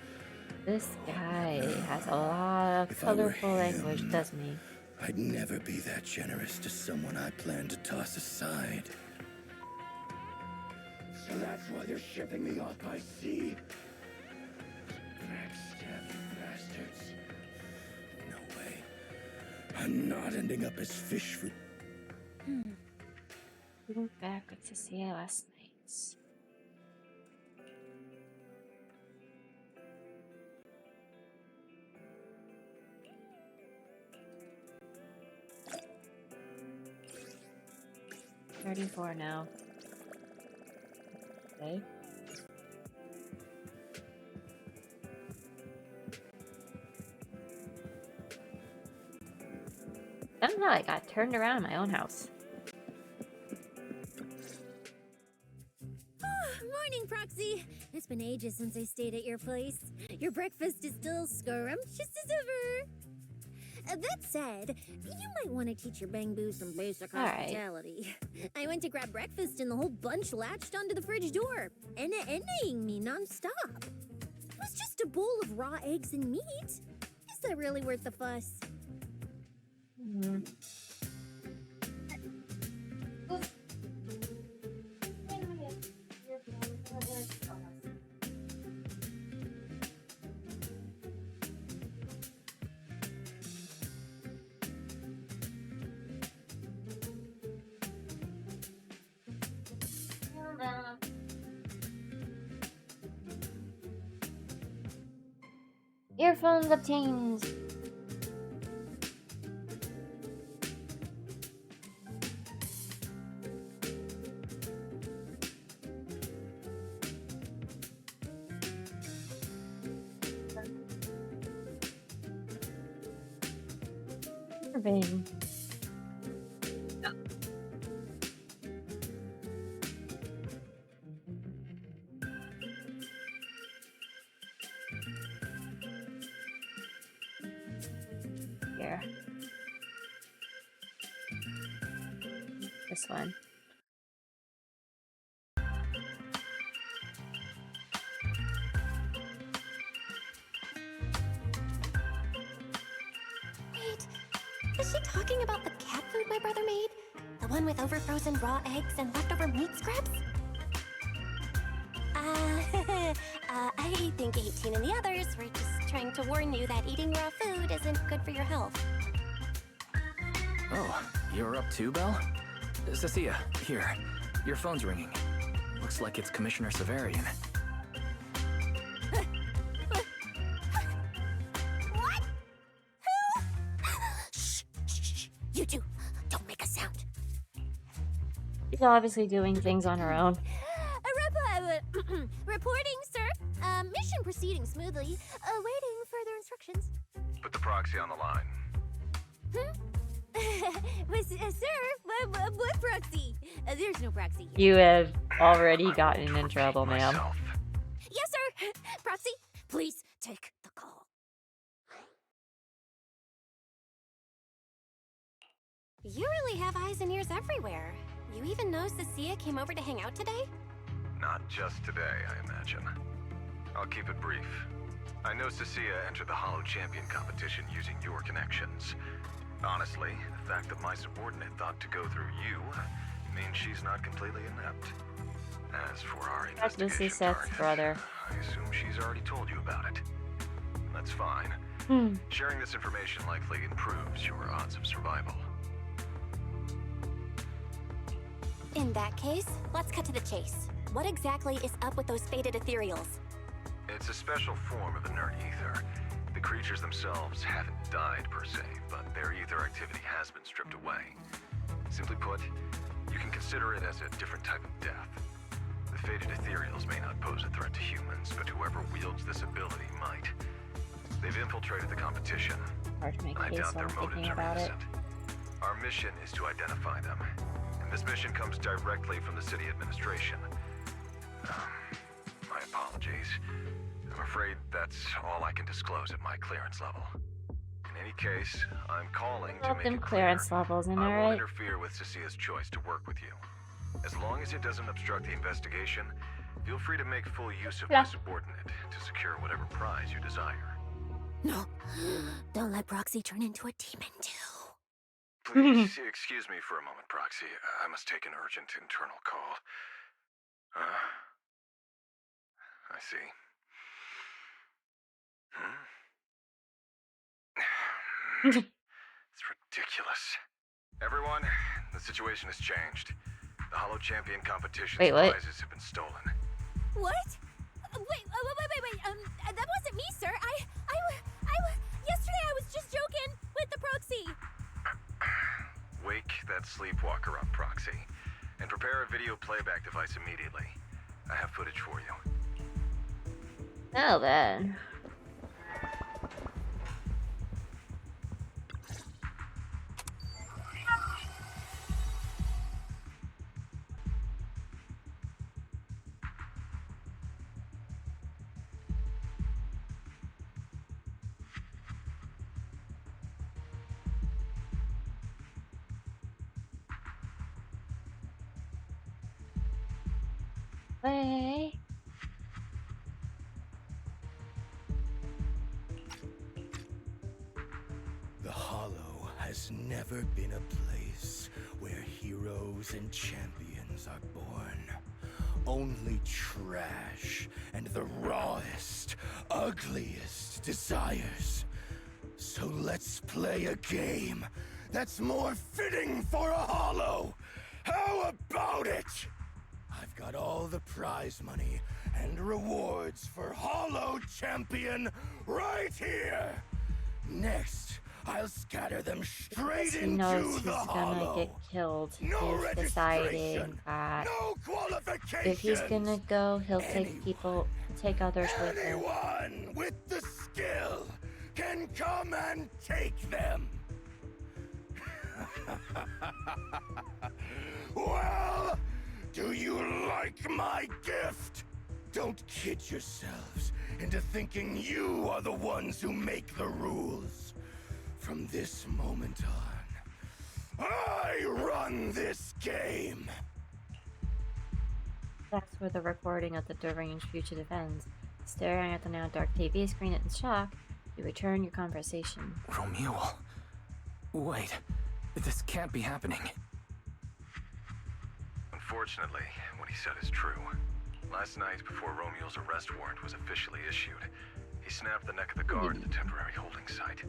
This guy has a lot of If I were colorful language, him, doesn't he? I'd never be that generous to someone I plan to toss aside. So that's why they're shipping me off by sea? Backstabbing bastards. No way. I'm not ending up as fish food. We went back to see it last night. $34 now. Okay. Somehow I got turned around in my own house. Morning, Proxy. It's been ages since I stayed at your place. Your breakfast is still scrumptious as ever. That said, you might want to teach your Bang Boo some basic hospitality. I went to grab breakfast and the whole bunch latched onto the fridge door, envying me nonstop. It was just a bowl of raw eggs and meat. Is that really worth the fuss? Earphones obtained. Irving. Here. This one. Wait, is she talking about the cat food my brother made? The one with overfrozen raw eggs and leftover meat scraps? I think 18 and the others were just trying to warn you that eating raw food isn't good for your health. Oh, you're up too, Belle? Cecilia, here. Your phone's ringing. Looks like it's Commissioner Severian. What? Who? Shh, shh, shh. You two, don't make a sound. She's obviously doing things on her own. Reporting, sir. Mission proceeding smoothly. Awaiting further instructions. Put the proxy on the line. Sir, what proxy? There's no proxy. You have already gotten in trouble, ma'am. Yes, sir. Proxy, please take the call. You really have eyes and ears everywhere. You even know Cecilia came over to hang out today? Not just today, I imagine. I'll keep it brief. I know Cecilia entered the Hallow Champion competition using your connections. Honestly, the fact that my subordinate thought to go through you means she's not completely inept. As for our investigation This is Seth's brother. I assume she's already told you about it. That's fine. Sharing this information likely improves your odds of survival. In that case, let's cut to the chase. What exactly is up with those faded ethereals? It's a special form of inert ether. The creatures themselves haven't died per se, but their ether activity has been stripped away. Simply put, you can consider it as a different type of death. The faded ethereals may not pose a threat to humans, but whoever wields this ability might. They've infiltrated the competition. Hard to make I face doubt while their motives thinking are about it. innocent. Our mission is to identify them. And this mission comes directly from the city administration. My apologies. I'm afraid that's all I can disclose at my clearance level. In any case, I'm calling to Got make them it clearance clear. levels, am I I won't right? interfere with Cecilia's choice to work with you. As long as it doesn't obstruct the investigation, feel free to make full use of my subordinate to secure whatever prize you desire. No, don't let Proxy turn into a demon too. Please excuse me for a moment, Proxy. I must take an urgent internal call. I see. It's ridiculous. Everyone, the situation has changed. The Hallow Champion competition's Wait, what? prizes have been stolen. What? Wait, that wasn't me, sir. Yesterday I was just joking with the Proxy. Wake that sleepwalker up, Proxy, and prepare a video playback device immediately. I have footage for you. Well then. Way. The Hollow has never been a place where heroes and champions are born. Only trash and the rawest, ugliest desires. So let's play a game that's more fitting for a Hollow. How about it? I've got all the prize money and rewards for Hollow Champion right here. Next, I'll scatter them straight He into knows he's the gonna Hollow. get killed. No He's deciding that no if he's gonna go, he'll take others with him. Anyone with the skill can come and take them. Well, do you like my gift? Don't kid yourselves into thinking you are the ones who make the rules. From this moment on, I run this game. That's where the recording of the deranged fugitive ends. Staring at the now dark TV screen in shock, you return your conversation. Romuald. Wait, this can't be happening. Unfortunately, what he said is true. Last night, before Romuald's arrest warrant was officially issued, he snapped the neck of the guard at the temporary holding site.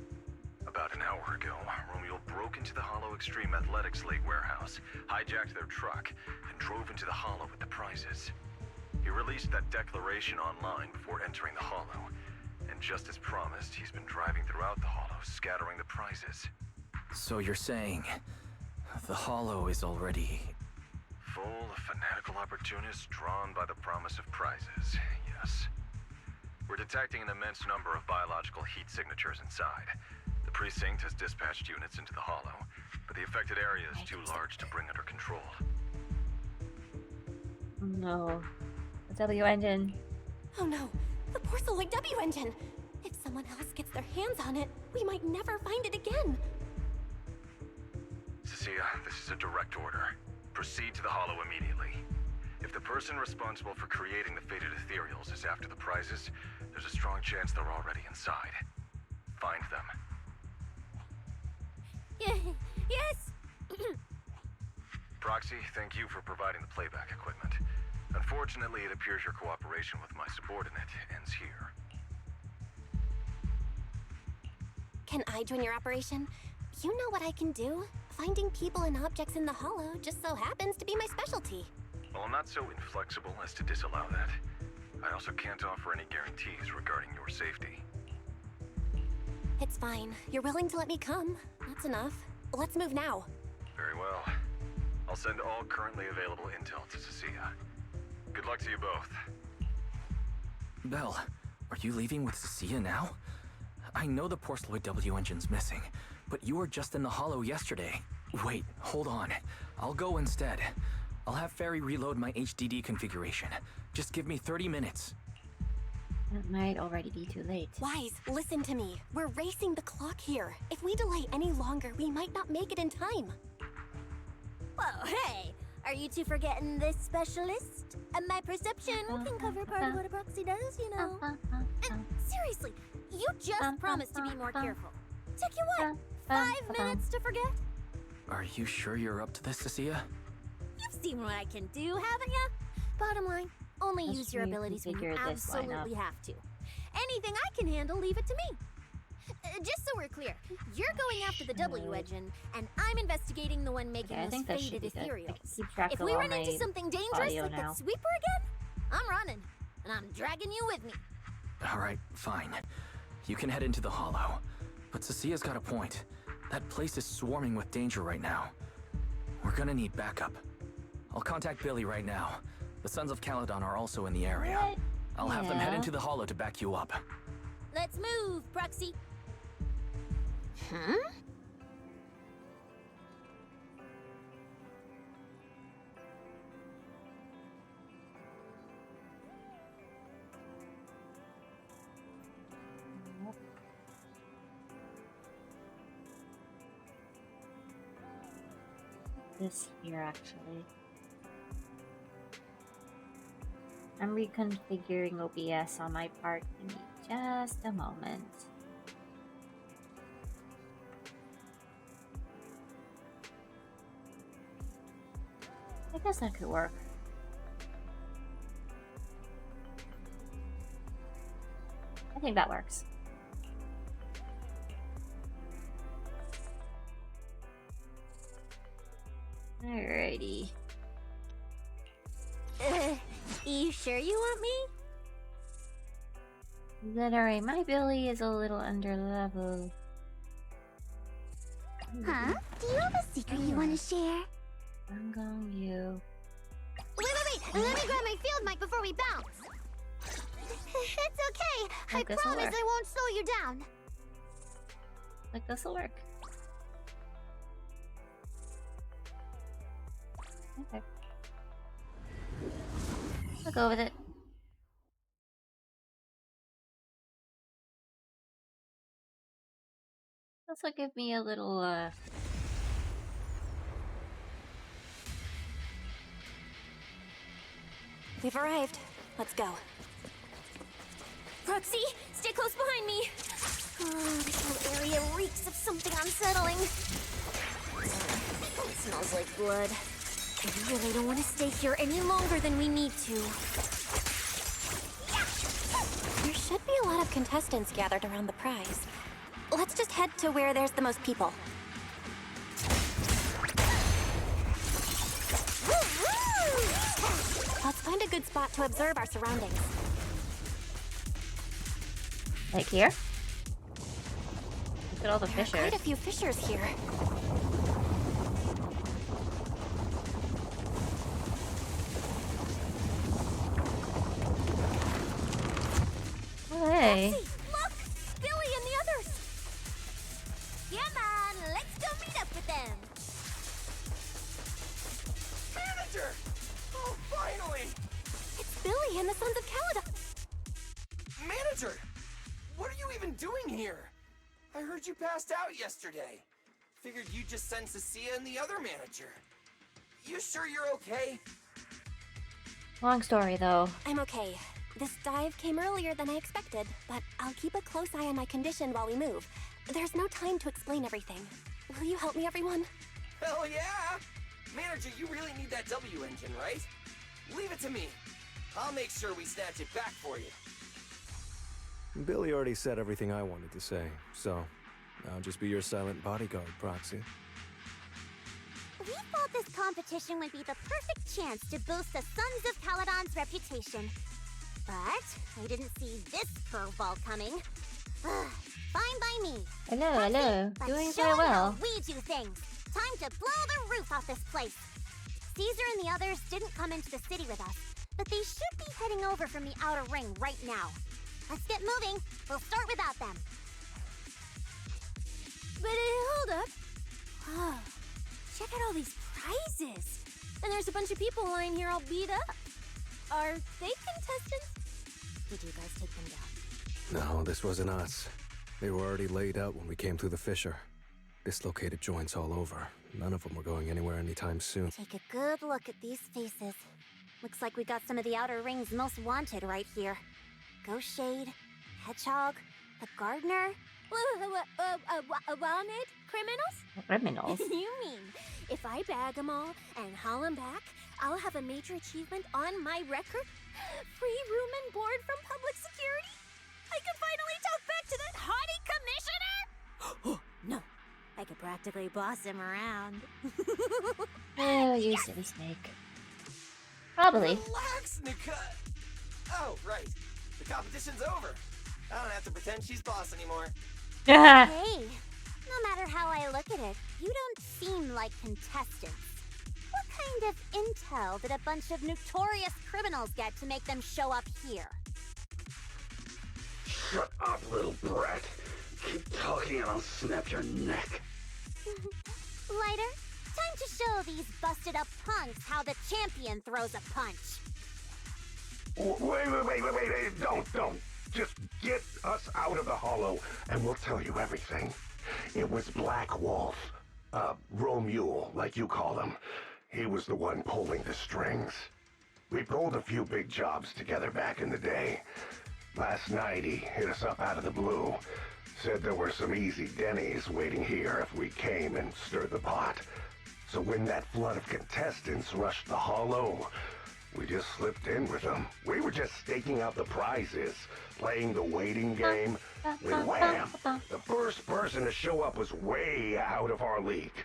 About an hour ago, Romuald broke into the Hallow Extreme Athletics League warehouse, hijacked their truck, and drove into the Hallow with the prizes. He released that declaration online before entering the Hallow, and just as promised, he's been driving throughout the Hallow, scattering the prizes. So you're saying the Hallow is already... Full of fanatical opportunists drawn by the promise of prizes, yes. We're detecting an immense number of biological heat signatures inside. The precinct has dispatched units into the Hallow, but the affected area is too large to bring under control. No. The W engine. Oh no, the porceloid W engine! If someone else gets their hands on it, we might never find it again. Cecilia, this is a direct order. Proceed to the Hallow immediately. If the person responsible for creating the fated ethereals is after the prizes, there's a strong chance they're already inside. Find them. Yes! Proxy, thank you for providing the playback equipment. Unfortunately, it appears your cooperation with my subordinate ends here. Can I join your operation? You know what I can do. Finding people and objects in the Hallow just so happens to be my specialty. Well, I'm not so inflexible as to disallow that. I also can't offer any guarantees regarding your safety. It's fine. You're willing to let me come. That's enough. Let's move now. Very well. I'll send all currently available intel to Cecilia. Good luck to you both. Belle, are you leaving with Cecilia now? I know the porceloid W engine's missing, but you were just in the Hallow yesterday. Wait, hold on. I'll go instead. I'll have Fairy reload my HDD configuration. Just give me 30 minutes. That might already be too late. Wise, listen to me. We're racing the clock here. If we delay any longer, we might not make it in time. Well, hey! Are you two forgetting this specialist? My perception can cover part of what a proxy does, you know. And seriously, you just promised to be more careful. Took you what, 5 minutes to forget? Are you sure you're up to this, Cecilia? You've seen what I can do, haven't ya? Bottom line, only Let's use your see if we abilities when you figure this line out. absolutely have to. Anything I can handle, leave it to me. Just so we're clear, you're going after the W engine, and I'm investigating the one making Okay, I those think that should faded be good. I can ethereals. keep track If of we all run into my something dangerous audio like now. that sweeper again, I'm running, and I'm dragging you with me. Alright, fine. You can head into the Hallow. But Cecilia's got a point. That place is swarming with danger right now. We're gonna need backup. I'll contact Billy right now. The Sons of Caledon are also in the area. What? I'll have them head Yeah. into the Hallow to back you up. Let's move, Proxy. Huh? This here, actually. I'm reconfiguring OBS on my part. Give me just a moment. I guess that could work. I think that works. Alrighty. You sure you want me? Is that alright? My Billy is a little under level. Huh? Do you have a secret you want to share? I'm going you. Wait! Let me grab my field mic before we bounce. It's okay. I Like this'll promise work. I won't slow you down. Like this'll work. Okay. I'll go with it. This will give me a little, We've arrived. Let's go. Roxy, stay close behind me. Oh, this whole area reeks of something unsettling. It smells like blood. I really don't want to stay here any longer than we need to. There should be a lot of contestants gathered around the prize. Let's just head to where there's the most people. Let's find a good spot to observe our surroundings. like here. Look at all the There are fissures. quite a few fissures here. Oh, hey. Look! Billy and the others! Yeah, man! Let's go meet up with them! Manager! Oh, finally! It's Billy and the Sons of Caledon. Manager! What are you even doing here? I heard you passed out yesterday. Figured you'd just send Cecilia and the other manager. You sure you're okay? Long story, though. I'm okay. This dive came earlier than I expected, but I'll keep a close eye on my condition while we move. There's no time to explain everything. Will you help me, everyone? Hell yeah! Manager, you really need that W engine, right? Leave it to me. I'll make sure we snatch it back for you. Billy already said everything I wanted to say, so I'll just be your silent bodyguard, Proxy. We thought this competition would be the perfect chance to boost the Sons of Caledon's reputation. But I didn't see this curveball coming. Ugh, fine by me. Hello. Let's Doing show very 'em well. how we do things. Time to blow the roof off this place. Caesar and the others didn't come into the city with us, but they should be heading over from the outer ring right now. Let's get moving. We'll start without them. But hold up. Oh, check out all these prizes. And there's a bunch of people lying here all beat up. Are they contestants? Did you guys take them down? No, this wasn't us. They were already laid out when we came through the fissure. Dislocated joints all over. None of them were going anywhere anytime soon. Take a good look at these faces. Looks like we got some of the outer ring's most wanted right here. Ghost Shade, Hedgehog, the Gardener. Wanted? Criminals? Criminals? You mean, if I bag them all and haul them back, I'll have a major achievement on my record? Free room and board from public security? I can finally talk back to that haughty commissioner? No, I could practically boss him around. Oh, you silly snake. Probably. Relax, Nicole. Oh, right. The competition's over. I don't have to pretend she's boss anymore. Hey, no matter how I look at it, you don't seem like contestants. What kind of intel did a bunch of notorious criminals get to make them show up here? Shut up, little brat. Keep talking and I'll snap your neck. Lighter, time to show these busted up punks how the champion throws a punch. Wait, don't. Just get us out of the Hollow and we'll tell you everything. It was Black Wolf. Romule, like you call him. He was the one pulling the strings. We pulled a few big jobs together back in the day. Last night, he hit us up out of the blue. Said there were some easy Denny's waiting here if we came and stirred the pot. So when that flood of contestants rushed the Hallow, we just slipped in with them. We were just staking out the prizes, playing the waiting game. When wham! The first person to show up was way out of our league.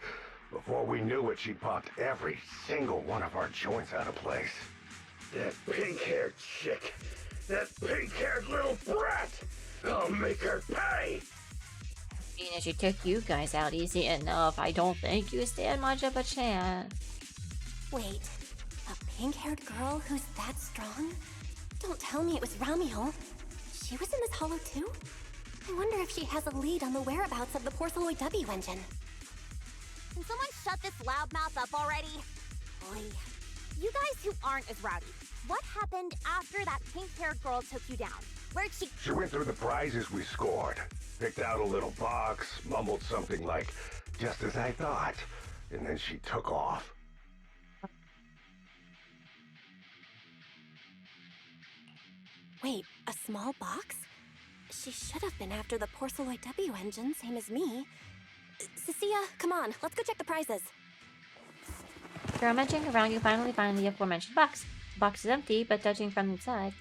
Before we knew it, she popped every single one of our joints out of place. That pink-haired chick. That pink-haired little brat. I'll make her pay. I mean, she took you guys out easy enough. I don't think you stand much of a chance. Wait, a pink-haired girl who's that strong? Don't tell me it was Romeo. She was in this Hallow too? I wonder if she has a lead on the whereabouts of the Porceloid W engine. Can someone shut this loudmouth up already? Boy, you guys who aren't as rowdy, what happened after that pink-haired girl took you down? Where'd she... She went through the prizes we scored. Picked out a little box, mumbled something like, just as I thought, and then she took off. Wait, a small box? She should have been after the Porceloid W engine, same as me. Cecilia, come on, let's go check the prizes. After rummaging around, you finally find the aforementioned box. The box is empty, but judging from the inside.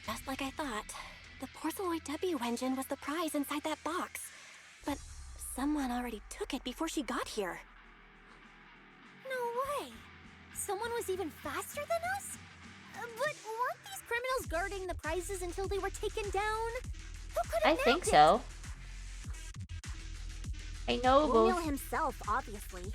Just like I thought, the Porceloid W engine was the prize inside that box. But someone already took it before she got here. No way! Someone was even faster than us? But weren't these criminals guarding the prizes until they were taken down? Who could have I think nabbed it? so. I know Romeo both. himself, obviously.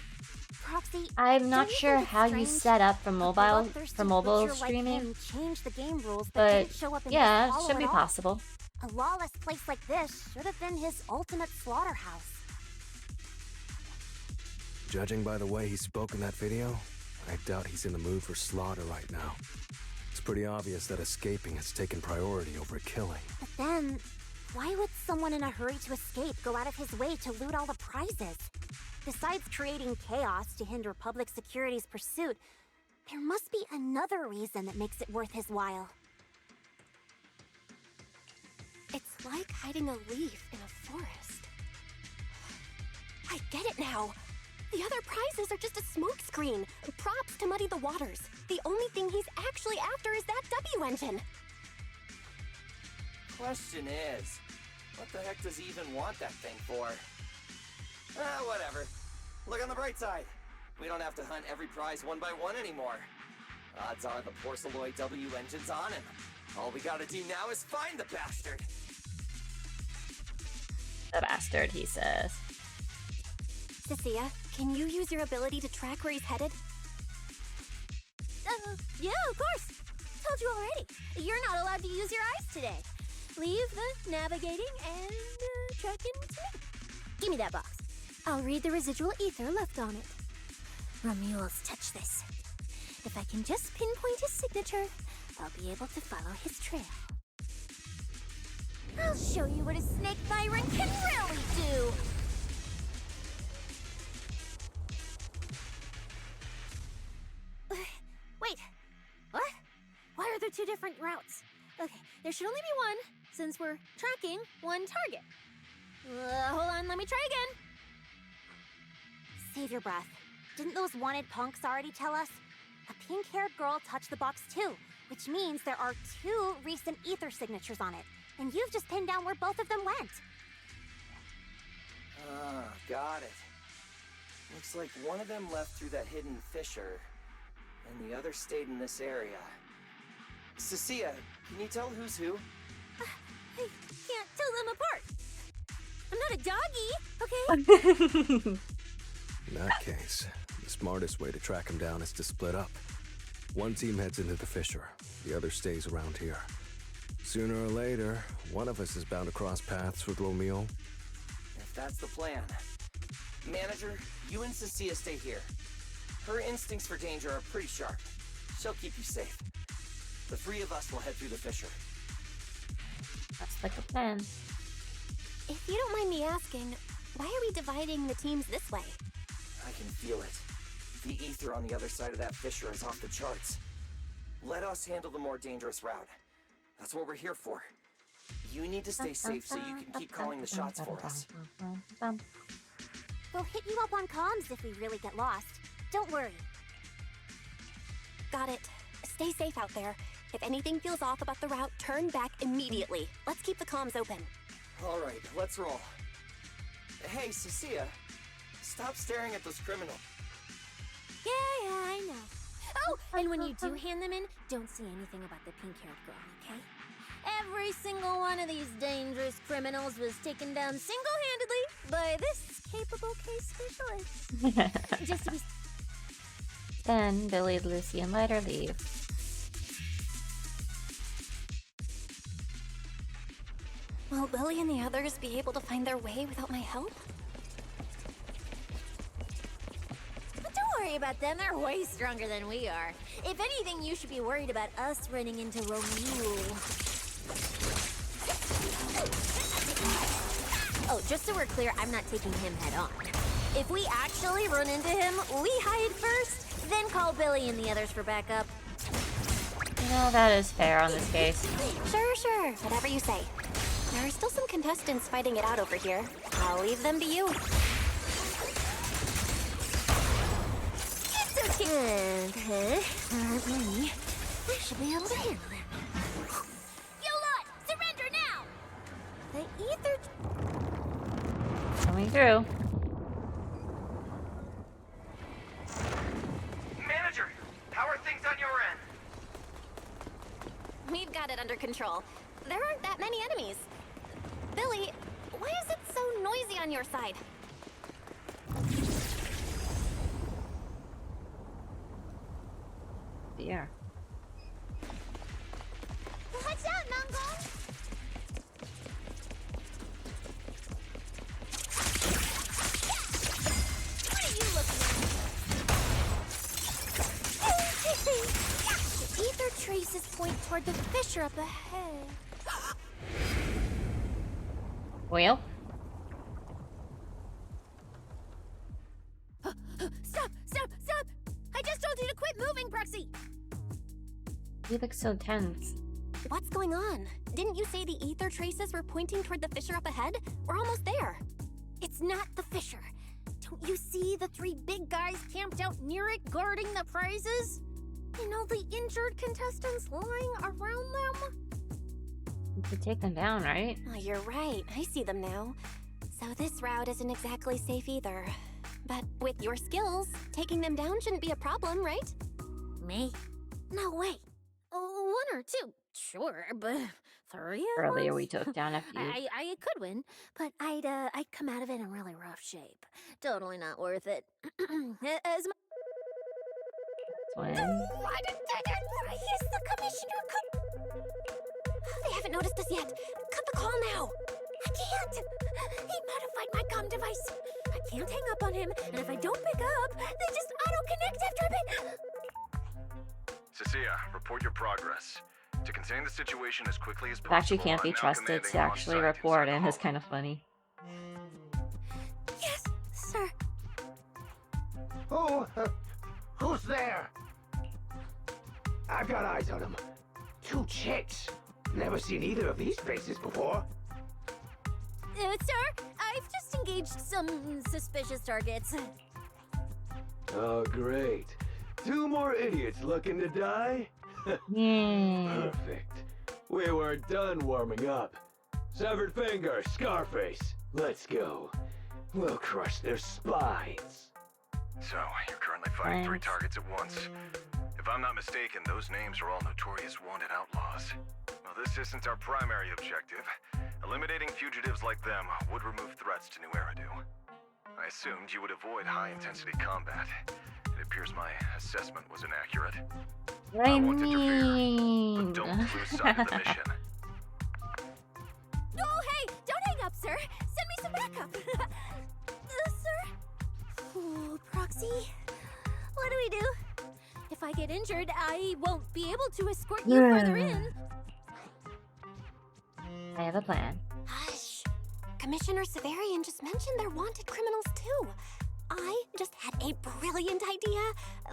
Proxy, I'm not don't you sure think it's how you strange set up for a mobile bloodthirsty butcher streaming, like him changed the game rules but but didn't show up in yeah, this it Hallow should at be all? possible. A lawless place like this should have been his ultimate slaughterhouse. Judging by the way he spoke in that video, I doubt he's in the mood for slaughter right now. It's pretty obvious that escaping has taken priority over killing. But then, why would someone in a hurry to escape go out of his way to loot all the prizes? Besides creating chaos to hinder public security's pursuit, there must be another reason that makes it worth his while. It's like hiding a leaf in a forest. I get it now. The other prizes are just a smokescreen, props to muddy the waters. The only thing he's actually after is that W engine. Question is, what the heck does he even want that thing for? Whatever. Look on the bright side. We don't have to hunt every prize one by one anymore. Odds are the Porceloid W engine's on him. All we gotta do now is find the bastard. The bastard, he says. Cecilia, can you use your ability to track where he's headed? Yeah, of course. Told you already. You're not allowed to use your eyes today. Leave the navigating and tracking to me. Give me that box. I'll read the residual ether left on it. Romuald's touch this. If I can just pinpoint his signature, I'll be able to follow his trail. I'll show you what a snake tyrant can really do! Wait, what? Why are there two different routes? Okay, there should only be one, since we're tracking one target. Hold on, let me try again. Save your breath. Didn't those wanted punks already tell us? A pink-haired girl touched the box too, which means there are two recent ether signatures on it. And you've just pinned down where both of them went. Ah, got it. Looks like one of them left through that hidden fissure, and the other stayed in this area. Cecilia, can you tell who's who? I can't tell them apart. I'm not a doggy, okay? In that case, the smartest way to track him down is to split up. One team heads into the fissure, the other stays around here. Sooner or later, one of us is bound to cross paths with Romeo. If that's the plan. Manager, you and Cecilia stay here. Her instincts for danger are pretty sharp. She'll keep you safe. The three of us will head through the fissure. That's like a plan. If you don't mind me asking, why are we dividing the teams this way? I can feel it. The ether on the other side of that fissure is off the charts. Let us handle the more dangerous route. That's what we're here for. You need to stay safe so you can keep calling the shots for us. We'll hit you up on comms if we really get lost. Don't worry. Got it. Stay safe out there. If anything feels off about the route, turn back immediately. Let's keep the comms open. All right, let's roll. Hey, Cecilia, stop staring at those criminals. Yeah, I know. Oh, and when you do hand them in, don't say anything about the pink-haired girl, okay? Every single one of these dangerous criminals was taken down single-handedly by this capable case specialist. Just to be... Then Billy, Lucy, and Lighter leave. Will Billy and the others be able to find their way without my help? But don't worry about them, they're way stronger than we are. If anything, you should be worried about us running into Romule. Oh, just so we're clear, I'm not taking him head on. If we actually run into him, we hide first, then call Billy and the others for backup. No, that is fair on this case. Sure, whatever you say. There are still some contestants fighting it out over here. I'll leave them to you. It's okay. Me. I should be able to handle him. You lot, surrender now! The ether... Coming through. Manager, how are things on your end? We've got it under control. There aren't that many enemies. Billy, why is it so noisy on your side? Yeah. Watch out, Mongol! What are you looking at? The ether traces point toward the fissure up ahead. Well. Stop! I just told you to quit moving, Proxy! You look so tense. What's going on? Didn't you say the ether traces were pointing toward the fissure up ahead? We're almost there. It's not the fissure. Don't you see the three big guys camped out near it guarding the prizes? And all the injured contestants lying around them? You could take them down, right? Oh, you're right. I see them now. So this route isn't exactly safe either. But with your skills, taking them down shouldn't be a problem, right? Me? No way. One or two, sure, but three of Earlier us? we took down a few. I could win, but I'd come out of it in really rough shape. Totally not worth it. As my... When? He's the commissioner. They haven't noticed us yet. Cut the call now. I can't. He modified my comm device. I can't hang up on him, and if I don't pick up, they just auto-connect after a bit. Cecilia, report your progress. To contain the situation as quickly as It possible. actually can't be trusted to actually report, and it's kind of funny. Yes, sir. Who's there? I've got eyes on them. Two chicks. Never seen either of these faces before. Sir, I've just engaged some suspicious targets. Oh, great. Two more idiots looking to die? Perfect. We were done warming up. Severed finger, Scarface. Let's go. We'll crush their spines. So, you're currently fighting 3 targets at once. If I'm not mistaken, those names are all notorious wanted outlaws. Well, this isn't our primary objective. Eliminating fugitives like them would remove threats to New Eridu. I assumed you would avoid high-intensity combat. It appears my assessment was inaccurate. I won't interfere, mean... but don't lose sight of the mission. Oh, hey! Don't hang up, sir! Send me some backup! Sir? Oh, Proxy? What do we do? If I get injured, I won't be able to escort you further in. I have a plan. Hush. Commissioner Severian just mentioned they're wanted criminals too. I just had a brilliant idea.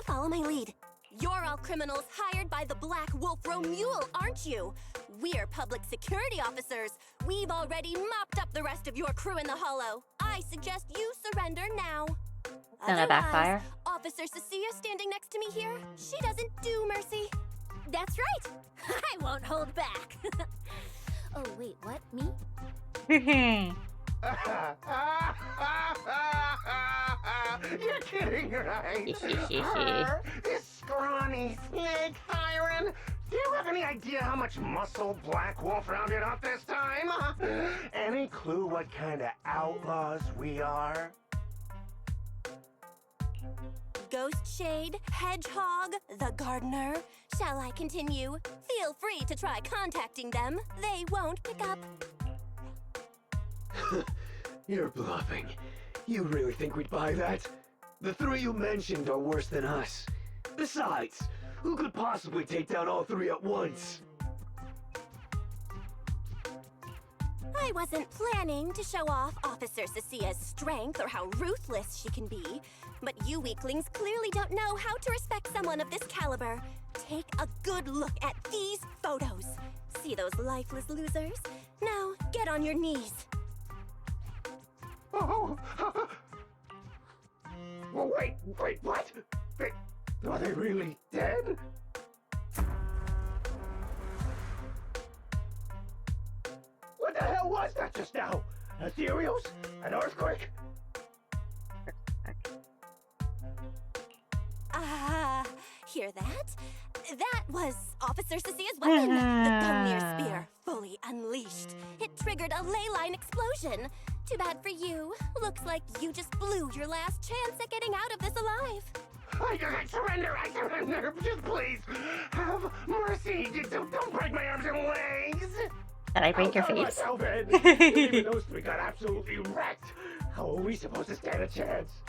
Follow my lead. You're all criminals hired by the Black Wolf Romule, aren't you? We're public security officers. We've already mopped up the rest of your crew in the Hollow. I suggest you surrender now. Gonna backfire. Officer Cecilia standing next to me here, she doesn't do mercy. That's right. I won't hold back. Oh, wait, what? Me? You're kidding, right? Her, this scrawny snake Hiron. Do you have any idea how much muscle Black Wolf rounded up this time? Any clue what kind of outlaws we are? Ghost Shade, Hedgehog, the Gardener. Shall I continue? Feel free to try contacting them. They won't pick up. You're bluffing. You really think we'd buy that? The three you mentioned are worse than us. Besides, who could possibly take down all three at once? I wasn't planning to show off Officer Cecia's strength or how ruthless she can be, but you weaklings clearly don't know how to respect someone of this caliber. Take a good look at these photos. See those lifeless losers? Now, get on your knees. Oh! Well, wait, what? Are they really dead? What the hell was that just now? Ethereals? An earthquake? Hear that? That was Officer Cecia's weapon, the Gungnir Spear, fully unleashed. It triggered a ley line explosion. Too bad for you. Looks like you just blew your last chance at getting out of this alive. I surrender, just please, have mercy, don't break my arms and legs. Did I break your face? Even those three got absolutely wrecked. How are we supposed to stand a chance?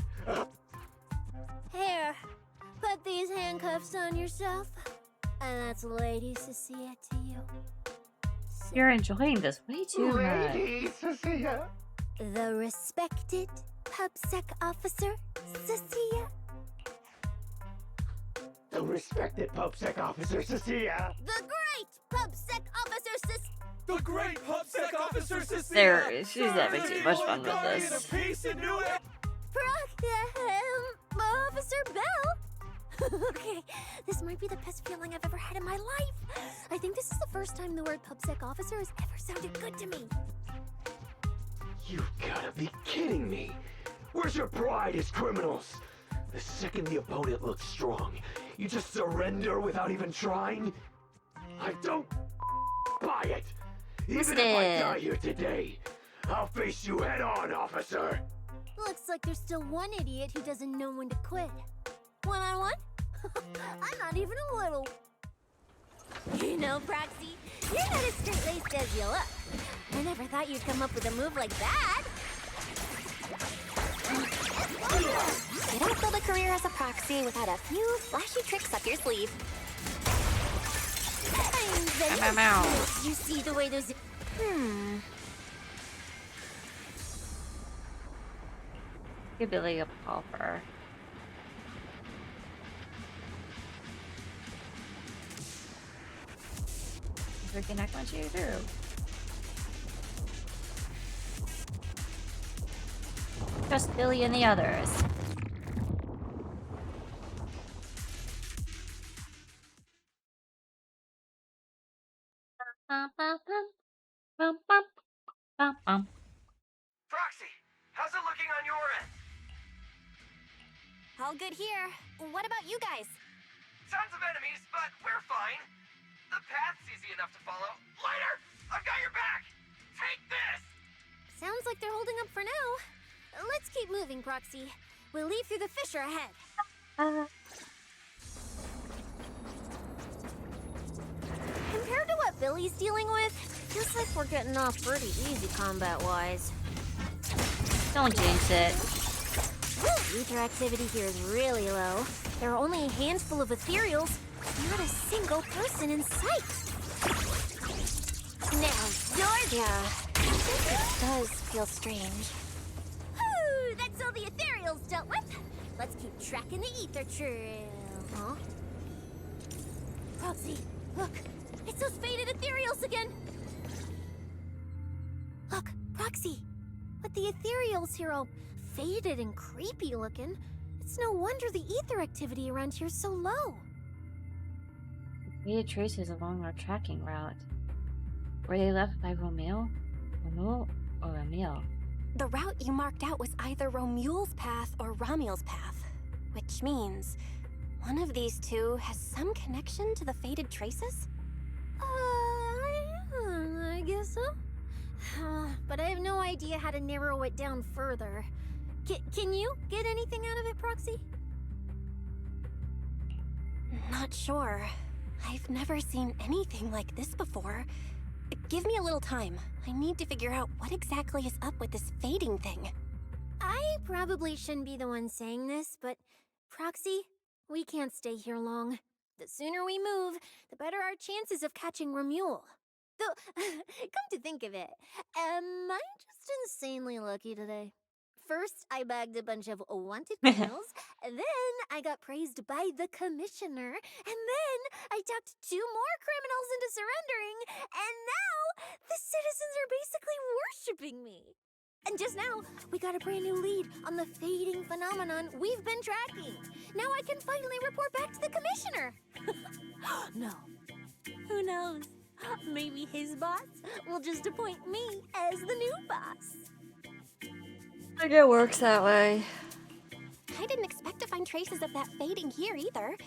Here, put these handcuffs on yourself. And that's Lady Cecilia to you. You're enjoying this way too much. Lady Cecilia. The respected PubSec officer, Cecilia. The respected PubSec officer, Cecilia. The great PubSec officer, Cecilia. The great PubSec officer, Cecilia. There, she's having too much fun with this. Officer Bell. Okay, this might be the best feeling I've ever had in my life. I think this is the first time the word PubSec officer has ever sounded good to me. You've gotta be kidding me. Where's your pride as criminals? The second the opponent looks strong, you just surrender without even trying? I don't buy it. Even if I die here today, I'll face you head on, officer. Looks like there's still one idiot who doesn't know when to quit. One-on-one? I'm not even a little. You know, Proxy, you're not as straight-laced as you look. I never thought you'd come up with a move like that. You don't build a career as a proxy without a few flashy tricks up your sleeve. You see the way those... Could be like a pauper. Freaking act once you through. Just Billy and the others. Proxy, how's it looking on your end? All good here. What about you guys? Tons of enemies, but we're fine. The path's easy enough to follow. Lighter! I've got your back! Take this! Sounds like they're holding up for now. Let's keep moving, Proxy. We'll leave through the fissure ahead. Compared to what Billy's dealing with, feels like we're getting off pretty easy combat-wise. Don't jinx it. Ether activity here is really low. There are only a handful of ethereals. Not a single person in sight. Now, Georgia! It does feel strange. Whoo! That's all the ethereals! ethereals dealt with. Let's keep tracking the ether trail. Huh? Proxy, look. It's those faded ethereals again. Look, Proxy. But the ethereals here all faded and creepy looking. It's no wonder the ether activity around here's so low. Faded traces along our tracking route. Were they left by Romeo? Romeo or Romeo? The route you marked out was either Romule's path or Ramiel's path, which means one of these two has some connection to the faded traces? I guess so. But I have no idea how to narrow it down further. Can you get anything out of it, Proxy? Not sure. I've never seen anything like this before. Give me a little time. I need to figure out what exactly is up with this fading thing. I probably shouldn't be the one saying this, but Proxy, we can't stay here long. The sooner we move, the better our chances of catching Romule. Though, come to think of it, am I just insanely lucky today? First, I bagged a bunch of wanted criminals, then I got praised by the commissioner, and then I talked 2 more criminals into surrendering, and now the citizens are basically worshipping me. And just now, we got a brand new lead on the fading phenomenon we've been tracking. Now I can finally report back to the commissioner. No. Who knows? Maybe his boss will just appoint me as the new boss. I think it works that way. I didn't expect to find traces of that fading here either.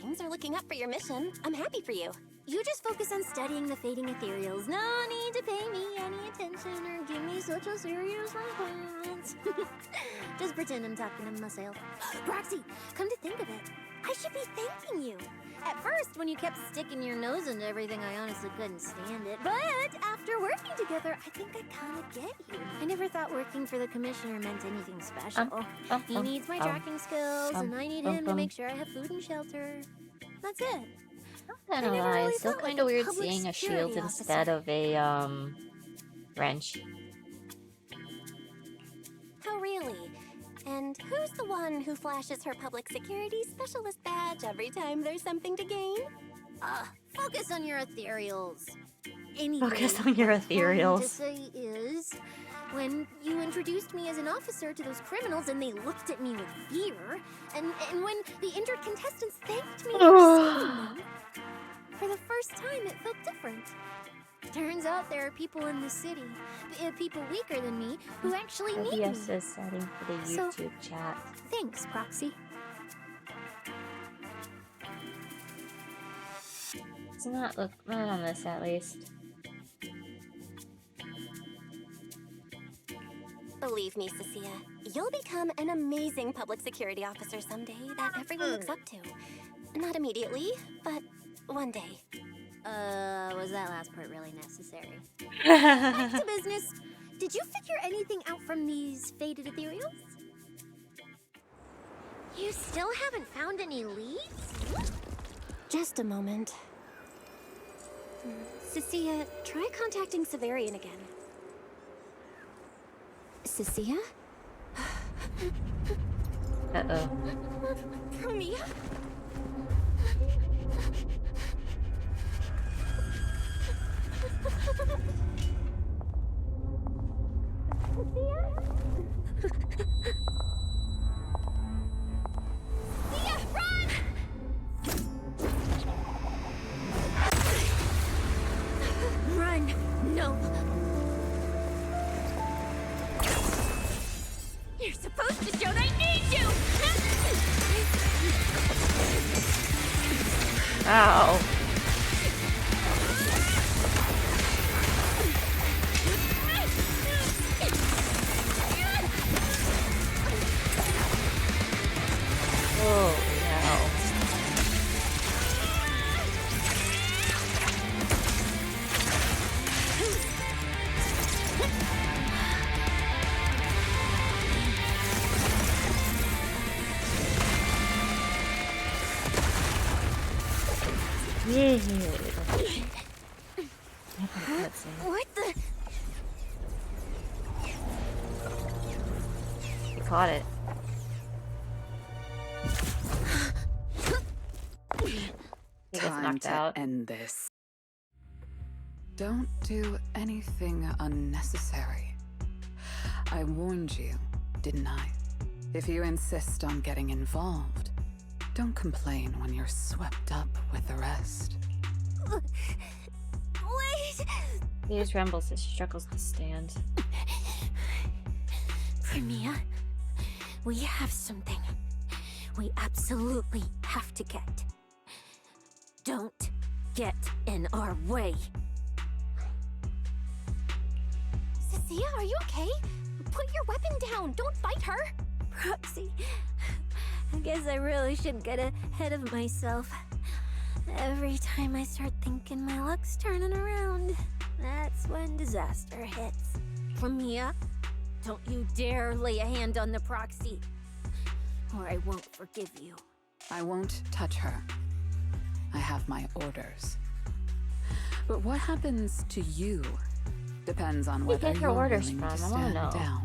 Things are looking up for your mission. I'm happy for you. You just focus on studying the fading ethereals. No need to pay me any attention or give me such a serious response. Just pretend I'm talking to myself. Proxy, come to think of it, I should be thanking you. At first, when you kept sticking your nose into everything, I honestly couldn't stand it. But after working together, I think I kind of get you. I never thought working for the commissioner meant anything special. He needs my tracking skills, and I need him to make sure I have food and shelter. That's it. I don't know, it's still kind of weird seeing a shield instead of a, wrench. Oh, really? And who's the one who flashes her public security specialist badge every time there's something to gain? Focus on your ethereals. Anyway, Focus on your ethereals. What to say is, when you introduced me as an officer to those criminals and they looked at me with fear, and when the injured contestants thanked me for saving them, for the first time it felt different. Turns out there are people in the city, people weaker than me, who actually need me. OBS is setting for the YouTube chat. Thanks, Proxy. It's not on this at least. Believe me, Cecilia, you'll become an amazing public security officer someday that everyone looks up to. Not immediately, but one day. Was that last part really necessary? Back to business. Did you figure anything out from these faded ethereals? You still haven't found any leads? Just a moment. Cecilia, try contacting Severian again. Cecilia? Uh-oh. Mia? Run! Run! No! You're supposed to show they need you! Ow. Oh, no. Yeah. What the? You caught it. time knocked to out. end this. Don't do anything unnecessary. I warned you, didn't I? If you insist on getting involved, don't complain when you're swept up with the rest. Wait! He just rumbles as she struggles to stand. Premier, we have something we absolutely have to get. Don't get in our way. Cecilia, are you okay? Put your weapon down. Don't fight her. Proxy, I guess I really should get ahead of myself. Every time I start thinking my luck's turning around, that's when disaster hits. Premier, don't you dare lay a hand on the proxy, or I won't forgive you. I won't touch her. I have my orders. But what happens to you depends on whether get your you're orders willing from? to I wanna stand know. down.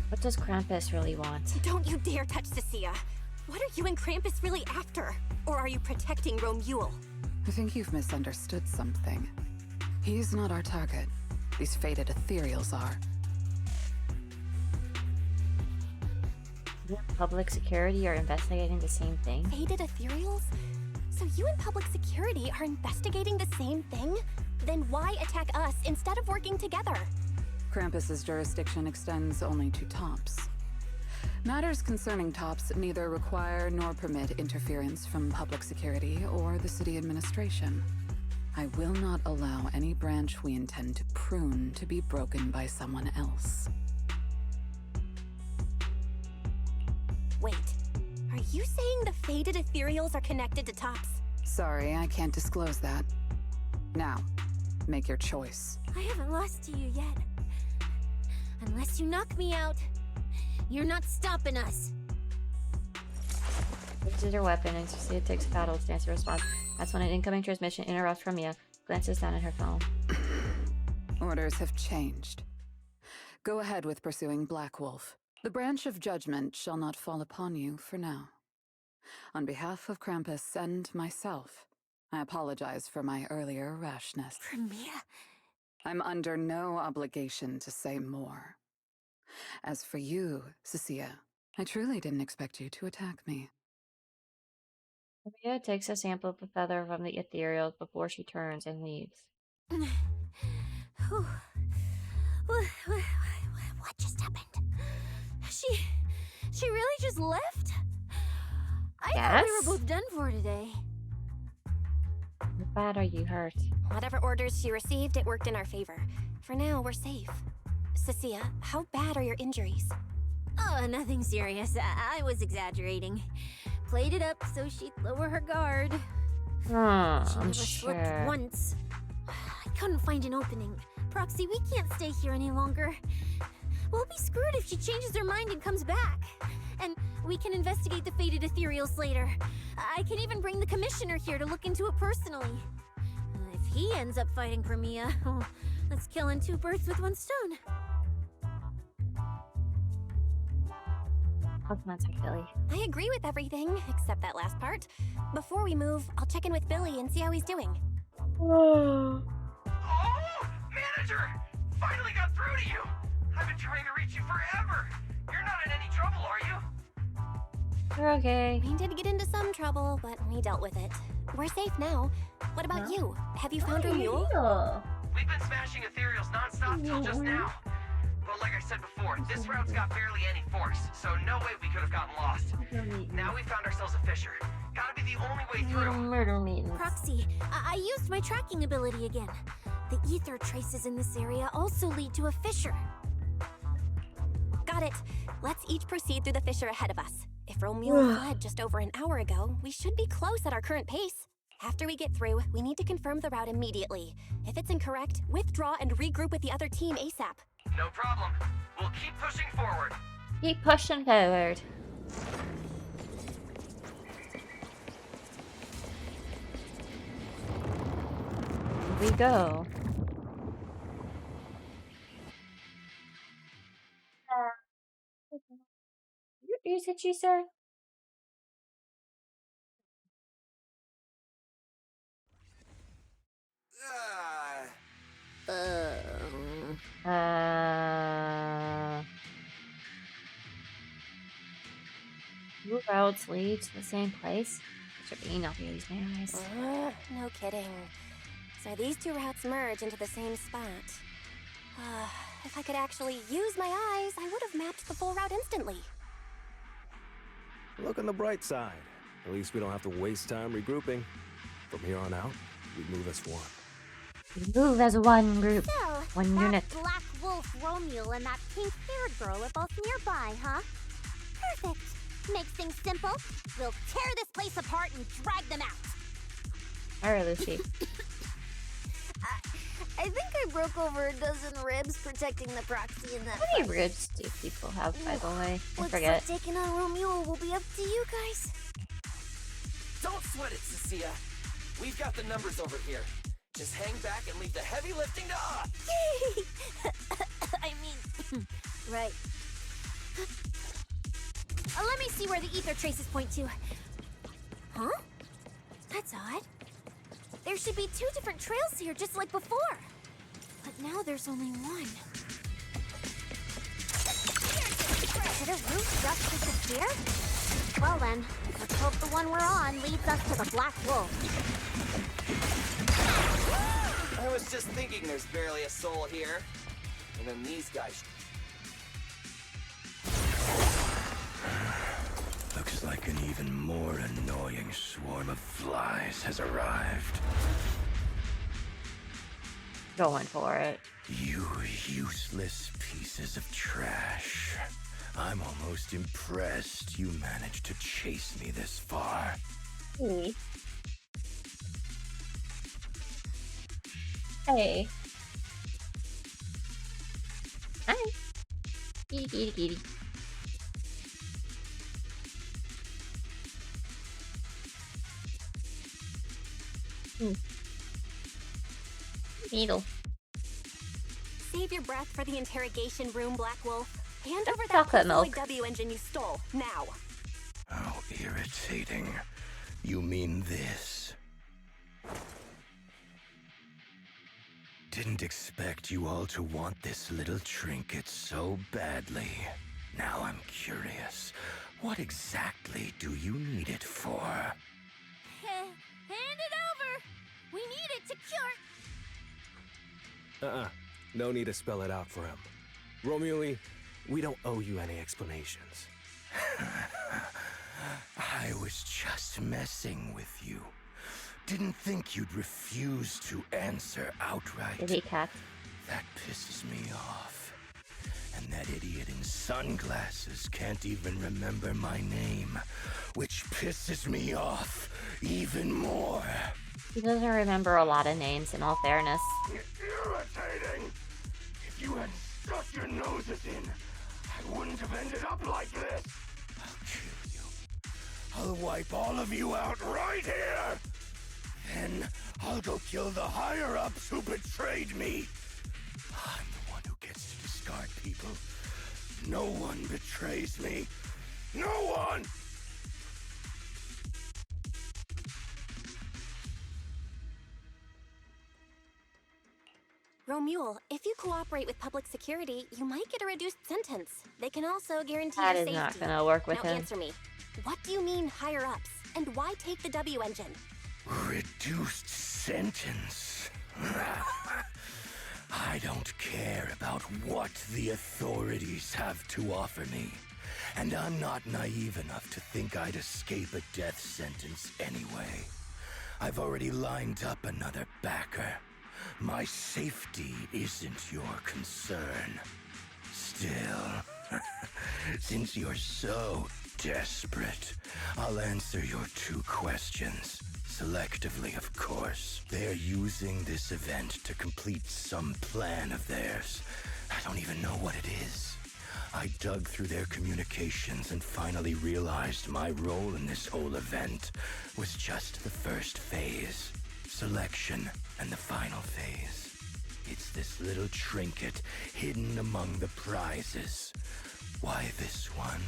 What does Krampus really want? Don't you dare touch Cecilia. What are you and Krampus really after? Or are you protecting Romuald? I think you've misunderstood something. He's not our target. These fated ethereals are. Public security are investigating the same thing? Fated ethereals? So you and public security are investigating the same thing? Then why attack us instead of working together? Krampus's jurisdiction extends only to tops. Matters concerning tops neither require nor permit interference from public security or the city administration. I will not allow any branch we intend to prune to be broken by someone else. Wait, are you saying the fated ethereals are connected to tops? Sorry, I can't disclose that. Now, make your choice. I haven't lost to you yet. Unless you knock me out, you're not stopping us. Raises her weapon and Cecilia takes a paddle stance to respond. That's when an incoming transmission interrupts from Mia. Glances down at her phone. Orders have changed. Go ahead with pursuing Black Wolf. The branch of judgment shall not fall upon you for now. On behalf of Krampus and myself, I apologize for my earlier rashness. Premier. I'm under no obligation to say more. As for you, Cecilia, I truly didn't expect you to attack me. Mia takes a sample of the feather from the ethereal before she turns and leaves. What just happened? She really just left? I thought we were both done for today. How bad are you hurt? Whatever orders she received, it worked in our favor. For now, we're safe. Cecilia, how bad are your injuries? Oh, nothing serious. I was exaggerating. Played it up so she'd lower her guard. She I'm never slipped sure. once. I couldn't find an opening. Proxy, we can't stay here any longer. We'll be screwed if she changes her mind and comes back. And we can investigate the fated ethereals later. I can even bring the commissioner here to look into it personally. If he ends up fighting for Mia, that's killing two birds with one stone. Compliments on Billy. I agree with everything, except that last part. Before we move, I'll check in with Billy and see how he's doing. Oh, manager! Finally got through to you! I've been trying to reach you forever! You're not in any trouble, are you? We're okay. We did get into some trouble, but we dealt with it. We're safe now. What about you? Have you found Romuald? We've been smashing ethereals non-stop till just now. But like I said before, this route's got barely any force, so no way we could have gotten lost. Now we found ourselves a fissure. Gotta be the only way through. Murder meetings. Proxy, I used my tracking ability again. The ether traces in this area also lead to a fissure. Got it. Let's each proceed through the fissure ahead of us. If Romuald fled just over an hour ago, we should be close at our current pace. After we get through, we need to confirm the route immediately. If it's incorrect, withdraw and regroup with the other team ASAP. No problem. We'll keep pushing forward. Keep pushing forward. Here we go. Your ears itchy, sir? roads lead to the same place. Should be not use my eyes. No kidding. So these two routes merge into the same spot. If I could actually use my eyes, I would have mapped the full route instantly. Look on the bright side. At least we don't have to waste time regrouping. From here on out, we move as one. We move as one group, So, one that unit. Black Wolf Romule and that pink-haired girl are both nearby, huh? Perfect. Makes things simple. We'll tear this place apart and drag them out. Alright, Lucy. I think I broke over a dozen ribs protecting the proxy in that. How many ribs do people have, by the way? I Looks forget. like taking on Romule will be up to you guys. Don't sweat it, Cecilia. We've got the numbers over here. Just hang back and leave the heavy lifting to us. I mean, right. Let me see where the ether traces point to. Huh? That's odd. There should be two different trails here, just like before. But now there's only one. Did a route just disappear? Well then, let's hope the one we're on leads us to the Black Wolf. I was just thinking there's barely a soul here. And then these guys... Looks like an even more annoying swarm of flies has arrived. Going for it. You useless pieces of trash. I'm almost impressed you managed to chase me this far. Hey. Hey. Hi. Kitty, kitty, kitty. Needle. Save your breath for the interrogation room, Black Wolf. Hand over that chocolate milk. W engine you stole, now. How irritating. You mean this? Didn't expect you all to want this little trinket so badly. Now I'm curious. What exactly do you need it for? Hand it over! We need it to cure... No need to spell it out for him. Romule, we don't owe you any explanations. I was just messing with you. Didn't think you'd refuse to answer outright. Did he cat? That pisses me off. And that idiot in sunglasses can't even remember my name, which pisses me off even more. He doesn't remember a lot of names, in all fairness. Irritating! If you had stuck your noses in, I wouldn't have ended up like this. I'll kill you. I'll wipe all of you out right here. Then I'll go kill the higher-ups who betrayed me. I'm the one who gets to discard people. No one betrays me. No one! Romule, if you cooperate with public security, you might get a reduced sentence. They can also guarantee That your is safety. not gonna work with now him. answer me. What do you mean higher ups? And why take the W engine? Reduced sentence. I don't care about what the authorities have to offer me. And I'm not naive enough to think I'd escape a death sentence anyway. I've already lined up another backer. My safety isn't your concern. Still, since you're so desperate, I'll answer your two questions. Selectively, of course. They're using this event to complete some plan of theirs. I don't even know what it is. I dug through their communications and finally realized my role in this whole event was just the first phase. Selection and the final phase. It's this little trinket hidden among the prizes. Why this one?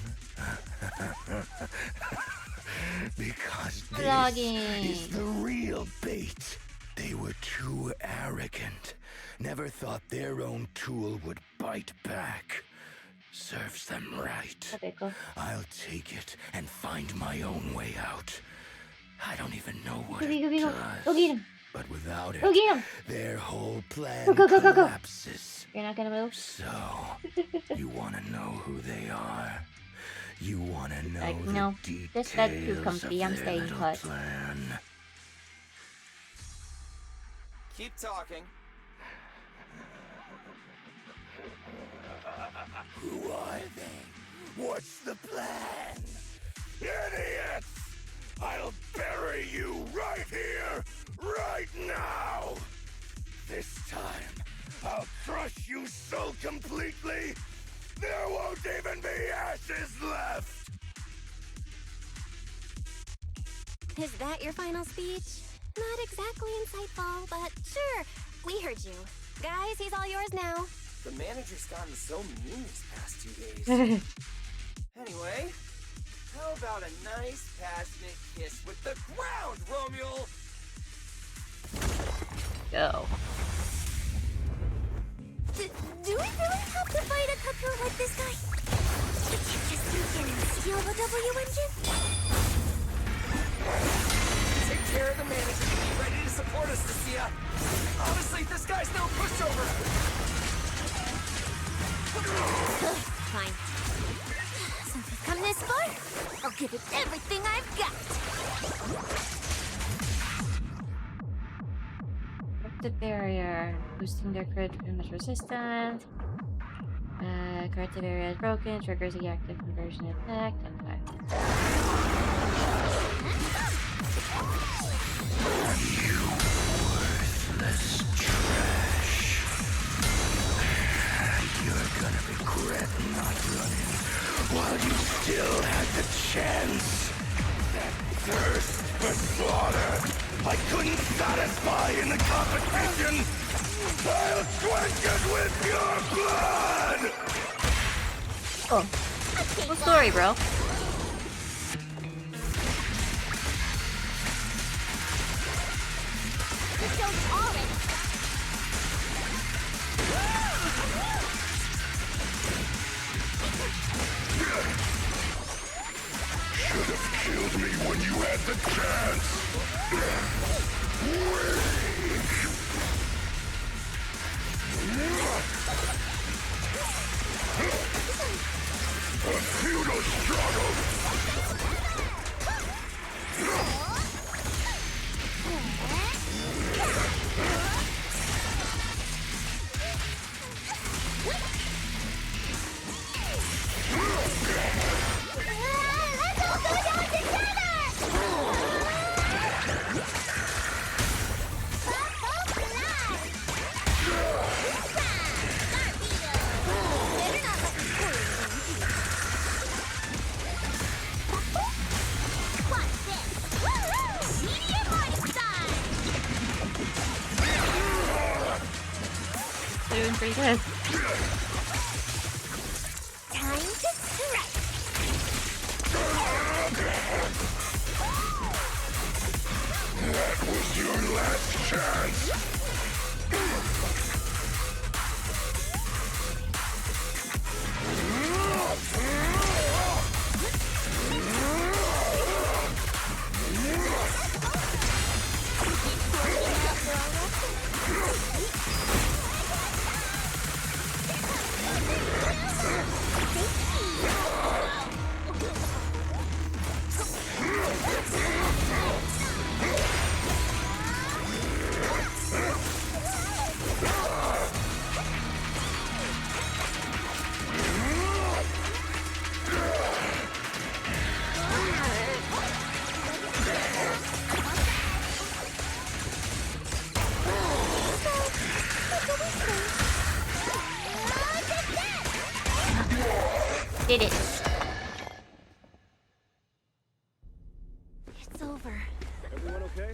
Because this is the real bait. They were too arrogant. Never thought their own tool would bite back. Serves them right. Okay, go. I'll take it and find my own way out. I don't even know what Go, it go, does. go get him. But without it, Go get him. their whole plan Go. collapses. You're not gonna move? So, you want to know who they are? You want to know Like, the no, details this bed's too comfy. I'm of their staying little put. plan? Keep talking. Who are they? What's the plan? Idiots! I'll bury you right here, right now! This time, I'll crush you so completely, there won't even be ashes left! Is that your final speech? Not exactly insightful, but sure, we heard you. Guys, he's all yours now. The manager's gotten so mean these past 2 days. Anyway, how about a nice passionate kiss with the ground, Romeo? Go. Do we really have to fight a cuckoo like this guy? We can't just sneak in and steal the W engine? Take care of the manager. Be ready to support us, Lucia. Honestly, this guy's no pushover. Fine. Since we've come this far, I'll give it everything I've got. Break the barrier, boosting their crit damage resistance. Corrective area is broken, triggers the active conversion effect, and 5. You worthless trash. You're gonna regret not running while you still had the chance. That thirst for slaughter I couldn't satisfy in the competition. I'll quench it with your blood! Oh. Cool story, bro. The show's already Should have killed me when you had the chance. A futile struggle. Let's all go down together! Doing pretty good. Time to strike! That was your last chance. Did it. It's over. Everyone okay?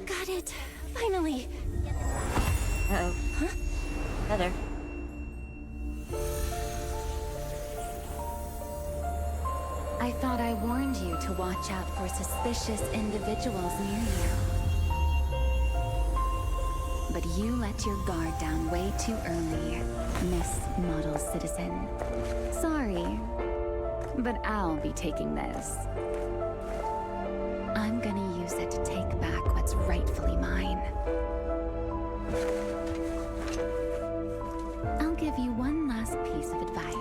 Got it. Finally. Uh-oh. Huh? Heather. I thought I warned you to watch out for suspicious individuals near you. But but you let your guard down way too early, Miss Model Citizen. Sorry, but I'll be taking this. I'm gonna use it to take back what's rightfully mine. I'll give you one last piece of advice.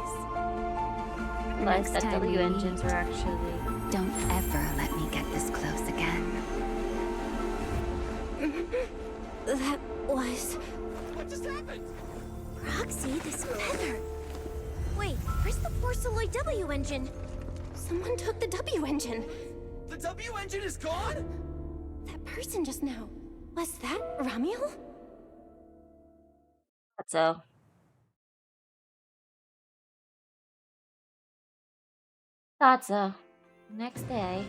Realized that W engines were actually... Don't ever let me get this close again. That was... What just happened? Roxy, this feather. Wait, where's the Porceloid W engine? Someone took the W engine. The W engine is gone? That person just now. Was that Ramiel? Thought so. Thought so. Next day.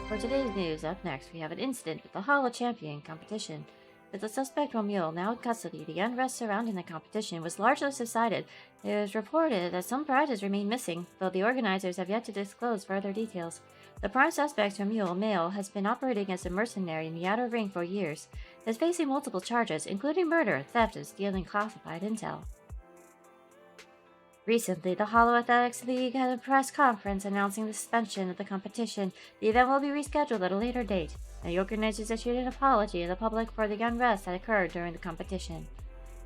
For today's news, up next we have an incident with the Hallow Champion competition. With the suspect Romuald now in custody, the unrest surrounding the competition was largely subsided. It was reported that some prizes remain missing, though the organizers have yet to disclose further details. The prime suspect, Romuald, male, has been operating as a mercenary in the Outer Ring for years. He is facing multiple charges, including murder, theft, and stealing classified intel. Recently, the Hallow Athletics League had a press conference announcing the suspension of the competition. The event will be rescheduled at a later date, and the organizers issued an apology to the public for the unrest that occurred during the competition.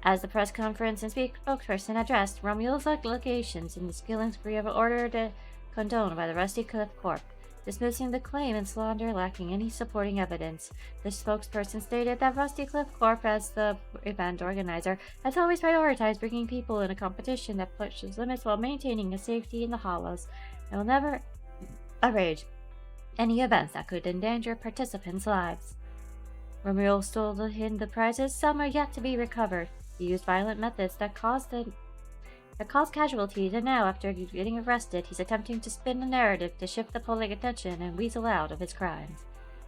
As the press conference and spokesperson addressed, Romuald's allegations in the Skilling Spree were ordered condoned by the Rusty Cliff Corp, dismissing the claim and slander lacking any supporting evidence. The spokesperson stated that Rusty Cliff Corp, as the event organizer, has always prioritized bringing people in a competition that pushes limits while maintaining the safety in the Hollows, and will never arrange any events that could endanger participants' lives. Romuald stole the prizes. Some are yet to be recovered. He used violent methods that caused casualties, and now, after getting arrested, he's attempting to spin the narrative to shift the public attention and weasel out of his crimes.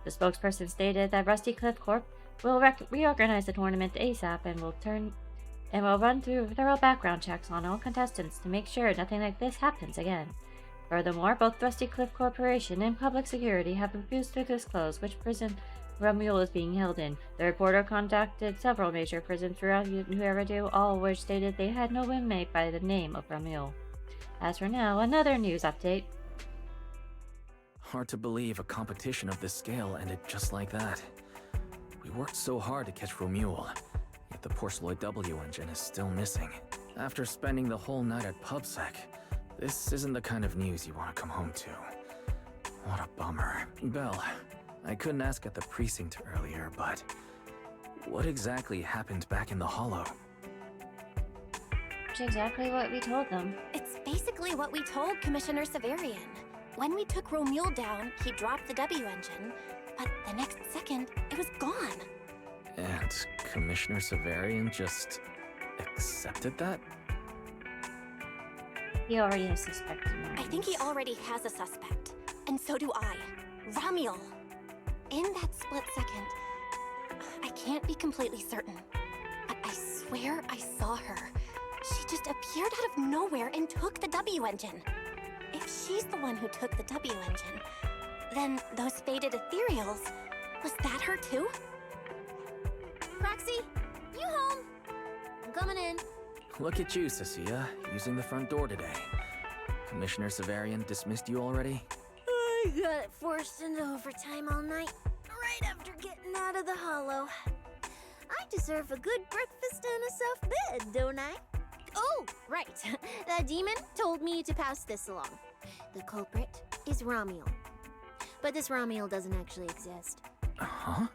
The spokesperson stated that Rusty Cliff Corp will reorganize the tournament ASAP and will run through thorough background checks on all contestants to make sure nothing like this happens again. Furthermore, both Rusty Cliff Corporation and Public Security have refused to disclose which prison Romuald is being held in. The reporter contacted several major prisons throughout New Eridu, all of which stated they had no inmate by the name of Romuald. As for now, another news update. Hard to believe a competition of this scale ended just like that. We worked so hard to catch Romuald, yet the Porceloid W engine is still missing. After spending the whole night at PubSec, this isn't the kind of news you want to come home to. What a bummer. Belle, I couldn't ask at the precinct earlier, but what exactly happened back in the Hallow? It's exactly what we told them. It's basically what we told Commissioner Severian. When we took Romuald down, he dropped the W engine, but the next second, it was gone. And Commissioner Severian just accepted that? He already has suspected. I think he already has a suspect. And so do I. Ramiel. In that split second, I can't be completely certain, but I swear I saw her. She just appeared out of nowhere and took the W engine. If she's the one who took the W engine, then those faded ethereals, was that her too? Proxy, you home? I'm coming in. Look at you, Cecilia, using the front door today. Commissioner Severian dismissed you already? I got forced into overtime all night, right after getting out of the Hallow. I deserve a good breakfast and a soft bed, don't I? Oh, right. That demon told me to pass this along. The culprit is Ramiel. But this Ramiel doesn't actually exist. Huh?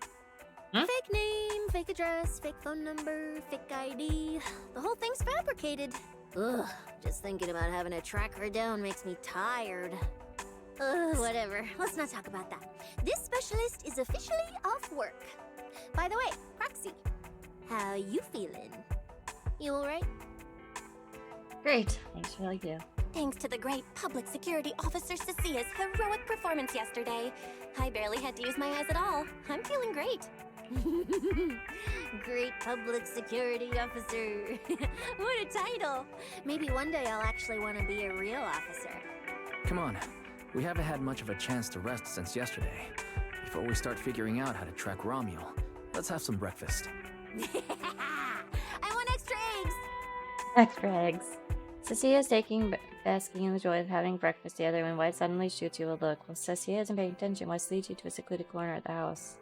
Fake name, fake address, fake phone number, fake ID. The whole thing's fabricated. Ugh, just thinking about having to track her down makes me tired. Whatever. Let's not talk about that. This specialist is officially off work. By the way, Proxy, how you feeling? You alright? Great. Thanks for all you do. Thanks to the great public security officer Cecia's heroic performance yesterday. I barely had to use my eyes at all. I'm feeling great. Great public security officer. What a title. Maybe one day I'll actually want to be a real officer. Come on. We haven't had much of a chance to rest since yesterday. Before we start figuring out how to track Romuald, let's have some breakfast. I want extra eggs! Extra eggs. Cecilia is basking in the joy of having breakfast together when White suddenly shoots you a look. While Cecilia isn't paying attention, White leads you to a secluded corner of the house.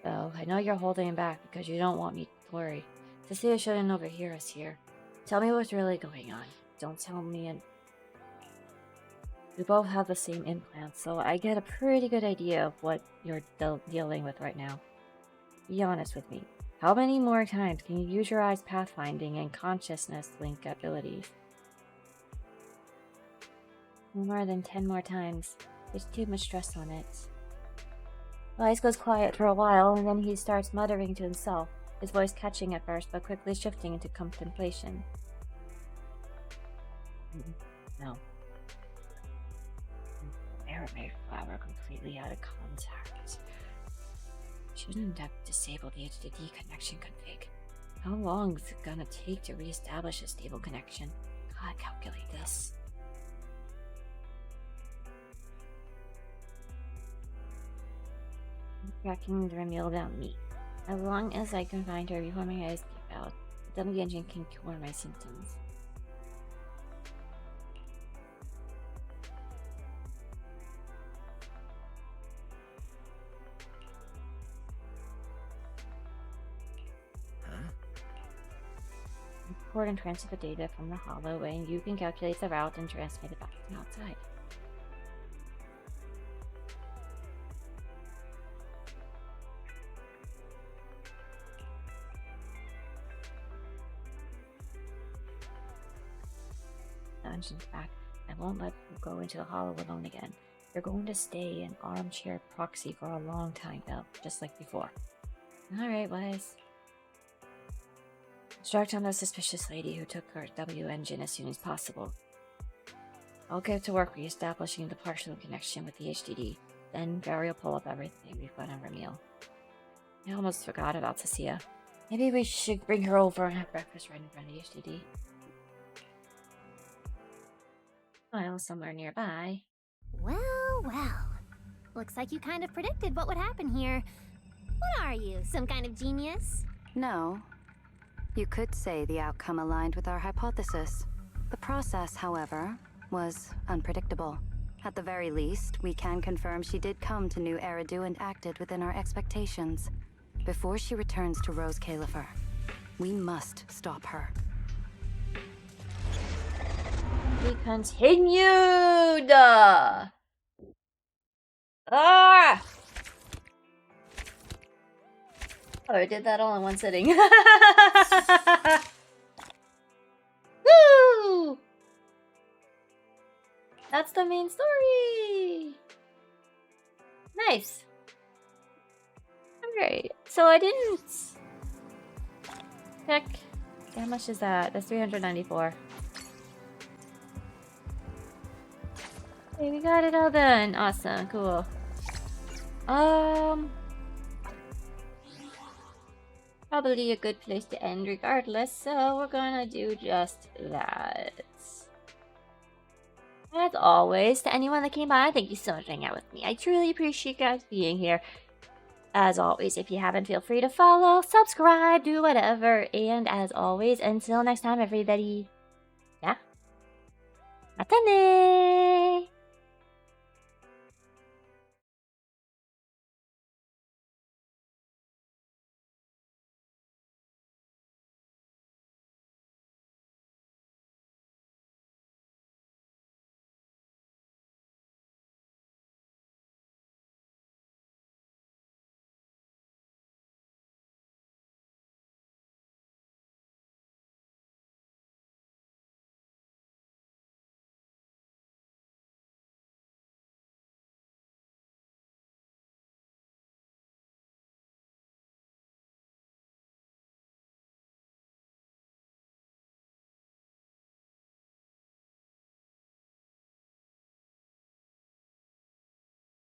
So, I know you're holding him back because you don't want me to worry. Cecilia shouldn't overhear us here. Tell me what's really going on. Don't tell me and... We both have the same implant, so I get a pretty good idea of what you're dealing with right now. Be honest with me. How many more times can you use your eyes' pathfinding and consciousness link abilities? No more than 10 more times. There's too much stress on it. Elias goes quiet for a while, and then he starts muttering to himself, his voice catching at first, but quickly shifting into contemplation. No. Aramid flower completely out of contact. Shouldn't have disabled the HDD connection config. How long is it gonna take to reestablish a stable connection? Gotta calculate this. Tracking the Ramil about me. As long as I can find her before my eyes give out, the W engine can cure my symptoms. Record and transfer the data from the Hallow, and you can calculate the route and transmit it back to the outside. The engine's back. I won't let you go into the Hallow alone again. You're going to stay an armchair proxy for a long time, though, just like before. Alright, Wise. Instruct on the suspicious lady who took her W engine as soon as possible. I'll get to work re-establishing the partial connection with the HDD. Then Barry will pull up everything we've got on Ramil. I almost forgot about Cecilia. Maybe we should bring her over and have breakfast right in front of the HDD. Well, somewhere nearby. Well, well. Looks like you kind of predicted what would happen here. What are you, some kind of genius? No. You could say the outcome aligned with our hypothesis. The process, however, was unpredictable. At the very least, we can confirm she did come to New Eridu and acted within our expectations. Before she returns to Rose Califer, we must stop her. We continued! Ah! Oh, I did that all in one sitting. Woo! That's the main story! Nice. Alright, so I didn't check. How much is that? That's 394. Okay, we got it all done. Awesome, cool. Probably a good place to end regardless, so we're gonna do just that. As always, to anyone that came by, thank you so much for hanging out with me. I truly appreciate you guys being here. As always, if you haven't, feel free to follow, subscribe, do whatever. And as always, until next time, everybody. Yeah. Mata ne!